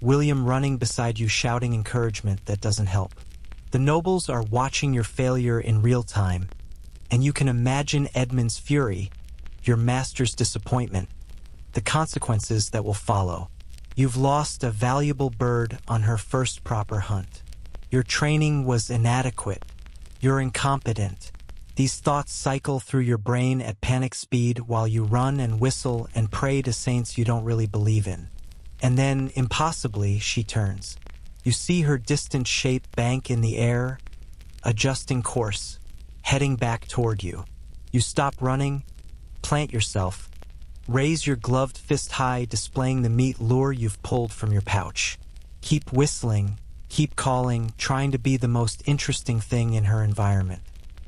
William running beside you shouting encouragement that doesn't help. The nobles are watching your failure in real time, and you can imagine Edmund's fury, your master's disappointment, the consequences that will follow. You've lost a valuable bird on her first proper hunt. Your training was inadequate. You're incompetent. These thoughts cycle through your brain at panic speed while you run and whistle and pray to saints you don't really believe in. And then, impossibly, she turns. You see her distant shape bank in the air, adjusting course, heading back toward you. You stop running, plant yourself, raise your gloved fist high, displaying the meat lure you've pulled from your pouch. Keep whistling, keep calling, trying to be the most interesting thing in her environment.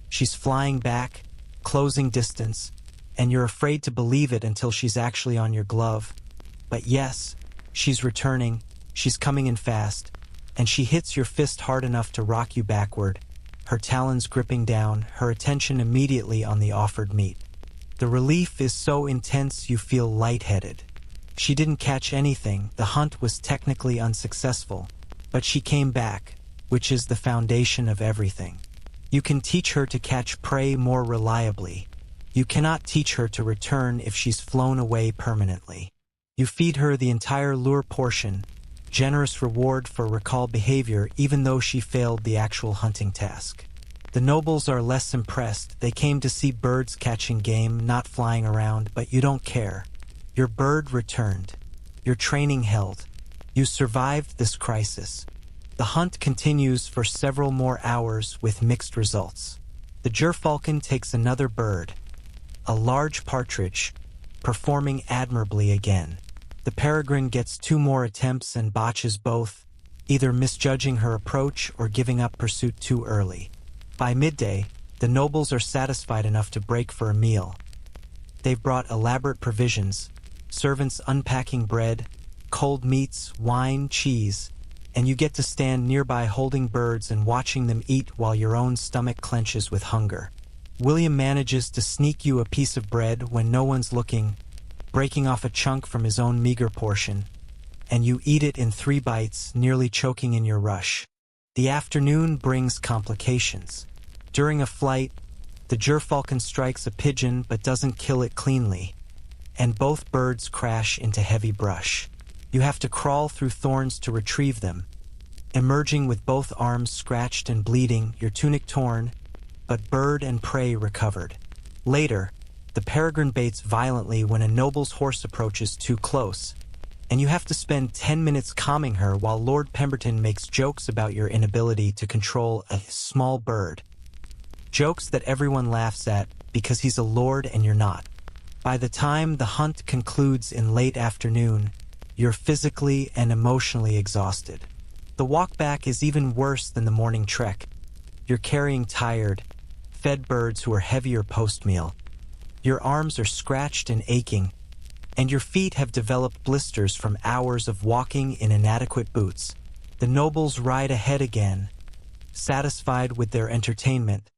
She's flying back, closing distance, and you're afraid to believe it until she's actually on your glove. But yes, she's returning, she's coming in fast, and she hits your fist hard enough to rock you backward, her talons gripping down, her attention immediately on the offered meat. The relief is so intense you feel lightheaded. She didn't catch anything, the hunt was technically unsuccessful, but she came back, which is the foundation of everything. You can teach her to catch prey more reliably. You cannot teach her to return if she's flown away permanently. You feed her the entire lure portion, generous reward for recall behavior even though she failed the actual hunting task. The nobles are less impressed. They came to see birds catching game, not flying around, but you don't care. Your bird returned. Your training held. You survived this crisis. The hunt continues for several more hours with mixed results. The gerfalcon takes another bird, a large partridge, performing admirably again. The peregrine gets 2 more attempts and botches both, either misjudging her approach or giving up pursuit too early. By midday, the nobles are satisfied enough to break for a meal. They've brought elaborate provisions, servants unpacking bread, cold meats, wine, cheese, and you get to stand nearby holding birds and watching them eat while your own stomach clenches with hunger. William manages to sneak you a piece of bread when no one's looking, breaking off a chunk from his own meager portion, and you eat it in 3 bites, nearly choking in your rush. The afternoon brings complications. During a flight, the gerfalcon strikes a pigeon but doesn't kill it cleanly, and both birds crash into heavy brush. You have to crawl through thorns to retrieve them, emerging with both arms scratched and bleeding, your tunic torn, but bird and prey recovered. Later, the peregrine baits violently when a noble's horse approaches too close, and you have to spend 10 minutes calming her while Lord Pemberton makes jokes about your inability to control a small bird. Jokes that everyone laughs at because he's a lord and you're not. By the time the hunt concludes in late afternoon, you're physically and emotionally exhausted. The walk back is even worse than the morning trek. You're carrying tired, fed birds who are heavier post-meal. Your arms are scratched and aching, and your feet have developed blisters from hours of walking in inadequate boots. The nobles ride ahead again, satisfied with their entertainment,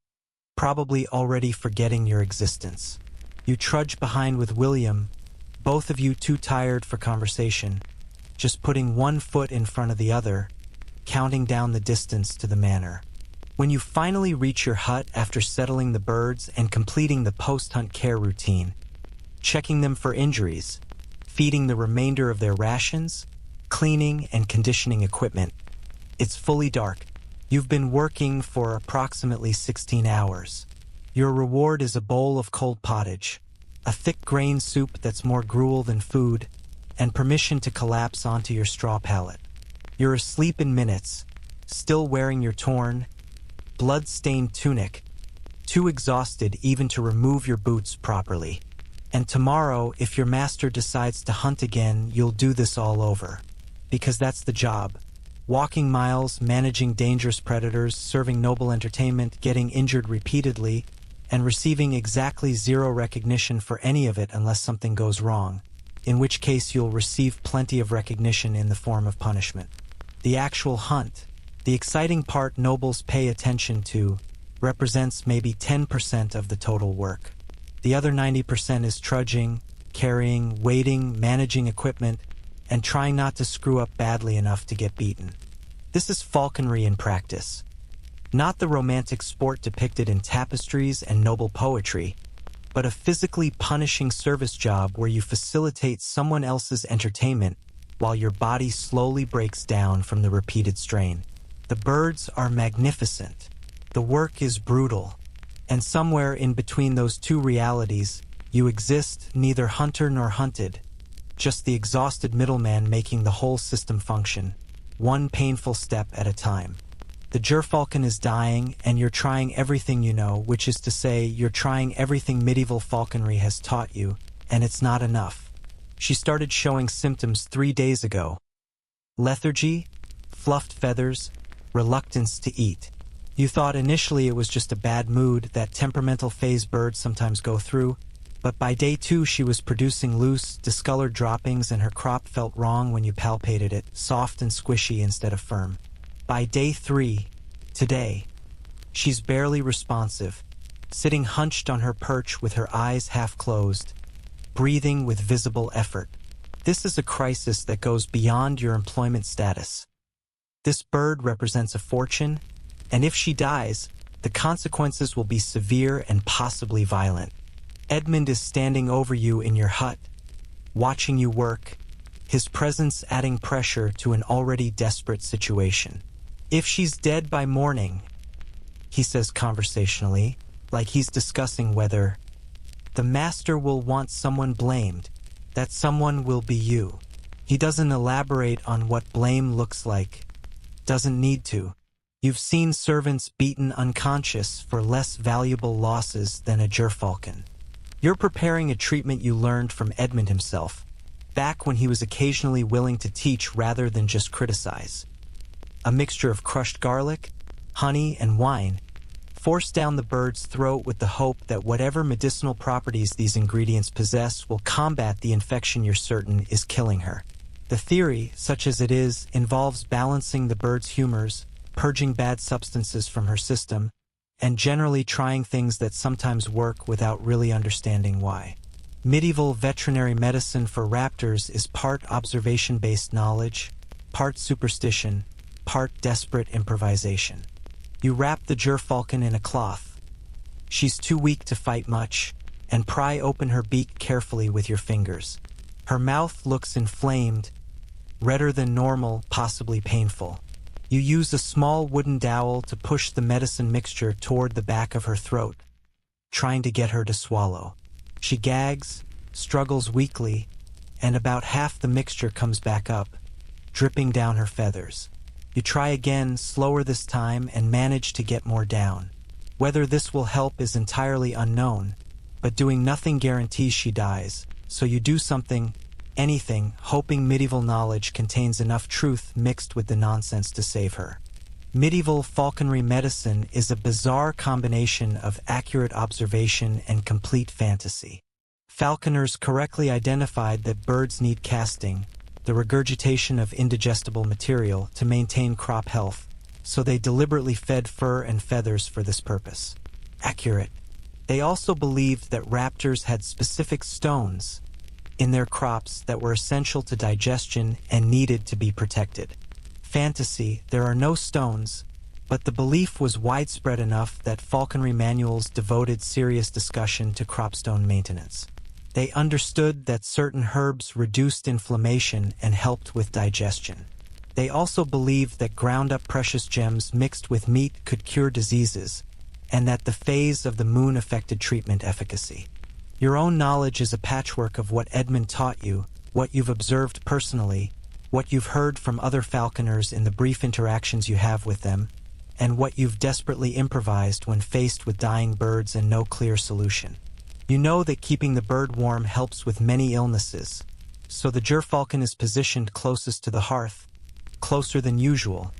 probably already forgetting your existence. You trudge behind with William, both of you too tired for conversation, just putting one foot in front of the other, counting down the distance to the manor. When you finally reach your hut after settling the birds and completing the post-hunt care routine, checking them for injuries, feeding the remainder of their rations, cleaning and conditioning equipment, it's fully dark. You've been working for approximately 16 hours. Your reward is a bowl of cold pottage, a thick grain soup that's more gruel than food, and permission to collapse onto your straw pallet. You're asleep in minutes, still wearing your torn, blood-stained tunic, too exhausted even to remove your boots properly. And tomorrow, if your master decides to hunt again, you'll do this all over. Because that's the job. Walking miles, managing dangerous predators, serving noble entertainment, getting injured repeatedly, and receiving exactly zero recognition for any of it unless something goes wrong, in which case you'll receive plenty of recognition in the form of punishment. The actual hunt, the exciting part nobles pay attention to, represents maybe 10% of the total work. The other 90% is trudging, carrying, waiting, managing equipment, and trying not to screw up badly enough to get beaten. This is falconry in practice. Not the romantic sport depicted in tapestries and noble poetry, but a physically punishing service job where you facilitate someone else's entertainment while your body slowly breaks down from the repeated strain. The birds are magnificent. The work is brutal. And somewhere in between those two realities, you exist neither hunter nor hunted, just the exhausted middleman making the whole system function, one painful step at a time. The gerfalcon is dying, and you're trying everything you know, which is to say, you're trying everything medieval falconry has taught you, and it's not enough. She started showing symptoms 3 days ago. Lethargy, fluffed feathers, reluctance to eat. You thought initially it was just a bad mood that temperamental phase birds sometimes go through, but by day 2 she was producing loose, discolored droppings and her crop felt wrong when you palpated it, soft and squishy instead of firm. By day 3, today, she's barely responsive, sitting hunched on her perch with her eyes half closed, breathing with visible effort. This is a crisis that goes beyond your employment status. This bird represents a fortune, and if she dies, the consequences will be severe and possibly violent. Edmund is standing over you in your hut, watching you work, his presence adding pressure to an already desperate situation. If she's dead by morning, he says conversationally, like he's discussing whether the master will want someone blamed, that someone will be you. He doesn't elaborate on what blame looks like, doesn't need to. You've seen servants beaten unconscious for less valuable losses than a gerfalcon. You're preparing a treatment you learned from Edmund himself, back when he was occasionally willing to teach rather than just criticize. A mixture of crushed garlic, honey, and wine, forced down the bird's throat with the hope that whatever medicinal properties these ingredients possess will combat the infection you're certain is killing her. The theory, such as it is, involves balancing the bird's humors, purging bad substances from her system, and generally trying things that sometimes work without really understanding why. Medieval veterinary medicine for raptors is part observation-based knowledge, part superstition, part desperate improvisation. You wrap the gerfalcon in a cloth. She's too weak to fight much, and pry open her beak carefully with your fingers. Her mouth looks inflamed, redder than normal, possibly painful. You use a small wooden dowel to push the medicine mixture toward the back of her throat, trying to get her to swallow. She gags, struggles weakly, and about half the mixture comes back up, dripping down her feathers. You try again, slower this time, and manage to get more down. Whether this will help is entirely unknown, but doing nothing guarantees she dies, so you do something, anything, hoping medieval knowledge contains enough truth mixed with the nonsense to save her. Medieval falconry medicine is a bizarre combination of accurate observation and complete fantasy. Falconers correctly identified that birds need casting, the regurgitation of indigestible material, to maintain crop health, so they deliberately fed fur and feathers for this purpose. Accurate. They also believed that raptors had specific stones in their crops that were essential to digestion and needed to be protected. Fantasy, there are no stones, But the belief was widespread enough that falconry manuals devoted serious discussion to cropstone maintenance. They understood that certain herbs reduced inflammation and helped with digestion. They also believed that ground-up precious gems mixed with meat could cure diseases, and that the phase of the moon affected treatment efficacy. Your own knowledge is a patchwork of what Edmund taught you, what you've observed personally, what you've heard from other falconers in the brief interactions you have with them, and what you've desperately improvised when faced with dying birds and no clear solution. You know that keeping the bird warm helps with many illnesses, so the gerfalcon is positioned closest to the hearth, closer than usual,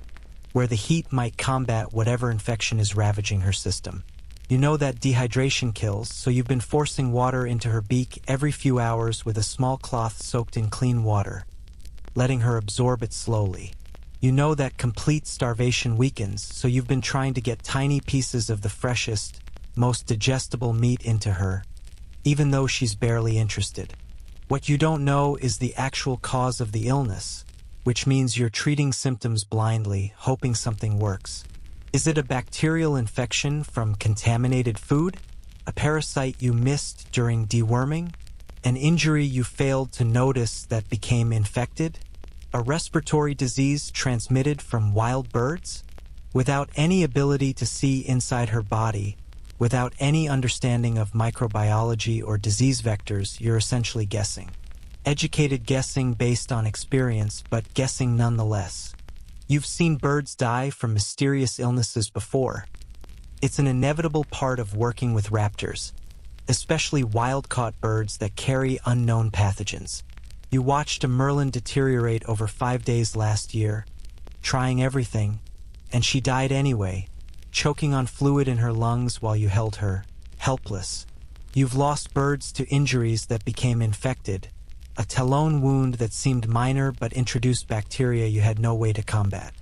where the heat might combat whatever infection is ravaging her system. You know that dehydration kills, so you've been forcing water into her beak every few hours with a small cloth soaked in clean water, letting her absorb it slowly. You know that complete starvation weakens, so you've been trying to get tiny pieces of the freshest, most digestible meat into her, even though she's barely interested. What you don't know is the actual cause of the illness, which means you're treating symptoms blindly, hoping something works. Is it a bacterial infection from contaminated food? A parasite you missed during deworming? An injury you failed to notice that became infected? A respiratory disease transmitted from wild birds? Without any ability to see inside her body, without any understanding of microbiology or disease vectors, you're essentially guessing. Educated guessing based on experience, but guessing nonetheless. You've seen birds die from mysterious illnesses before. It's an inevitable part of working with raptors, especially wild-caught birds that carry unknown pathogens. You watched a merlin deteriorate over 5 days last year, trying everything, and she died anyway, choking on fluid in her lungs while you held her, helpless. You've lost birds to injuries that became infected, a talon wound that seemed minor but introduced bacteria you had no way to combat.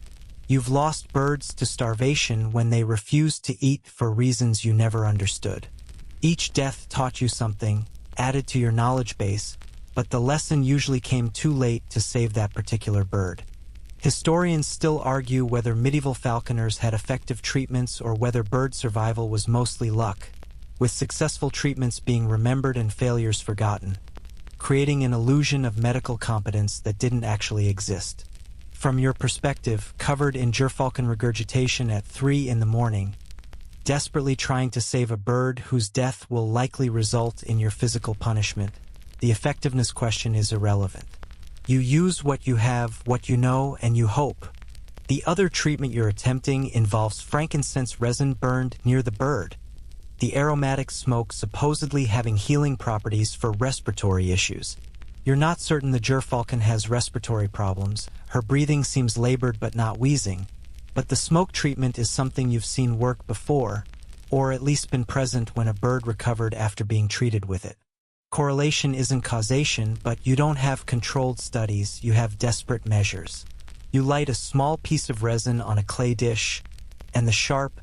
You've lost birds to starvation when they refused to eat for reasons you never understood. Each death taught you something, added to your knowledge base, but the lesson usually came too late to save that particular bird. Historians still argue whether medieval falconers had effective treatments or whether bird survival was mostly luck, with successful treatments being remembered and failures forgotten, creating an illusion of medical competence that didn't actually exist. From your perspective, covered in gerfalcon regurgitation at 3 in the morning, desperately trying to save a bird whose death will likely result in your physical punishment, the effectiveness question is irrelevant. You use what you have, what you know, and you hope. The other treatment you're attempting involves frankincense resin burned near the bird, the aromatic smoke supposedly having healing properties for respiratory issues. You're not certain the gerfalcon has respiratory problems. Her breathing seems labored but not wheezing, but the smoke treatment is something you've seen work before, or at least been present when a bird recovered after being treated with it. Correlation isn't causation, but you don't have controlled studies, you have desperate measures. You light a small piece of resin on a clay dish, and the sharp,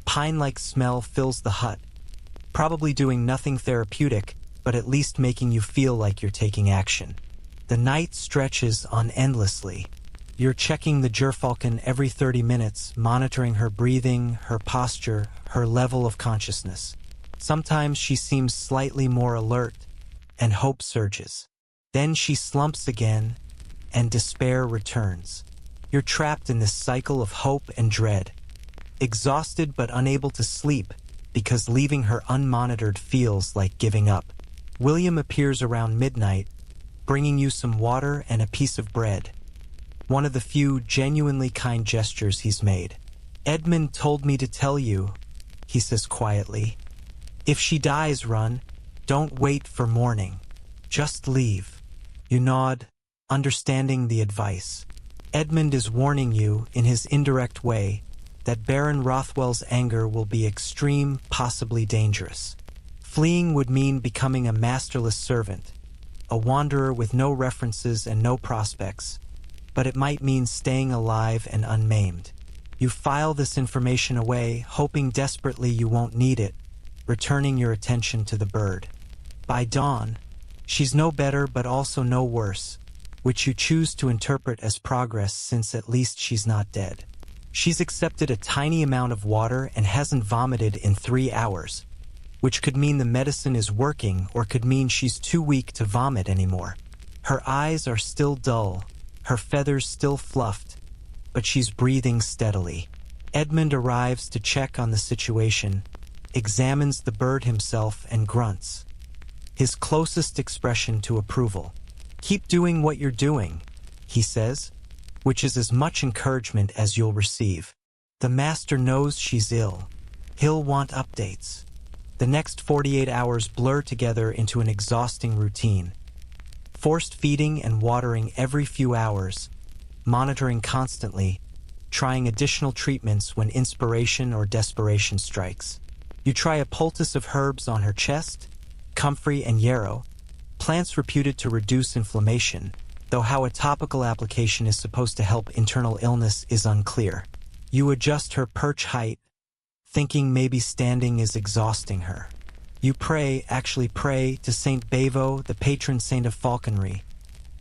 pine-like smell fills the hut, probably doing nothing therapeutic, but at least making you feel like you're taking action. The night stretches on endlessly. You're checking the gerfalcon every 30 minutes, monitoring her breathing, her posture, her level of consciousness. Sometimes she seems slightly more alert, and hope surges. Then she slumps again, and despair returns. You're trapped in this cycle of hope and dread, exhausted but unable to sleep because leaving her unmonitored feels like giving up. William appears around midnight, bringing you some water and a piece of bread, one of the few genuinely kind gestures he's made. "Edmund told me to tell you," he says quietly. "If she dies, run. Don't wait for morning. Just leave." You nod, understanding the advice. Edmund is warning you, in his indirect way, that Baron Rothwell's anger will be extreme, possibly dangerous. Fleeing would mean becoming a masterless servant, a wanderer with no references and no prospects, but it might mean staying alive and unmaimed. You file this information away, hoping desperately you won't need it, returning your attention to the bird. By dawn, she's no better but also no worse, which you choose to interpret as progress since at least she's not dead. She's accepted a tiny amount of water and hasn't vomited in 3 hours, which could mean the medicine is working or could mean she's too weak to vomit anymore. Her eyes are still dull, her feathers still fluffed, but she's breathing steadily. Edmund arrives to check on the situation, examines the bird himself and grunts, his closest expression to approval. "Keep doing what you're doing," he says, which is as much encouragement as you'll receive. The master knows she's ill. He'll want updates. The next 48 hours blur together into an exhausting routine. Forced feeding and watering every few hours, monitoring constantly, trying additional treatments when inspiration or desperation strikes. You try a poultice of herbs on her chest, comfrey and yarrow, plants reputed to reduce inflammation, though how a topical application is supposed to help internal illness is unclear. You adjust her perch height, thinking maybe standing is exhausting her. You actually pray to Saint Bavo, the patron saint of falconry,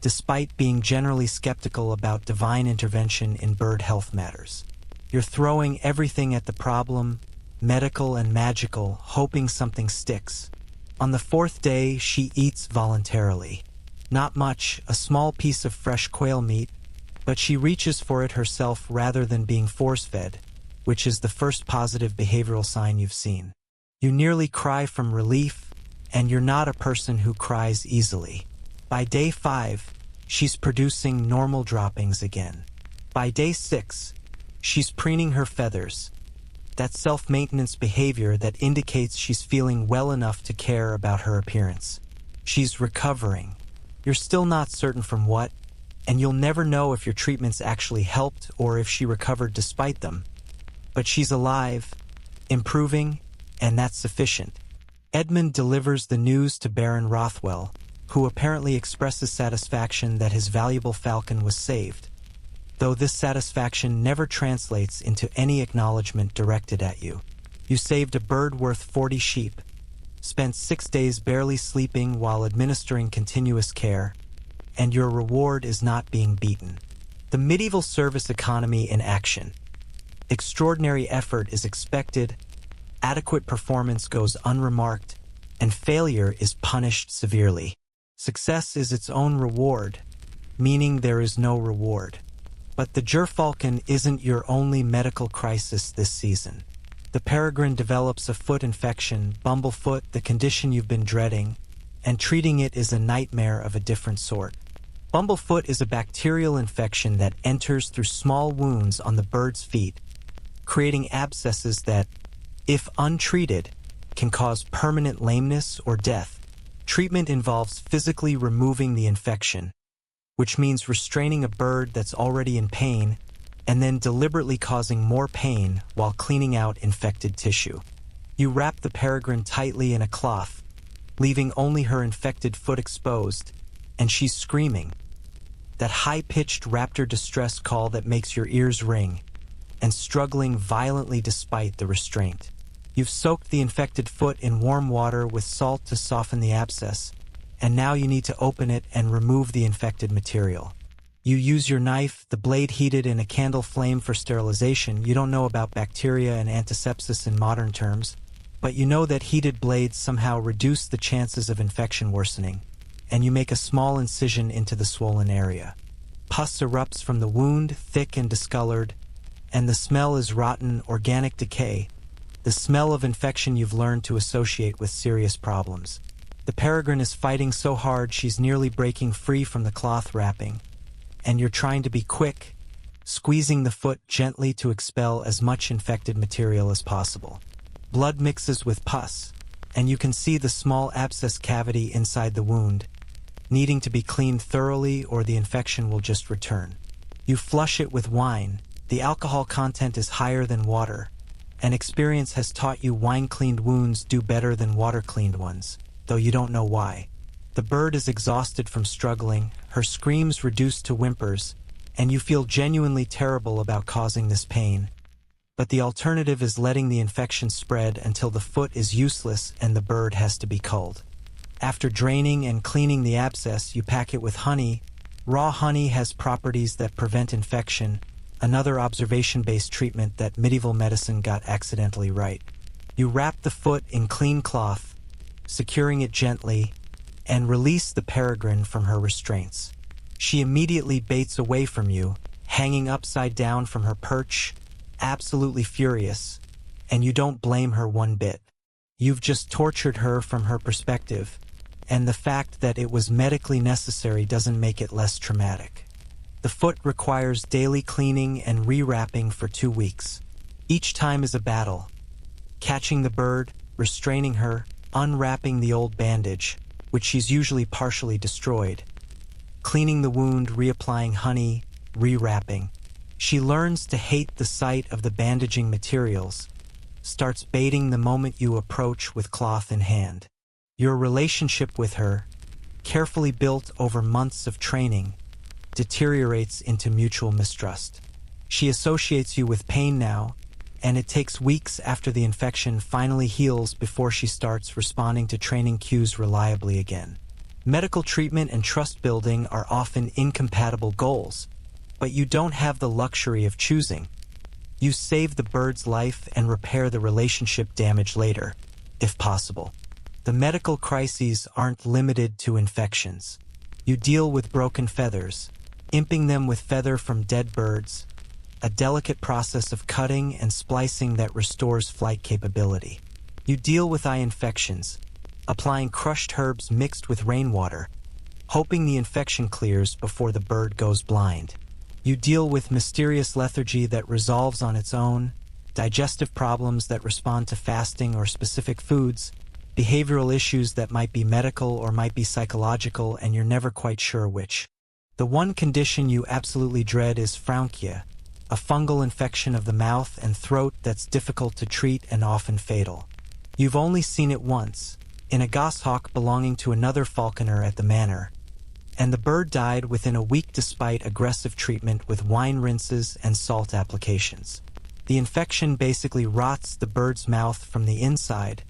despite being generally skeptical about divine intervention in bird health matters. You're throwing everything at the problem, medical and magical, hoping something sticks. On the 4th day, she eats voluntarily. Not much, a small piece of fresh quail meat, but she reaches for it herself rather than being force-fed, which is the first positive behavioral sign you've seen. You nearly cry from relief, and you're not a person who cries easily. By day 5, she's producing normal droppings again. By day 6, she's preening her feathers, that self-maintenance behavior that indicates she's feeling well enough to care about her appearance. She's recovering. You're still not certain from what, and you'll never know if your treatments actually helped or if she recovered despite them. But she's alive, improving, and that's sufficient. Edmund delivers the news to Baron Rothwell, who apparently expresses satisfaction that his valuable falcon was saved, though this satisfaction never translates into any acknowledgement directed at you. You saved a bird worth 40 sheep, spent 6 days barely sleeping while administering continuous care, and your reward is not being beaten. The medieval service economy in action. Extraordinary effort is expected, adequate performance goes unremarked, and failure is punished severely. Success is its own reward, meaning there is no reward. But the gerfalcon isn't your only medical crisis this season. The peregrine develops a foot infection, bumblefoot, the condition you've been dreading, and treating it is a nightmare of a different sort. Bumblefoot is a bacterial infection that enters through small wounds on the bird's feet, creating abscesses that, if untreated, can cause permanent lameness or death. Treatment involves physically removing the infection, which means restraining a bird that's already in pain and then deliberately causing more pain while cleaning out infected tissue. You wrap the peregrine tightly in a cloth, leaving only her infected foot exposed, and she's screaming, that high-pitched raptor distress call that makes your ears ring, and struggling violently despite the restraint. You've soaked the infected foot in warm water with salt to soften the abscess, and now you need to open it and remove the infected material. You use your knife, the blade heated in a candle flame for sterilization. You don't know about bacteria and antisepsis in modern terms, but you know that heated blades somehow reduce the chances of infection worsening, and you make a small incision into the swollen area. Pus erupts from the wound, thick and discolored, and the smell is rotten, organic decay, the smell of infection you've learned to associate with serious problems. The peregrine is fighting so hard she's nearly breaking free from the cloth wrapping, and you're trying to be quick, squeezing the foot gently to expel as much infected material as possible. Blood mixes with pus, and you can see the small abscess cavity inside the wound, needing to be cleaned thoroughly or the infection will just return. You flush it with wine. The alcohol content is higher than water, and experience has taught you wine-cleaned wounds do better than water-cleaned ones, though you don't know why. The bird is exhausted from struggling, her screams reduced to whimpers, and you feel genuinely terrible about causing this pain. But the alternative is letting the infection spread until the foot is useless and the bird has to be culled. After draining and cleaning the abscess, you pack it with honey. Raw honey has properties that prevent infection, another observation-based treatment that medieval medicine got accidentally right. You wrap the foot in clean cloth, securing it gently, and release the peregrine from her restraints. She immediately baits away from you, hanging upside down from her perch, absolutely furious, and you don't blame her one bit. You've just tortured her from her perspective, and the fact that it was medically necessary doesn't make it less traumatic. The foot requires daily cleaning and rewrapping for 2 weeks. Each time is a battle. Catching the bird, restraining her, unwrapping the old bandage, which she's usually partially destroyed, cleaning the wound, reapplying honey, rewrapping. She learns to hate the sight of the bandaging materials, starts baiting the moment you approach with cloth in hand. Your relationship with her, carefully built over months of training, deteriorates into mutual mistrust. She associates you with pain now, and it takes weeks after the infection finally heals before she starts responding to training cues reliably again. Medical treatment and trust building are often incompatible goals, but you don't have the luxury of choosing. You save the bird's life and repair the relationship damage later, if possible. The medical crises aren't limited to infections. You deal with broken feathers, imping them with feather from dead birds, a delicate process of cutting and splicing that restores flight capability. You deal with eye infections, applying crushed herbs mixed with rainwater, hoping the infection clears before the bird goes blind. You deal with mysterious lethargy that resolves on its own, digestive problems that respond to fasting or specific foods, behavioral issues that might be medical or might be psychological and you're never quite sure which. The one condition you absolutely dread is Frankia, a fungal infection of the mouth and throat that's difficult to treat and often fatal. You've only seen it once, in a goshawk belonging to another falconer at the manor, and the bird died within a week despite aggressive treatment with wine rinses and salt applications. The infection basically rots the bird's mouth from the inside,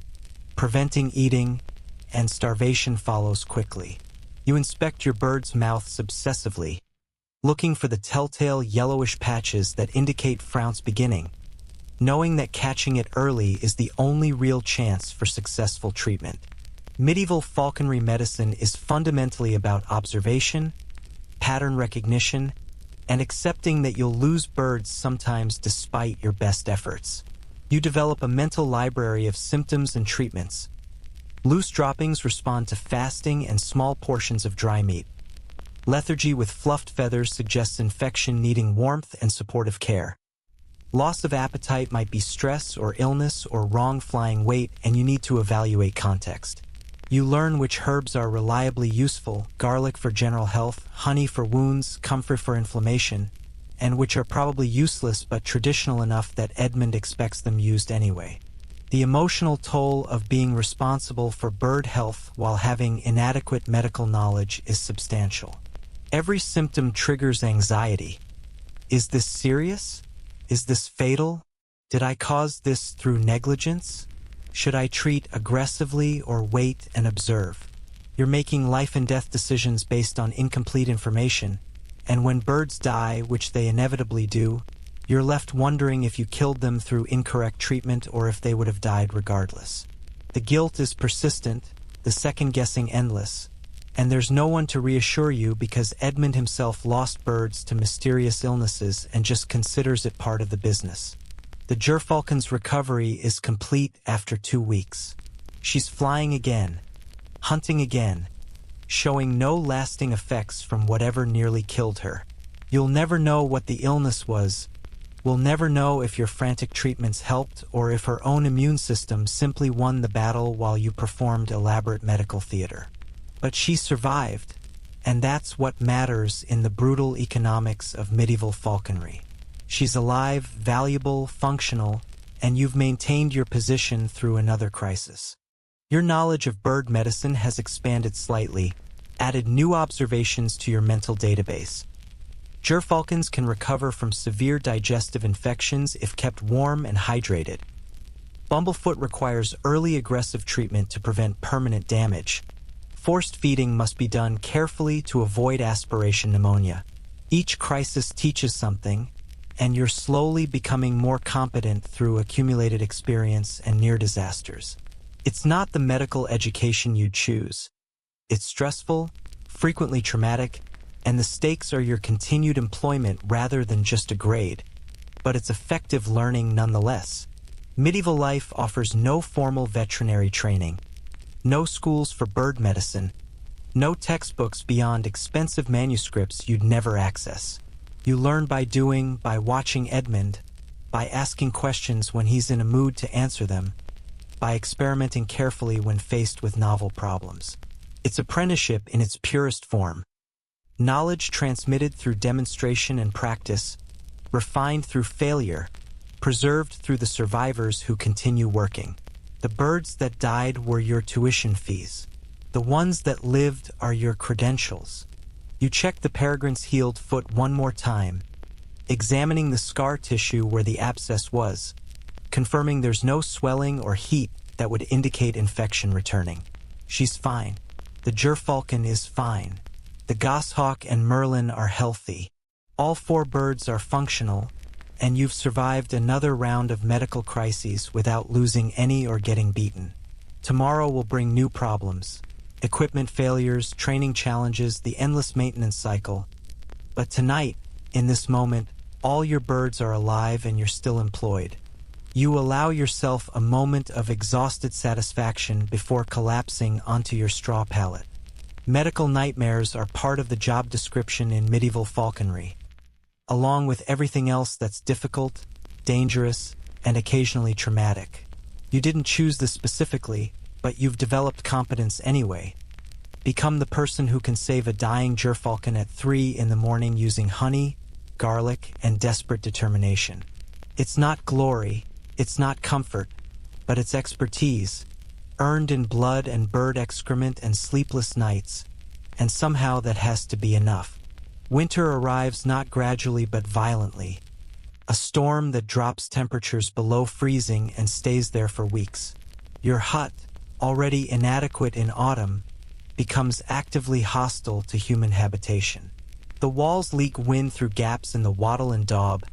preventing eating, and starvation follows quickly. You inspect your bird's mouths obsessively, looking for the telltale yellowish patches that indicate frown's beginning, knowing that catching it early is the only real chance for successful treatment. Medieval falconry medicine is fundamentally about observation, pattern recognition, and accepting that you'll lose birds sometimes despite your best efforts. You develop a mental library of symptoms and treatments. Loose droppings respond to fasting and small portions of dry meat. Lethargy with fluffed feathers suggests infection needing warmth and supportive care. Loss of appetite might be stress or illness or wrong flying weight, and you need to evaluate context. You learn which herbs are reliably useful, garlic for general health, honey for wounds, comfrey for inflammation, and which are probably useless but traditional enough that Edmund expects them used anyway. The emotional toll of being responsible for bird health while having inadequate medical knowledge is substantial. Every symptom triggers anxiety. Is this serious? Is this fatal? Did I cause this through negligence? Should I treat aggressively or wait and observe? You're making life and death decisions based on incomplete information, and when birds die, which they inevitably do, you're left wondering if you killed them through incorrect treatment or if they would have died regardless. The guilt is persistent, the second-guessing endless, and there's no one to reassure you because Edmund himself lost birds to mysterious illnesses and just considers it part of the business. The gerfalcon's recovery is complete after 2 weeks. She's flying again, hunting again, showing no lasting effects from whatever nearly killed her. You'll never know what the illness was. We'll never know if your frantic treatments helped or if her own immune system simply won the battle while you performed elaborate medical theater. But she survived, and that's what matters in the brutal economics of medieval falconry. She's alive, valuable, functional, and you've maintained your position through another crisis. Your knowledge of bird medicine has expanded slightly, added new observations to your mental database. Gerfalcons can recover from severe digestive infections if kept warm and hydrated. Bumblefoot requires early aggressive treatment to prevent permanent damage. Forced feeding must be done carefully to avoid aspiration pneumonia. Each crisis teaches something, and you're slowly becoming more competent through accumulated experience and near disasters. It's not the medical education you choose. It's stressful, frequently traumatic, and the stakes are your continued employment rather than just a grade. But it's effective learning nonetheless. Medieval life offers no formal veterinary training, no schools for bird medicine, no textbooks beyond expensive manuscripts you'd never access. You learn by doing, by watching Edmund, by asking questions when he's in a mood to answer them, by experimenting carefully when faced with novel problems. It's apprenticeship in its purest form. Knowledge transmitted through demonstration and practice, refined through failure, preserved through the survivors who continue working. The birds that died were your tuition fees. The ones that lived are your credentials. You check the peregrine's healed foot one more time, examining the scar tissue where the abscess was, confirming there's no swelling or heat that would indicate infection returning. She's fine. The gerfalcon is fine. The goshawk and merlin are healthy. All 4 birds are functional, and you've survived another round of medical crises without losing any or getting beaten. Tomorrow will bring new problems. Equipment failures, training challenges, the endless maintenance cycle. But tonight, in this moment, all your birds are alive and you're still employed. You allow yourself a moment of exhausted satisfaction before collapsing onto your straw pallet. Medical nightmares are part of the job description in medieval falconry, along with everything else that's difficult, dangerous, and occasionally traumatic. You didn't choose this specifically, but you've developed competence anyway. Become the person who can save a dying gerfalcon at 3 in the morning using honey, garlic, and desperate determination. It's not glory, it's not comfort, but it's expertise, earned in blood and bird excrement and sleepless nights, and somehow that has to be enough. Winter arrives not gradually but violently, a storm that drops temperatures below freezing and stays there for weeks. Your hut, already inadequate in autumn, becomes actively hostile to human habitation. The walls leak wind through gaps in the wattle and daub,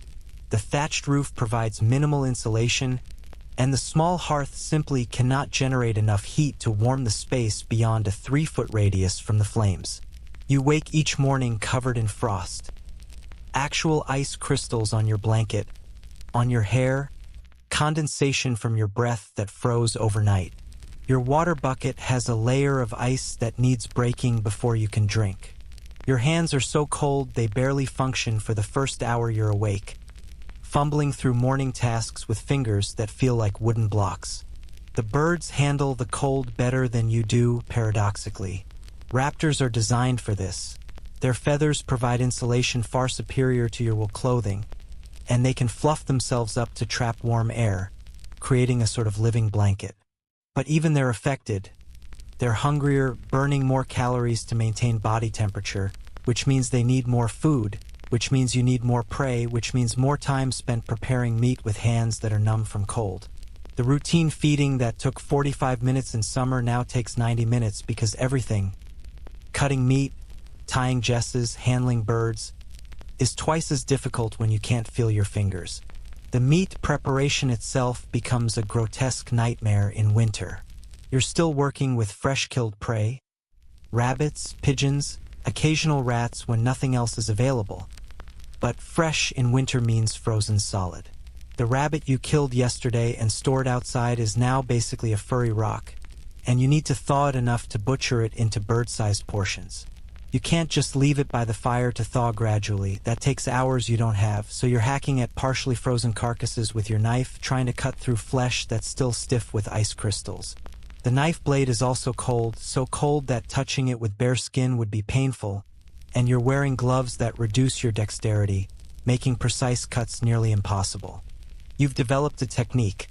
the thatched roof provides minimal insulation, and the small hearth simply cannot generate enough heat to warm the space beyond a 3-foot radius from the flames. You wake each morning covered in frost. Actual ice crystals on your blanket, on your hair, condensation from your breath that froze overnight. Your water bucket has a layer of ice that needs breaking before you can drink. Your hands are so cold they barely function for the first hour you're awake, fumbling through morning tasks with fingers that feel like wooden blocks. The birds handle the cold better than you do, paradoxically. Raptors are designed for this. Their feathers provide insulation far superior to your wool clothing, and they can fluff themselves up to trap warm air, creating a sort of living blanket. But even they're affected. They're hungrier, burning more calories to maintain body temperature, which means they need more food, which means you need more prey, which means more time spent preparing meat with hands that are numb from cold. The routine feeding that took 45 minutes in summer now takes 90 minutes because everything, cutting meat, tying jesses, handling birds, is twice as difficult when you can't feel your fingers. The meat preparation itself becomes a grotesque nightmare in winter. You're still working with fresh-killed prey, rabbits, pigeons, occasional rats when nothing else is available. But fresh in winter means frozen solid. The rabbit you killed yesterday and stored outside is now basically a furry rock, and you need to thaw it enough to butcher it into bird-sized portions. You can't just leave it by the fire to thaw gradually. That takes hours you don't have, so you're hacking at partially frozen carcasses with your knife, trying to cut through flesh that's still stiff with ice crystals. The knife blade is also cold, so cold that touching it with bare skin would be painful, and you're wearing gloves that reduce your dexterity, making precise cuts nearly impossible. You've developed a technique.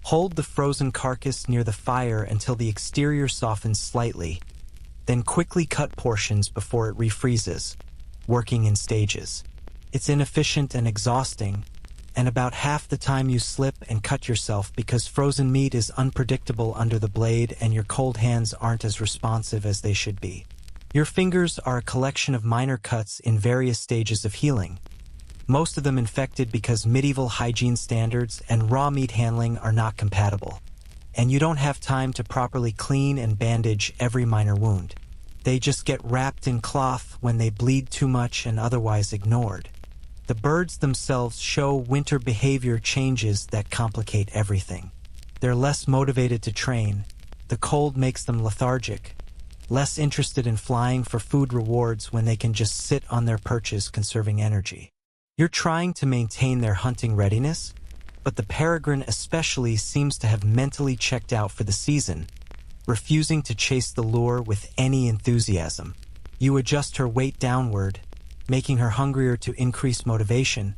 Hold the frozen carcass near the fire until the exterior softens slightly, then quickly cut portions before it refreezes, working in stages. It's inefficient and exhausting, and about half the time you slip and cut yourself because frozen meat is unpredictable under the blade and your cold hands aren't as responsive as they should be. Your fingers are a collection of minor cuts in various stages of healing. most of them infected because medieval hygiene standards and raw meat handling are not compatible. And you don't have time to properly clean and bandage every minor wound. They just get wrapped in cloth when they bleed too much and otherwise ignored. The birds themselves show winter behavior changes that complicate everything. They're less motivated to train. The cold makes them lethargic, less interested in flying for food rewards when they can just sit on their perches conserving energy. You're trying to maintain their hunting readiness, but the peregrine especially seems to have mentally checked out for the season, refusing to chase the lure with any enthusiasm. You adjust her weight downward, making her hungrier to increase motivation,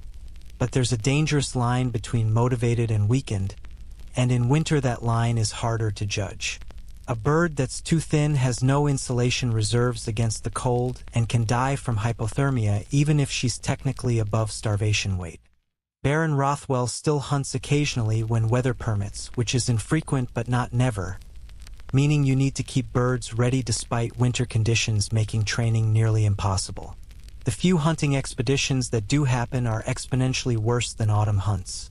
but there's a dangerous line between motivated and weakened, and in winter that line is harder to judge. A bird that's too thin has no insulation reserves against the cold and can die from hypothermia even if she's technically above starvation weight. Baron Rothwell still hunts occasionally when weather permits, which is infrequent but not never, meaning you need to keep birds ready despite winter conditions making training nearly impossible. The few hunting expeditions that do happen are exponentially worse than autumn hunts.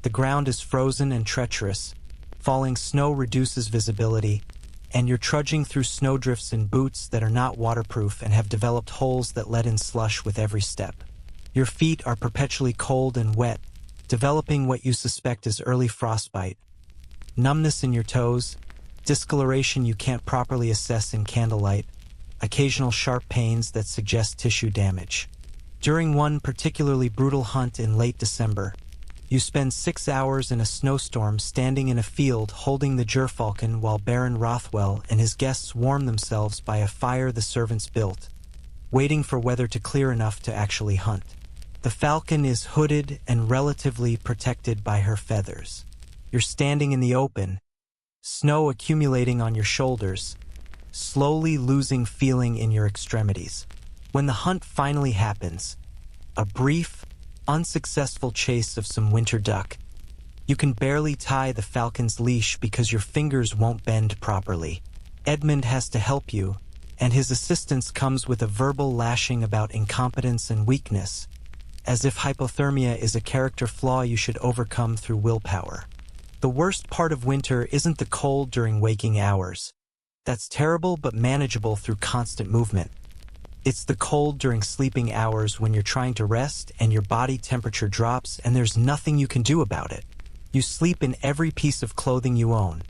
The ground is frozen and treacherous, falling snow reduces visibility, and you're trudging through snowdrifts in boots that are not waterproof and have developed holes that let in slush with every step. Your feet are perpetually cold and wet, developing what you suspect is early frostbite. Numbness in your toes, discoloration you can't properly assess in candlelight, occasional sharp pains that suggest tissue damage. During one particularly brutal hunt in late December, you spend 6 hours in a snowstorm standing in a field holding the gerfalcon while Baron Rothwell and his guests warm themselves by a fire the servants built, waiting for weather to clear enough to actually hunt. The falcon is hooded and relatively protected by her feathers. You're standing in the open, snow accumulating on your shoulders, slowly losing feeling in your extremities. When the hunt finally happens, a brief, unsuccessful chase of some winter duck, you can barely tie the falcon's leash because your fingers won't bend properly. Edmund has to help you, and his assistance comes with a verbal lashing about incompetence and weakness, as if hypothermia is a character flaw you should overcome through willpower. The worst part of winter isn't the cold during waking hours. That's terrible but manageable through constant movement. It's the cold during sleeping hours when you're trying to rest and your body temperature drops and there's nothing you can do about it. You sleep in every piece of clothing you own.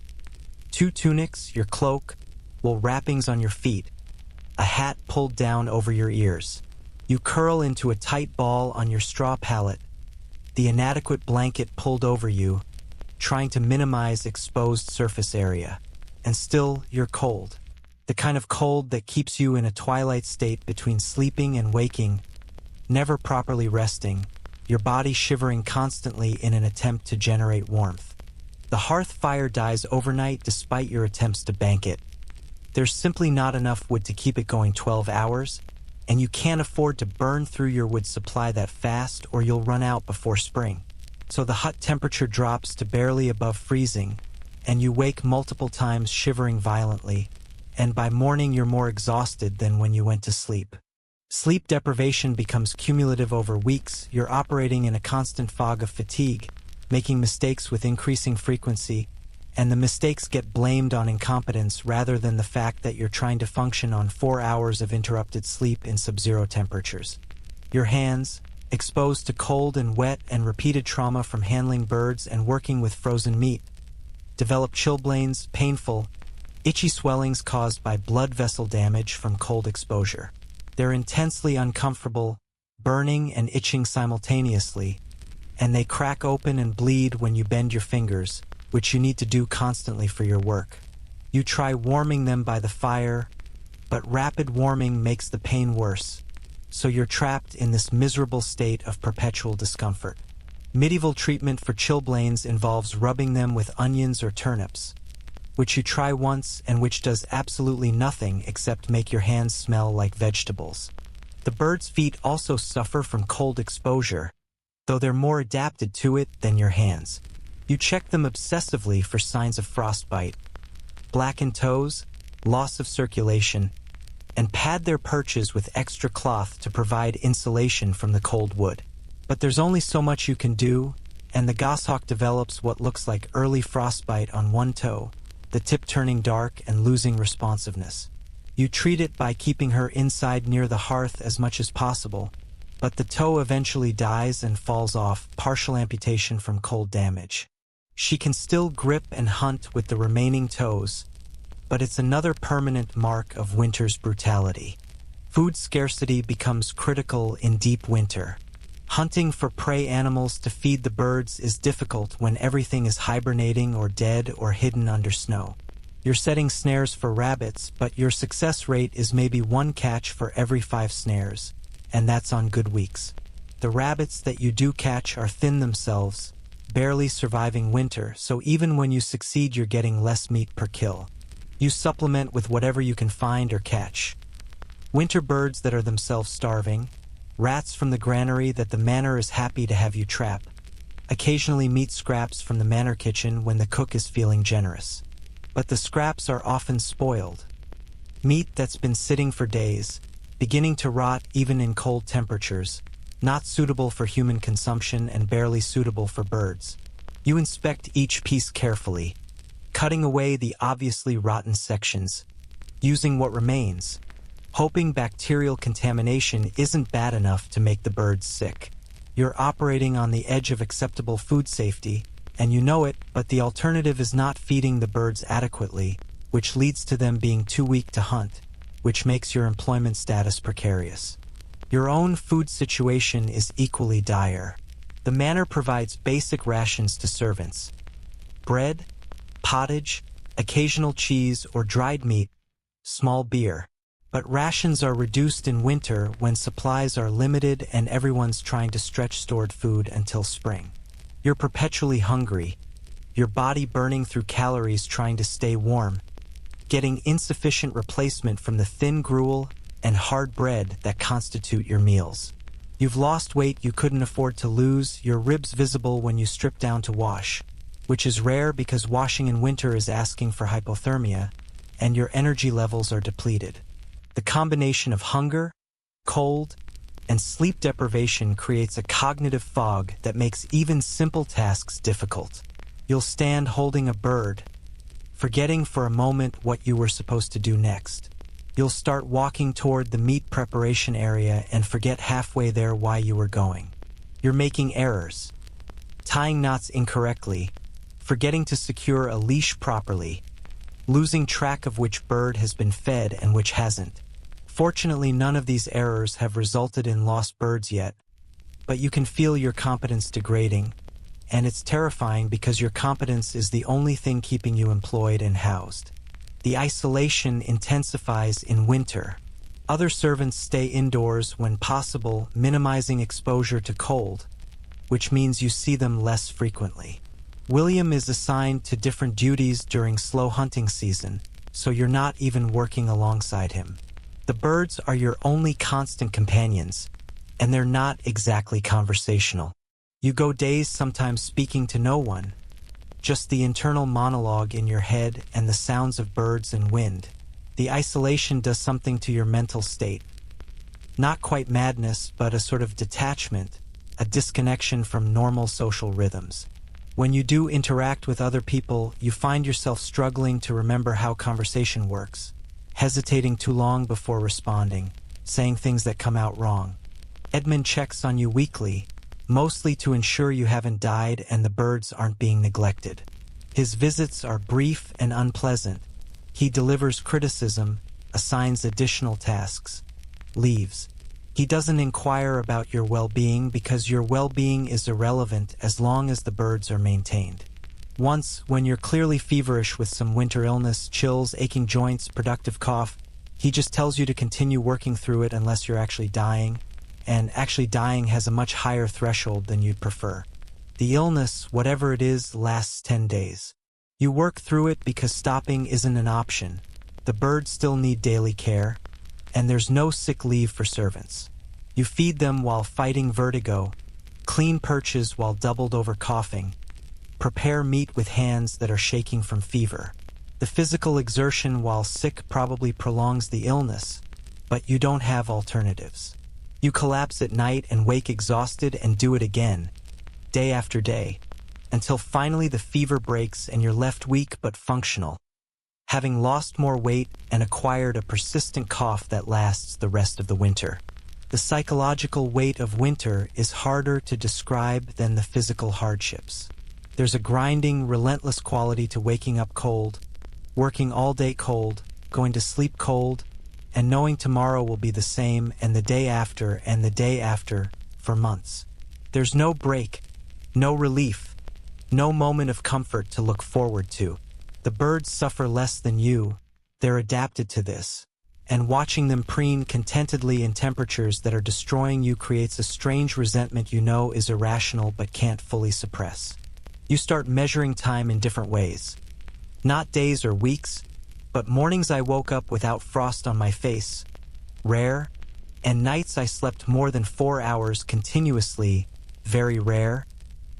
2 tunics, your cloak, wool wrappings on your feet, a hat pulled down over your ears. You curl into a tight ball on your straw pallet, the inadequate blanket pulled over you, trying to minimize exposed surface area. And still, you're cold. The kind of cold that keeps you in a twilight state between sleeping and waking, never properly resting, your body shivering constantly in an attempt to generate warmth. The hearth fire dies overnight despite your attempts to bank it. There's simply not enough wood to keep it going 12 hours, and you can't afford to burn through your wood supply that fast or you'll run out before spring. So the hut temperature drops to barely above freezing, and you wake multiple times shivering violently, and by morning you're more exhausted than when you went to sleep. Sleep deprivation becomes cumulative over weeks. You're operating in a constant fog of fatigue, making mistakes with increasing frequency, and the mistakes get blamed on incompetence rather than the fact that you're trying to function on 4 hours of interrupted sleep in sub-zero temperatures. Your hands, exposed to cold and wet and repeated trauma from handling birds and working with frozen meat, develop chilblains, painful, itchy swellings caused by blood vessel damage from cold exposure. They're intensely uncomfortable, burning and itching simultaneously, and they crack open and bleed when you bend your fingers, which you need to do constantly for your work. You try warming them by the fire, but rapid warming makes the pain worse, so you're trapped in this miserable state of perpetual discomfort. Medieval treatment for chilblains involves rubbing them with onions or turnips, which you try once and which does absolutely nothing except make your hands smell like vegetables. The bird's feet also suffer from cold exposure, though they're more adapted to it than your hands. You check them obsessively for signs of frostbite, blackened toes, loss of circulation, and pad their perches with extra cloth to provide insulation from the cold wood. But there's only so much you can do, and the goshawk develops what looks like early frostbite on one toe, the tip turning dark and losing responsiveness. You treat it by keeping her inside near the hearth as much as possible, but the toe eventually dies and falls off, partial amputation from cold damage. She can still grip and hunt with the remaining toes, but it's another permanent mark of winter's brutality. Food scarcity becomes critical in deep winter. Hunting for prey animals to feed the birds is difficult when everything is hibernating or dead or hidden under snow. You're setting snares for rabbits, but your success rate is maybe one catch for every 5 snares, and that's on good weeks. The rabbits that you do catch are thin themselves, barely surviving winter, so even when you succeed you're getting less meat per kill. You supplement with whatever you can find or catch. Winter birds that are themselves starving, rats from the granary that the manor is happy to have you trap, occasionally meat scraps from the manor kitchen when the cook is feeling generous. But the scraps are often spoiled. Meat that's been sitting for days, beginning to rot even in cold temperatures, not suitable for human consumption and barely suitable for birds. You inspect each piece carefully, cutting away the obviously rotten sections, using what remains, hoping bacterial contamination isn't bad enough to make the birds sick. You're operating on the edge of acceptable food safety, and you know it, but the alternative is not feeding the birds adequately, which leads to them being too weak to hunt, which makes your employment status precarious. Your own food situation is equally dire. The manor provides basic rations to servants: bread, pottage, occasional cheese or dried meat, small beer. But rations are reduced in winter when supplies are limited and everyone's trying to stretch stored food until spring. You're perpetually hungry, your body burning through calories trying to stay warm, getting insufficient replacement from the thin gruel and hard bread that constitute your meals. You've lost weight you couldn't afford to lose, your ribs visible when you strip down to wash, which is rare because washing in winter is asking for hypothermia, and your energy levels are depleted. The combination of hunger, cold, and sleep deprivation creates a cognitive fog that makes even simple tasks difficult. You'll stand holding a bird, forgetting for a moment what you were supposed to do next. You'll start walking toward the meat preparation area and forget halfway there why you were going. You're making errors, tying knots incorrectly, forgetting to secure a leash properly, losing track of which bird has been fed and which hasn't. Fortunately, none of these errors have resulted in lost birds yet, but you can feel your competence degrading, and it's terrifying because your competence is the only thing keeping you employed and housed. The isolation intensifies in winter. Other servants stay indoors when possible, minimizing exposure to cold, which means you see them less frequently. William is assigned to different duties during slow hunting season, so you're not even working alongside him. The birds are your only constant companions, and they're not exactly conversational. You go days sometimes speaking to no one, just the internal monologue in your head and the sounds of birds and wind. The isolation does something to your mental state. Not quite madness, but a sort of detachment, a disconnection from normal social rhythms. When you do interact with other people, you find yourself struggling to remember how conversation works, hesitating too long before responding, saying things that come out wrong. Edmund checks on you weekly, mostly to ensure you haven't died and the birds aren't being neglected. His visits are brief and unpleasant. He delivers criticism, assigns additional tasks, leaves. He doesn't inquire about your well-being because your well-being is irrelevant as long as the birds are maintained. Once, when you're clearly feverish with some winter illness, chills, aching joints, productive cough, he just tells you to continue working through it unless you're actually dying, and actually dying has a much higher threshold than you'd prefer. The illness, whatever it is, lasts 10 days. You work through it because stopping isn't an option. The birds still need daily care, and there's no sick leave for servants. You feed them while fighting vertigo, clean perches while doubled over coughing, prepare meat with hands that are shaking from fever. The physical exertion while sick probably prolongs the illness, but you don't have alternatives. You collapse at night and wake exhausted and do it again, day after day, until finally the fever breaks and you're left weak but functional, having lost more weight and acquired a persistent cough that lasts the rest of the winter. The psychological weight of winter is harder to describe than the physical hardships. There's a grinding, relentless quality to waking up cold, working all day cold, going to sleep cold, and knowing tomorrow will be the same and the day after for months. There's no break, no relief, no moment of comfort to look forward to. The birds suffer less than you. They're adapted to this. And watching them preen contentedly in temperatures that are destroying you creates a strange resentment you know is irrational but can't fully suppress. You start measuring time in different ways. Not days or weeks, but mornings I woke up without frost on my face, rare, and nights I slept more than 4 hours continuously, very rare,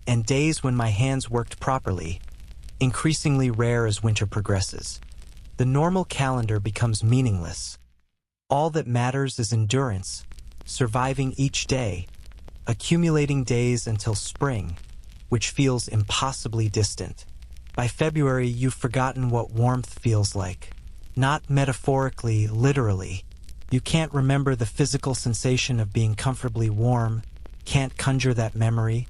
and days when my hands worked properly, increasingly rare as winter progresses. The normal calendar becomes meaningless. All that matters is endurance, surviving each day, accumulating days until spring, which feels impossibly distant. By February, you've forgotten what warmth feels like. Not metaphorically, literally. You can't remember the physical sensation of being comfortably warm, can't conjure that memory,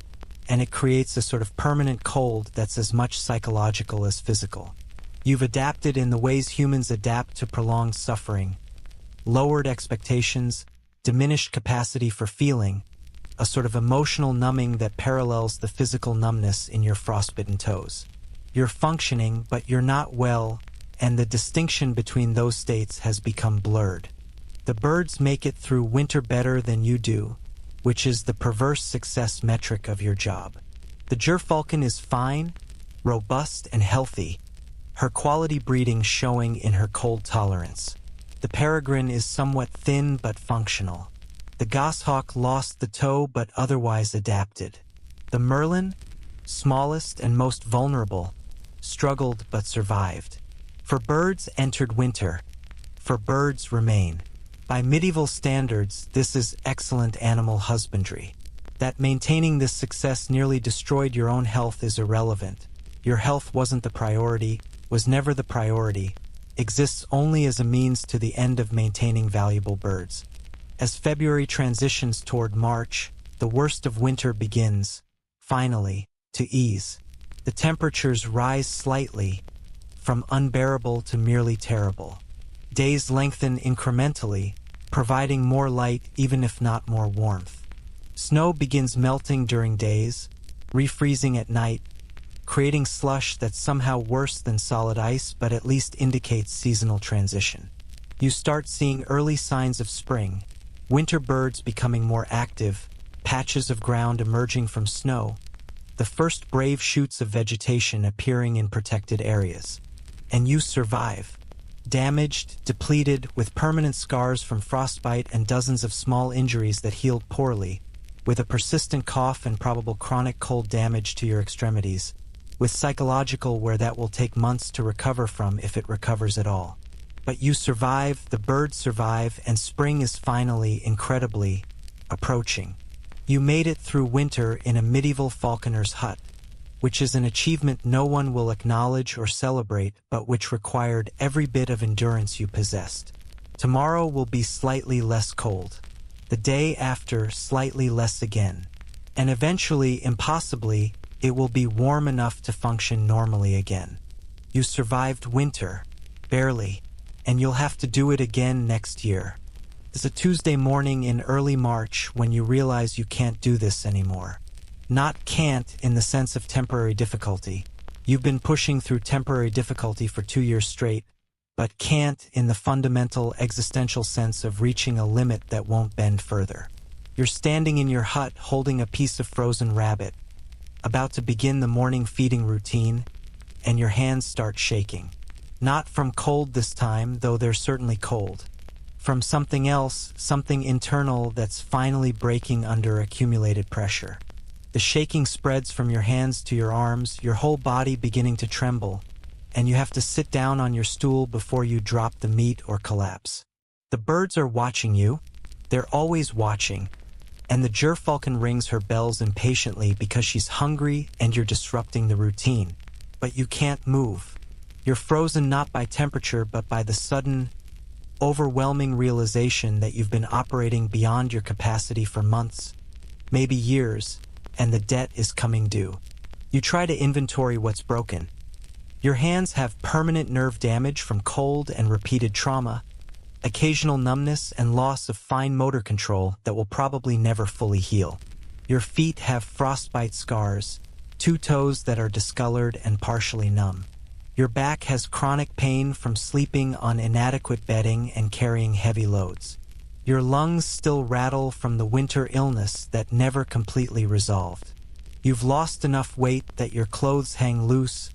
and it creates a sort of permanent cold that's as much psychological as physical. You've adapted in the ways humans adapt to prolonged suffering, lowered expectations, diminished capacity for feeling, a sort of emotional numbing that parallels the physical numbness in your frostbitten toes. You're functioning, but you're not well, and the distinction between those states has become blurred. The birds make it through winter better than you do, which is the perverse success metric of your job. The gerfalcon is fine, robust, and healthy, her quality breeding showing in her cold tolerance. The peregrine is somewhat thin but functional. The goshawk lost the toe but otherwise adapted. The merlin, smallest and most vulnerable, struggled but survived. For birds entered winter, for birds remain. By medieval standards, this is excellent animal husbandry. That maintaining this success nearly destroyed your own health is irrelevant. Your health wasn't the priority, was never the priority, exists only as a means to the end of maintaining valuable birds. As February transitions toward March, the worst of winter begins, finally, to ease. The temperatures rise slightly, from unbearable to merely terrible. Days lengthen incrementally, providing more light even if not more warmth. Snow begins melting during days, refreezing at night, creating slush that's somehow worse than solid ice but at least indicates seasonal transition. You start seeing early signs of spring, winter birds becoming more active, patches of ground emerging from snow, the first brave shoots of vegetation appearing in protected areas. And you survive. Damaged, depleted, with permanent scars from frostbite and dozens of small injuries that healed poorly, with a persistent cough and probable chronic cold damage to your extremities, with psychological where that will take months to recover from if it recovers at all. But you survive, the birds survive, and spring is finally, incredibly, approaching. You made it through winter in a medieval falconer's hut, which is an achievement no one will acknowledge or celebrate, but which required every bit of endurance you possessed. Tomorrow will be slightly less cold. The day after, slightly less again. And eventually, impossibly, it will be warm enough to function normally again. You survived winter, barely, and you'll have to do it again next year. It's a Tuesday morning in early March when you realize you can't do this anymore. Not can't in the sense of temporary difficulty. You've been pushing through temporary difficulty for 2 years straight, but can't in the fundamental existential sense of reaching a limit that won't bend further. You're standing in your hut holding a piece of frozen rabbit, about to begin the morning feeding routine, and your hands start shaking. Not from cold this time, though they're certainly cold. From something else, something internal that's finally breaking under accumulated pressure. The shaking spreads from your hands to your arms, your whole body beginning to tremble, and you have to sit down on your stool before you drop the meat or collapse. The birds are watching you. They're always watching, and the gerfalcon rings her bells impatiently because she's hungry and you're disrupting the routine. But you can't move. You're frozen not by temperature but by the sudden, overwhelming realization that you've been operating beyond your capacity for months, maybe years, and the debt is coming due. You try to inventory what's broken. Your hands have permanent nerve damage from cold and repeated trauma, occasional numbness and loss of fine motor control that will probably never fully heal. Your feet have frostbite scars, 2 toes that are discolored and partially numb. Your back has chronic pain from sleeping on inadequate bedding and carrying heavy loads. Your lungs still rattle from the winter illness that never completely resolved. You've lost enough weight that your clothes hang loose,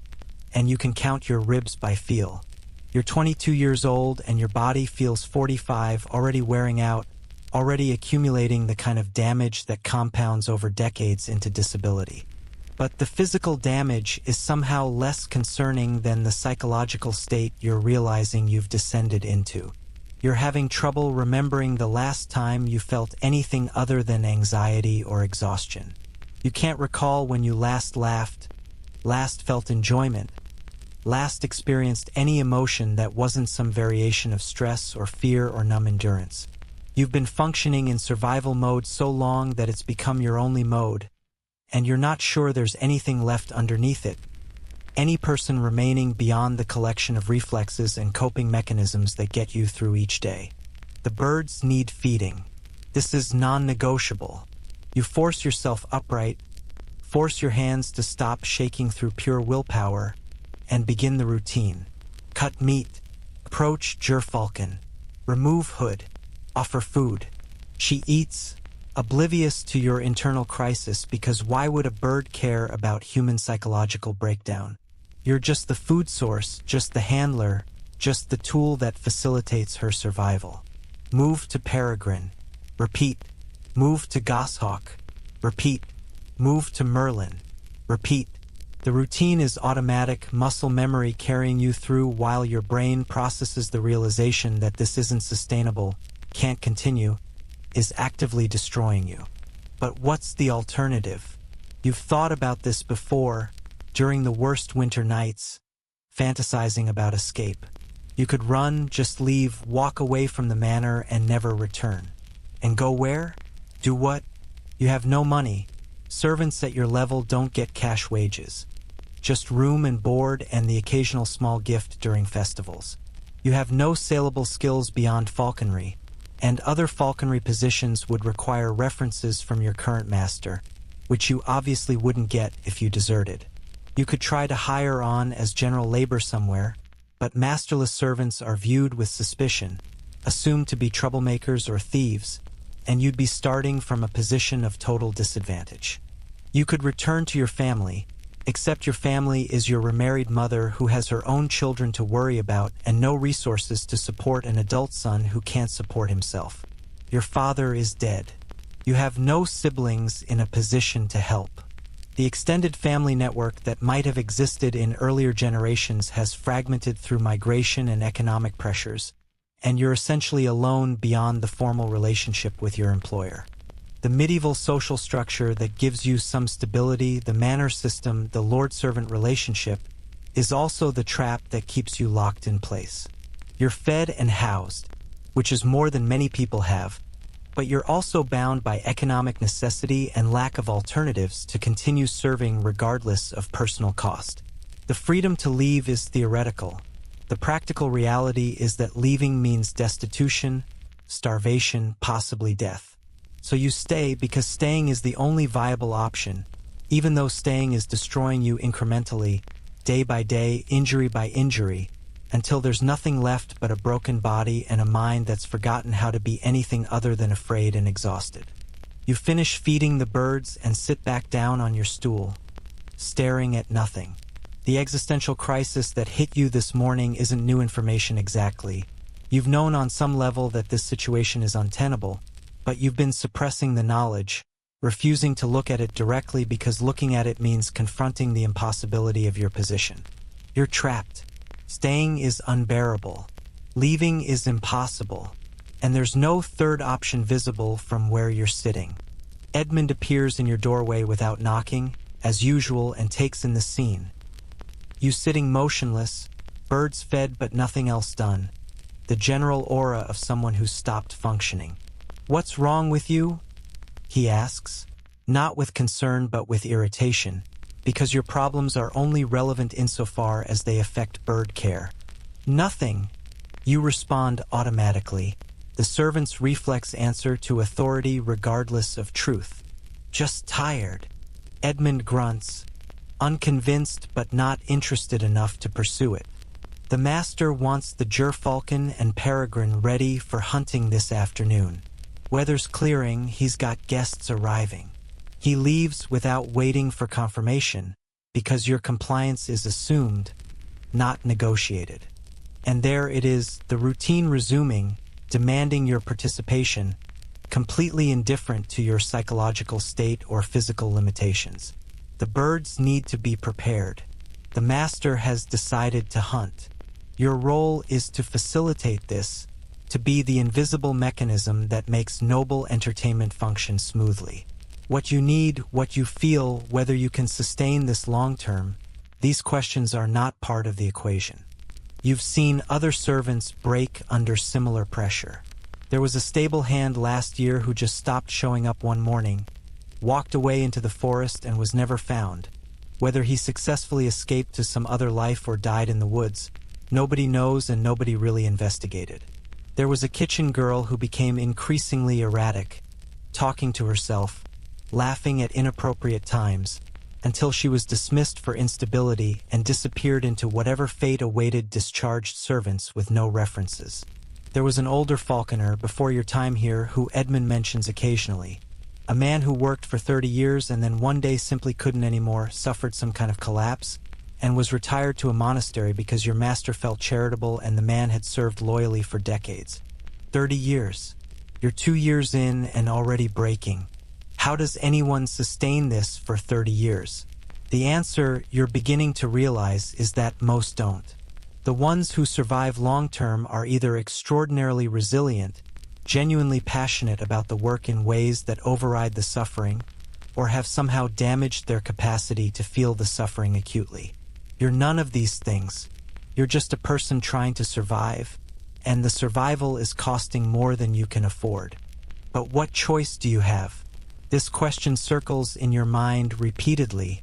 and you can count your ribs by feel. You're 22 years old and your body feels 45, already wearing out, already accumulating the kind of damage that compounds over decades into disability. But the physical damage is somehow less concerning than the psychological state you're realizing you've descended into. You're having trouble remembering the last time you felt anything other than anxiety or exhaustion. You can't recall when you last laughed, last felt enjoyment, last experienced any emotion that wasn't some variation of stress or fear or numb endurance. You've been functioning in survival mode so long that it's become your only mode, and you're not sure there's anything left underneath it, any person remaining beyond the collection of reflexes and coping mechanisms that get you through each day. The birds need feeding. This is non-negotiable. You force yourself upright, force your hands to stop shaking through pure willpower, and begin the routine. Cut meat, approach gerfalcon, remove hood, offer food. She eats, oblivious to your internal crisis, because why would a bird care about human psychological breakdown? You're just the food source, just the handler, just the tool that facilitates her survival. Move to peregrine. Repeat. Move to goshawk. Repeat. Move to merlin. Repeat. The routine is automatic muscle memory carrying you through while your brain processes the realization that this isn't sustainable, can't continue, is actively destroying you. But what's the alternative? You've thought about this before, during the worst winter nights, fantasizing about escape. You could run, just leave, walk away from the manor and never return. And go where? Do what? You have no money. Servants at your level don't get cash wages. Just room and board and the occasional small gift during festivals. You have no saleable skills beyond falconry, and other falconry positions would require references from your current master, which you obviously wouldn't get if you deserted. You could try to hire on as general labor somewhere, but masterless servants are viewed with suspicion, assumed to be troublemakers or thieves, and you'd be starting from a position of total disadvantage. You could return to your family, except your family is your remarried mother who has her own children to worry about and no resources to support an adult son who can't support himself. Your father is dead. You have no siblings in a position to help. The extended family network that might have existed in earlier generations has fragmented through migration and economic pressures, and you're essentially alone beyond the formal relationship with your employer. The medieval social structure that gives you some stability, the manor system, the lord-servant relationship, is also the trap that keeps you locked in place. You're fed and housed, which is more than many people have, but you're also bound by economic necessity and lack of alternatives to continue serving regardless of personal cost. The freedom to leave is theoretical. The practical reality is that leaving means destitution, starvation, possibly death. So you stay because staying is the only viable option, even though staying is destroying you incrementally, day by day, injury by injury, until there's nothing left but a broken body and a mind that's forgotten how to be anything other than afraid and exhausted. You finish feeding the birds and sit back down on your stool, staring at nothing. The existential crisis that hit you this morning isn't new information exactly. You've known on some level that this situation is untenable, but you've been suppressing the knowledge, refusing to look at it directly because looking at it means confronting the impossibility of your position. You're trapped. Staying is unbearable. Leaving is impossible. and there's no third option visible from where you're sitting. Edmund appears in your doorway without knocking, as usual, and takes in the scene. You sitting motionless, birds fed but nothing else done. The general aura of someone who's stopped functioning. "What's wrong with you?" he asks, not with concern but with irritation, because your problems are only relevant insofar as they affect bird care. "Nothing," you respond automatically, the servant's reflex answer to authority regardless of truth. "Just tired." Edmund grunts, unconvinced but not interested enough to pursue it. The master wants the gerfalcon and peregrine ready for hunting this afternoon. Weather's clearing, he's got guests arriving. He leaves without waiting for confirmation, because your compliance is assumed, not negotiated. And there it is, the routine resuming, demanding your participation, completely indifferent to your psychological state or physical limitations. The birds need to be prepared. The master has decided to hunt. Your role is to facilitate this, to be the invisible mechanism that makes noble entertainment function smoothly. What you need, what you feel, whether you can sustain this long-term, these questions are not part of the equation. You've seen other servants break under similar pressure. There was a stable hand last year who just stopped showing up one morning, walked away into the forest and was never found. Whether he successfully escaped to some other life or died in the woods, nobody knows and nobody really investigated. There was a kitchen girl who became increasingly erratic, talking to herself, laughing at inappropriate times, until she was dismissed for instability and disappeared into whatever fate awaited discharged servants with no references. There was an older falconer before your time here who Edmund mentions occasionally, a man who worked for 30 years and then one day simply couldn't anymore, suffered some kind of collapse, and was retired to a monastery because your master felt charitable and the man had served loyally for decades. 30 years. You're 2 years in and already breaking. How does anyone sustain this for 30 years? The answer you're beginning to realize is that most don't. The ones who survive long-term are either extraordinarily resilient, genuinely passionate about the work in ways that override the suffering, or have somehow damaged their capacity to feel the suffering acutely. You're none of these things. You're just a person trying to survive, and the survival is costing more than you can afford. But what choice do you have? This question circles in your mind repeatedly,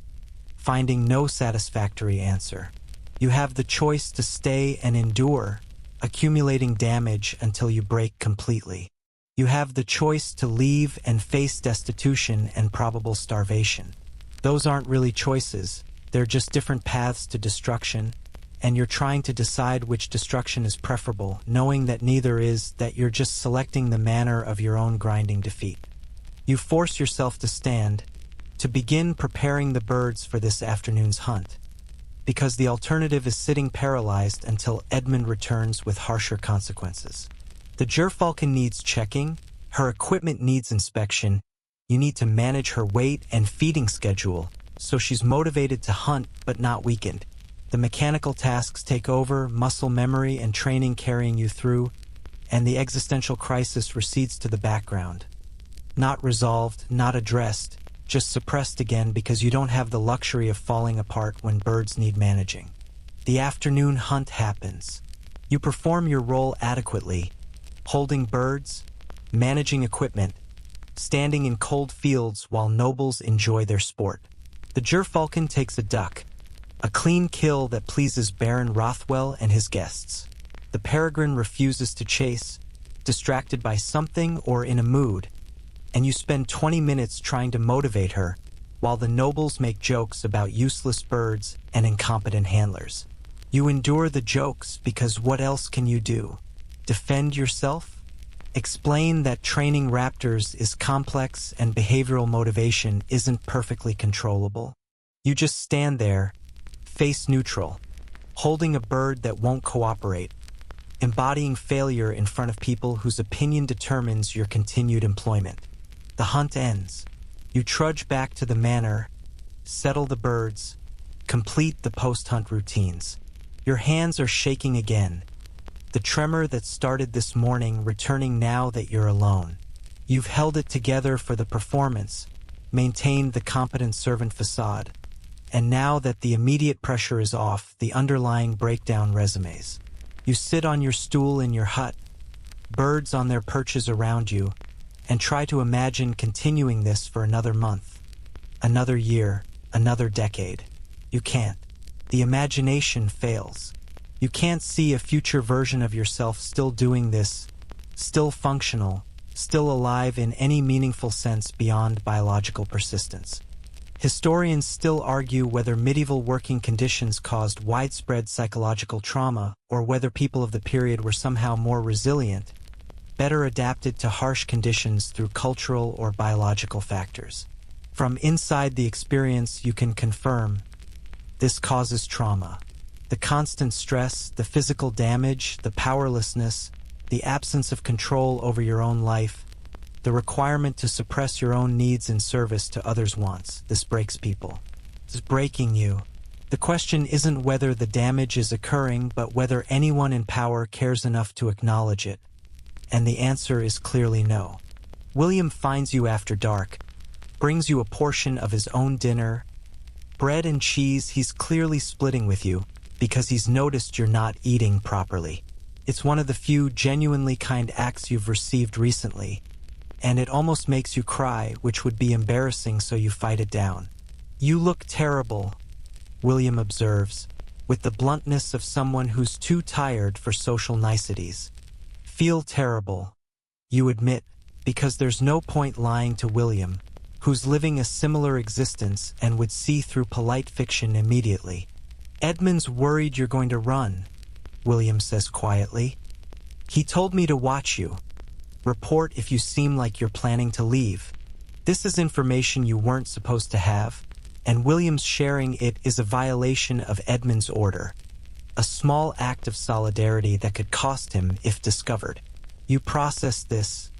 finding no satisfactory answer. You have the choice to stay and endure, accumulating damage until you break completely. You have the choice to leave and face destitution and probable starvation. Those aren't really choices. They're just different paths to destruction, and you're trying to decide which destruction is preferable, knowing that neither is, that you're just selecting the manner of your own grinding defeat. You force yourself to stand, to begin preparing the birds for this afternoon's hunt, because the alternative is sitting paralyzed until Edmund returns with harsher consequences. The gerfalcon needs checking, her equipment needs inspection, you need to manage her weight and feeding schedule, so she's motivated to hunt but not weakened. The mechanical tasks take over, muscle memory and training carrying you through, and the existential crisis recedes to the background. Not resolved, not addressed, just suppressed again because you don't have the luxury of falling apart when birds need managing. The afternoon hunt happens. You perform your role adequately, holding birds, managing equipment, standing in cold fields while nobles enjoy their sport. The gerfalcon takes a duck, a clean kill that pleases Baron Rothwell and his guests. The peregrine refuses to chase, distracted by something or in a mood, and you spend 20 minutes trying to motivate her, while the nobles make jokes about useless birds and incompetent handlers. You endure the jokes because what else can you do? Defend yourself? Explain that training raptors is complex and behavioral motivation isn't perfectly controllable? You just stand there, face neutral, holding a bird that won't cooperate, embodying failure in front of people whose opinion determines your continued employment. The hunt ends. You trudge back to the manor, settle the birds, complete the post-hunt routines. Your hands are shaking again, The tremor that started this morning returning now that you're alone. You've held it together for the performance, maintained the competent servant facade, and now that the immediate pressure is off, the underlying breakdown resumes. You sit on your stool in your hut, birds on their perches around you, and try to imagine continuing this for another month, another year, another decade. You can't. The imagination fails. You can't see a future version of yourself still doing this, still functional, still alive in any meaningful sense beyond biological persistence. Historians still argue whether medieval working conditions caused widespread psychological trauma or whether people of the period were somehow more resilient, better adapted to harsh conditions through cultural or biological factors. From inside the experience, you can confirm this causes trauma. The constant stress, the physical damage, the powerlessness, the absence of control over your own life, the requirement to suppress your own needs in service to others' wants. This breaks people. This is breaking you. The question isn't whether the damage is occurring, but whether anyone in power cares enough to acknowledge it. And the answer is clearly no. William finds you after dark, brings you a portion of his own dinner, bread and cheese he's clearly splitting with you because he's noticed you're not eating properly. It's one of the few genuinely kind acts you've received recently, and it almost makes you cry, which would be embarrassing, so you fight it down. You look terrible, William observes, with the bluntness of someone who's too tired for social niceties. Feel terrible, you admit, because there's no point lying to William, who's living a similar existence and would see through polite fiction immediately. Edmund's worried you're going to run, William says quietly. He told me to watch you. Report if you seem like you're planning to leave. This is information you weren't supposed to have, and William's sharing it is a violation of Edmund's order. A small act of solidarity that could cost him if discovered. You process this.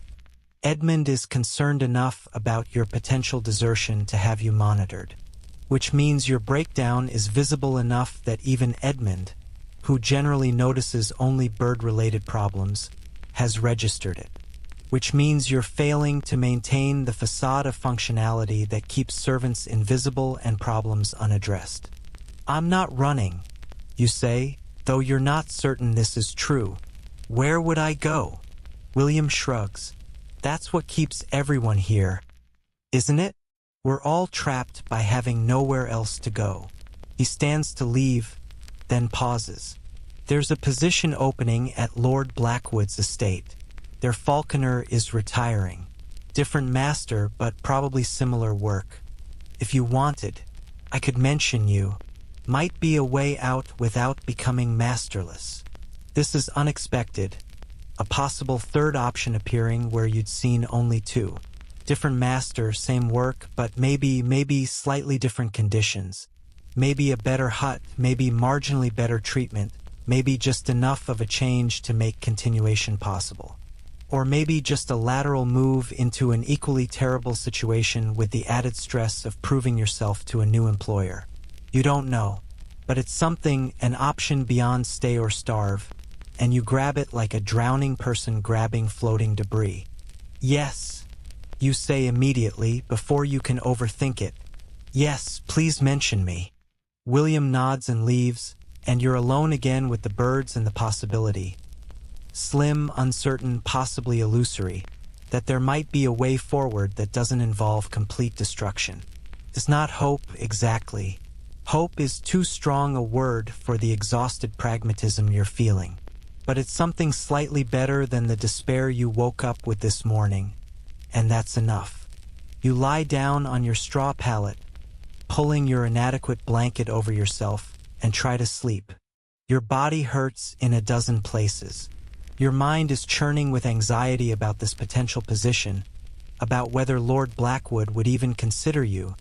Edmund is concerned enough about your potential desertion to have you monitored, which means your breakdown is visible enough that even Edmund, who generally notices only bird-related problems, has registered it. Which means you're failing to maintain the facade of functionality that keeps servants invisible and problems unaddressed. I'm not running, you say, though you're not certain this is true. Where would I go? William shrugs. That's what keeps everyone here, isn't it? We're all trapped by having nowhere else to go. He stands to leave, then pauses. There's a position opening at Lord Blackwood's estate. Their Falconer is retiring. Different master, but probably similar work. If you wanted, I could mention you. Might be a way out without becoming masterless. This is unexpected. A possible third option appearing where you'd seen only two. Different master, same work, but maybe slightly different conditions. Maybe a better hut, maybe marginally better treatment, maybe just enough of a change to make continuation possible. Or maybe just a lateral move into an equally terrible situation with the added stress of proving yourself to a new employer. You don't know, but it's something, an option beyond stay or starve, and you grab it like a drowning person grabbing floating debris. Yes, you say immediately before you can overthink it. Yes, please mention me. William nods and leaves, and you're alone again with the birds and the possibility. Slim, uncertain, possibly illusory, that there might be a way forward that doesn't involve complete destruction. It's not hope exactly. Hope is too strong a word for the exhausted pragmatism you're feeling. But it's something slightly better than the despair you woke up with this morning, and that's enough. You lie down on your straw pallet, pulling your inadequate blanket over yourself, and try to sleep. Your body hurts in a dozen places. Your mind is churning with anxiety about this potential position, about whether Lord Blackwood would even consider you,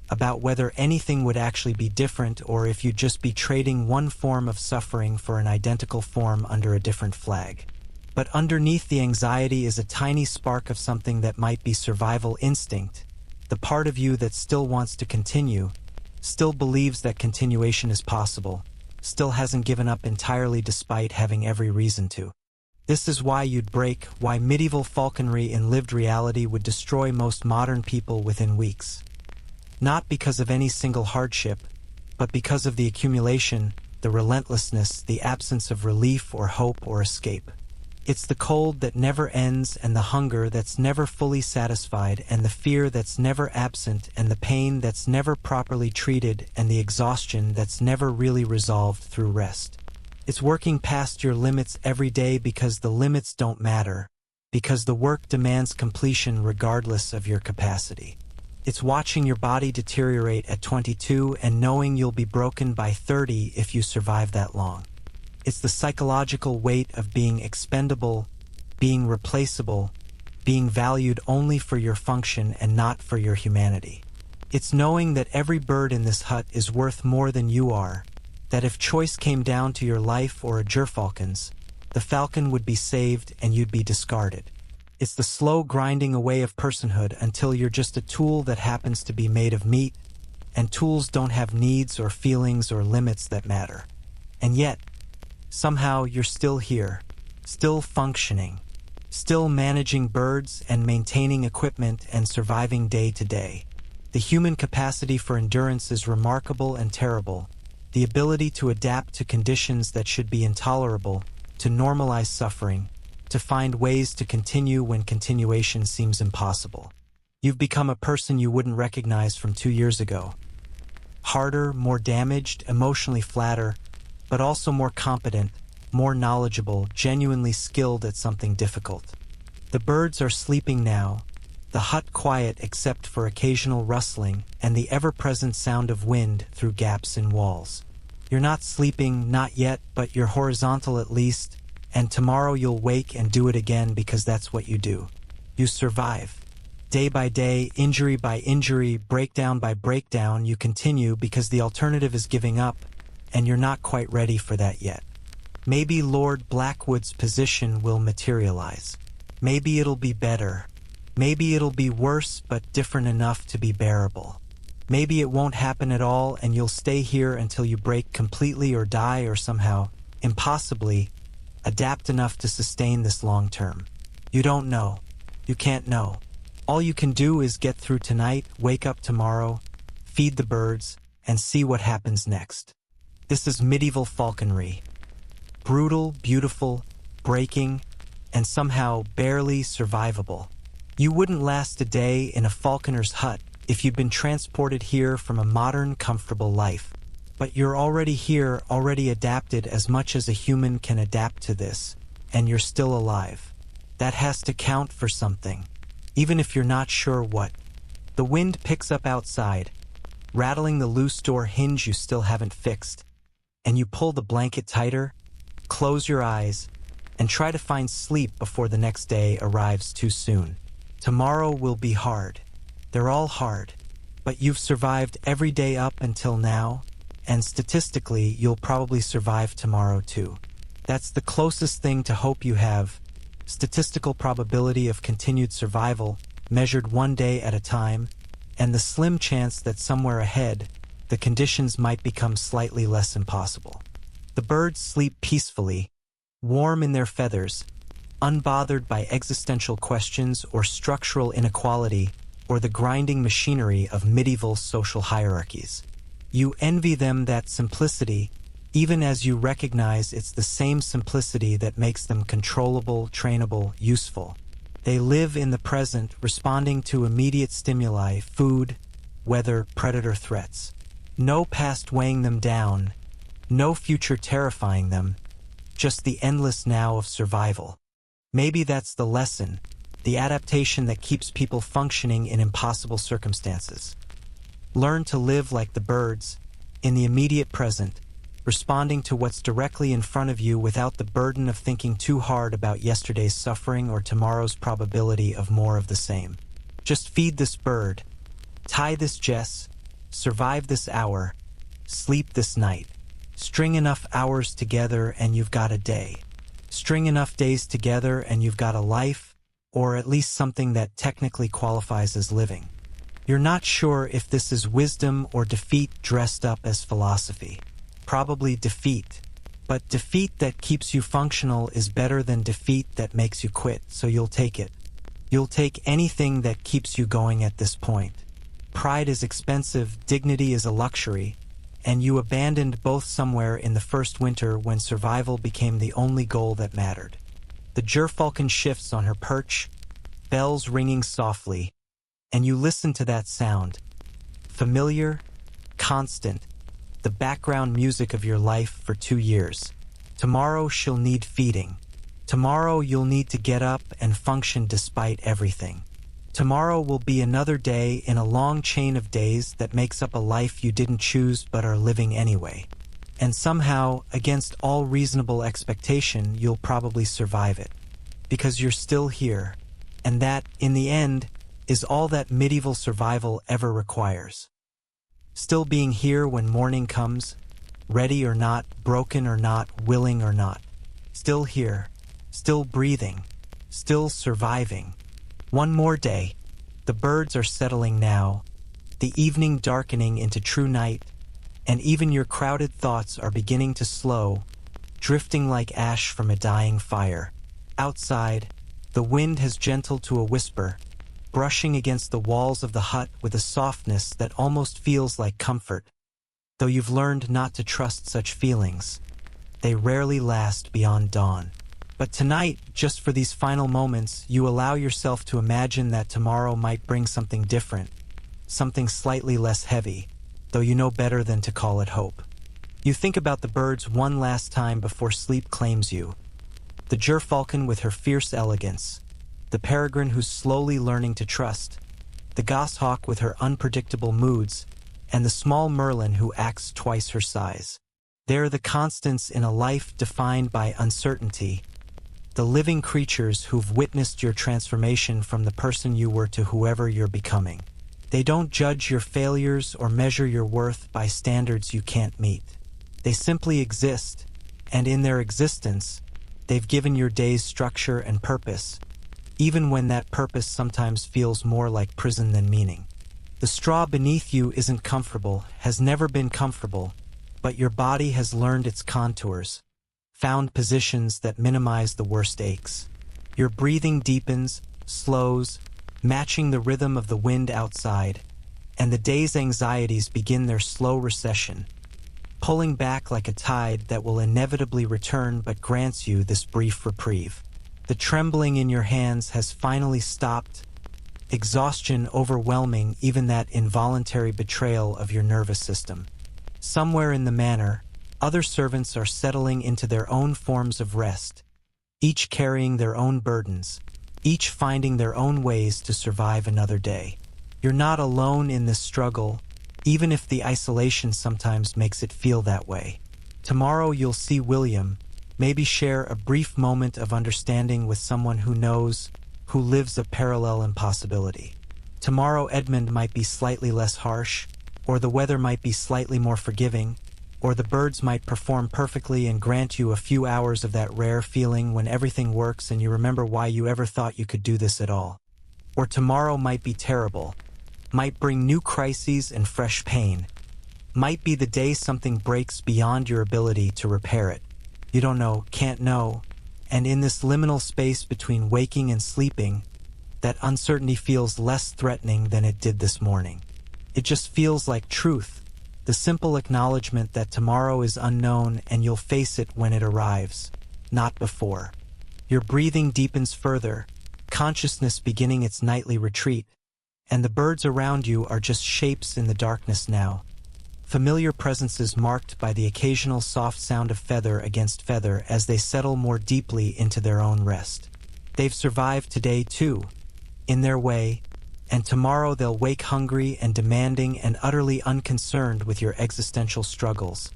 about whether anything would actually be different or if you'd just be trading one form of suffering for an identical form under a different flag. But underneath the anxiety is a tiny spark of something that might be survival instinct, the part of you that still wants to continue, still believes that continuation is possible, still hasn't given up entirely despite having every reason to. This is why you'd break, why medieval falconry in lived reality would destroy most modern people within weeks. Not because of any single hardship, but because of the accumulation, the relentlessness, the absence of relief or hope or escape. It's the cold that never ends and the hunger that's never fully satisfied and the fear that's never absent and the pain that's never properly treated and the exhaustion that's never really resolved through rest. It's working past your limits every day because the limits don't matter, because the work demands completion regardless of your capacity. It's watching your body deteriorate at 22 and knowing you'll be broken by 30 if you survive that long. It's the psychological weight of being expendable, being replaceable, being valued only for your function and not for your humanity. It's knowing that every bird in this hut is worth more than you are, that if choice came down to your life or a gerfalcon's, the falcon would be saved and you'd be discarded. It's the slow grinding away of personhood until you're just a tool that happens to be made of meat, and tools don't have needs or feelings or limits that matter. And yet, somehow you're still here, still functioning, still managing birds and maintaining equipment and surviving day to day. The human capacity for endurance is remarkable and terrible. The ability to adapt to conditions that should be intolerable, to normalize suffering, to find ways to continue when continuation seems impossible. You've become a person you wouldn't recognize from 2 years ago. Harder, more damaged, emotionally flatter, but also more competent, more knowledgeable, genuinely skilled at something difficult. The birds are sleeping now, the hut quiet except for occasional rustling and the ever-present sound of wind through gaps in walls. You're not sleeping, not yet, but you're horizontal at least, and tomorrow you'll wake and do it again because that's what you do. You survive. Day by day, injury by injury, breakdown by breakdown, you continue because the alternative is giving up, and you're not quite ready for that yet. Maybe Lord Blackwood's position will materialize. Maybe it'll be better. Maybe it'll be worse but different enough to be bearable. Maybe it won't happen at all and you'll stay here until you break completely or die or somehow, impossibly, adapt enough to sustain this long term. You don't know. You can't know. All you can do is get through tonight, wake up tomorrow, feed the birds, and see what happens next. This is medieval falconry. Brutal, beautiful, breaking, and somehow barely survivable. You wouldn't last a day in a falconer's hut if you'd been transported here from a modern, comfortable life. But you're already here, already adapted as much as a human can adapt to this, and you're still alive. That has to count for something, even if you're not sure what. The wind picks up outside, rattling the loose door hinge you still haven't fixed, and you pull the blanket tighter, close your eyes, and try to find sleep before the next day arrives too soon. Tomorrow will be hard. They're all hard, but you've survived every day up until now, and statistically, you'll probably survive tomorrow too. That's the closest thing to hope you have. Statistical probability of continued survival, measured one day at a time, and the slim chance that somewhere ahead, the conditions might become slightly less impossible. The birds sleep peacefully, warm in their feathers, unbothered by existential questions or structural inequality or the grinding machinery of medieval social hierarchies. You envy them that simplicity, even as you recognize it's the same simplicity that makes them controllable, trainable, useful. They live in the present, responding to immediate stimuli, food, weather, predator threats. No past weighing them down, no future terrifying them, just the endless now of survival. Maybe that's the lesson, the adaptation that keeps people functioning in impossible circumstances. Learn to live like the birds, in the immediate present, responding to what's directly in front of you without the burden of thinking too hard about yesterday's suffering or tomorrow's probability of more of the same. Just feed this bird, tie this Jess, survive this hour, sleep this night. String enough hours together and you've got a day. String enough days together and you've got a life, or at least something that technically qualifies as living. You're not sure if this is wisdom or defeat dressed up as philosophy. probably defeat. But defeat that keeps you functional is better than defeat that makes you quit, so you'll take it. You'll take anything that keeps you going at this point. Pride is expensive, dignity is a luxury, and you abandoned both somewhere in the first winter when survival became the only goal that mattered. The gerfalcon shifts on her perch, bells ringing softly, and you listen to that sound. Familiar, constant, the background music of your life for 2 years. Tomorrow she'll need feeding. Tomorrow you'll need to get up and function despite everything. Tomorrow will be another day in a long chain of days that makes up a life you didn't choose but are living anyway. And somehow, against all reasonable expectation, you'll probably survive it. Because you're still here. And that, in the end, is all that medieval survival ever requires. Still being here when morning comes, ready or not, broken or not, willing or not. Still here, still breathing, still surviving. One more day. The birds are settling now, the evening darkening into true night, and even your crowded thoughts are beginning to slow, drifting like ash from a dying fire. Outside, the wind has gentled to a whisper, brushing against the walls of the hut with a softness that almost feels like comfort. Though you've learned not to trust such feelings, they rarely last beyond dawn. But tonight, just for these final moments, you allow yourself to imagine that tomorrow might bring something different, something slightly less heavy, though you know better than to call it hope. You think about the birds one last time before sleep claims you. The gerfalcon with her fierce elegance, the peregrine who's slowly learning to trust, the goshawk with her unpredictable moods, and the small merlin who acts twice her size. They're the constants in a life defined by uncertainty, the living creatures who've witnessed your transformation from the person you were to whoever you're becoming. They don't judge your failures or measure your worth by standards you can't meet. They simply exist, and in their existence, they've given your days structure and purpose, even when that purpose sometimes feels more like prison than meaning. The straw beneath you isn't comfortable, has never been comfortable, but your body has learned its contours, found positions that minimize the worst aches. Your breathing deepens, slows, matching the rhythm of the wind outside, and the day's anxieties begin their slow recession, pulling back like a tide that will inevitably return but grants you this brief reprieve. The trembling in your hands has finally stopped, exhaustion overwhelming even that involuntary betrayal of your nervous system. Somewhere in the manor, other servants are settling into their own forms of rest, each carrying their own burdens, each finding their own ways to survive another day. You're not alone in this struggle, even if the isolation sometimes makes it feel that way. Tomorrow you'll see William, maybe share a brief moment of understanding with someone who knows, who lives a parallel impossibility. Tomorrow Edmund might be slightly less harsh, or the weather might be slightly more forgiving, or the birds might perform perfectly and grant you a few hours of that rare feeling when everything works and you remember why you ever thought you could do this at all. Or tomorrow might be terrible, might bring new crises and fresh pain, might be the day something breaks beyond your ability to repair it. You don't know, can't know, and in this liminal space between waking and sleeping, that uncertainty feels less threatening than it did this morning. It just feels like truth. The simple acknowledgement that tomorrow is unknown and you'll face it when it arrives, not before. Your breathing deepens further, consciousness beginning its nightly retreat, and the birds around you are just shapes in the darkness now. Familiar presences marked by the occasional soft sound of feather against feather as they settle more deeply into their own rest. They've survived today too, in their way, and tomorrow they'll wake hungry and demanding and utterly unconcerned with your existential struggles.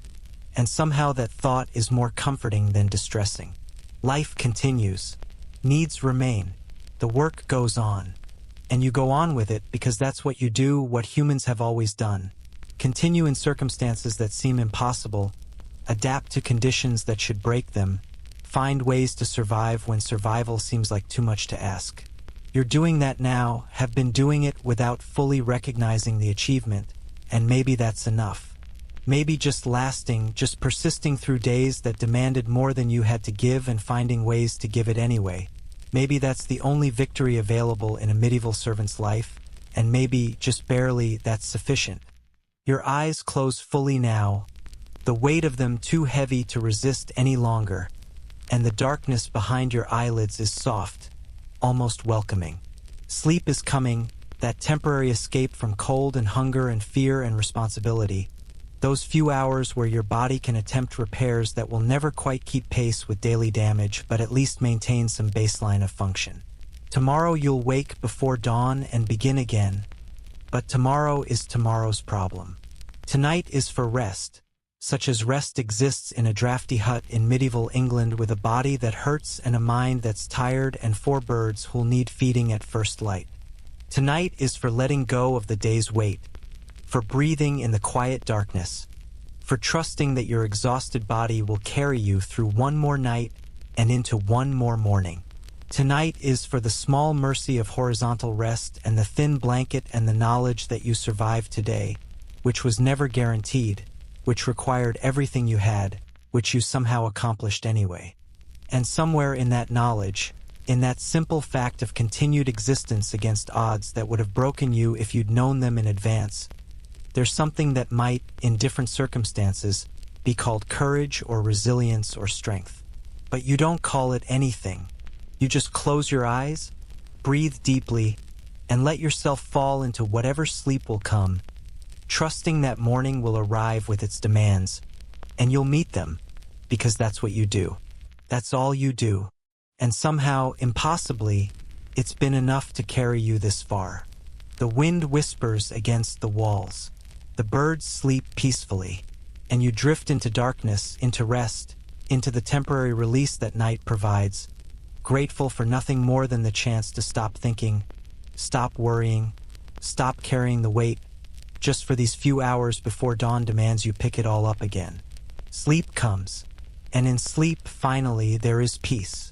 And somehow that thought is more comforting than distressing. Life continues. Needs remain. The work goes on. And you go on with it because that's what you do, what humans have always done. Continue in circumstances that seem impossible, adapt to conditions that should break them, find ways to survive when survival seems like too much to ask. You're doing that now, have been doing it without fully recognizing the achievement, and maybe that's enough. Maybe just lasting, just persisting through days that demanded more than you had to give and finding ways to give it anyway. Maybe that's the only victory available in a medieval servant's life, and maybe, just barely, that's sufficient. Your eyes close fully now, the weight of them too heavy to resist any longer, and the darkness behind your eyelids is soft, almost welcoming. Sleep is coming, that temporary escape from cold and hunger and fear and responsibility. Those few hours where your body can attempt repairs that will never quite keep pace with daily damage, but at least maintain some baseline of function. Tomorrow you'll wake before dawn and begin again, but tomorrow is tomorrow's problem. Tonight is for rest, such as rest exists in a drafty hut in medieval England with a body that hurts and a mind that's tired and 4 birds who'll need feeding at first light. Tonight is for letting go of the day's weight, for breathing in the quiet darkness, for trusting that your exhausted body will carry you through one more night and into one more morning. Tonight is for the small mercy of horizontal rest and the thin blanket and the knowledge that you survived today, which was never guaranteed, which required everything you had, which you somehow accomplished anyway. And somewhere in that knowledge, in that simple fact of continued existence against odds that would have broken you if you'd known them in advance, there's something that might, in different circumstances, be called courage or resilience or strength. But you don't call it anything. You just close your eyes, breathe deeply, and let yourself fall into whatever sleep will come, trusting that morning will arrive with its demands, and you'll meet them, because that's what you do. That's all you do. And somehow, impossibly, it's been enough to carry you this far. The wind whispers against the walls. The birds sleep peacefully, and you drift into darkness, into rest, into the temporary release that night provides, grateful for nothing more than the chance to stop thinking, stop worrying, stop carrying the weight, just for these few hours before dawn demands you pick it all up again. Sleep comes, and in sleep, finally, there is peace.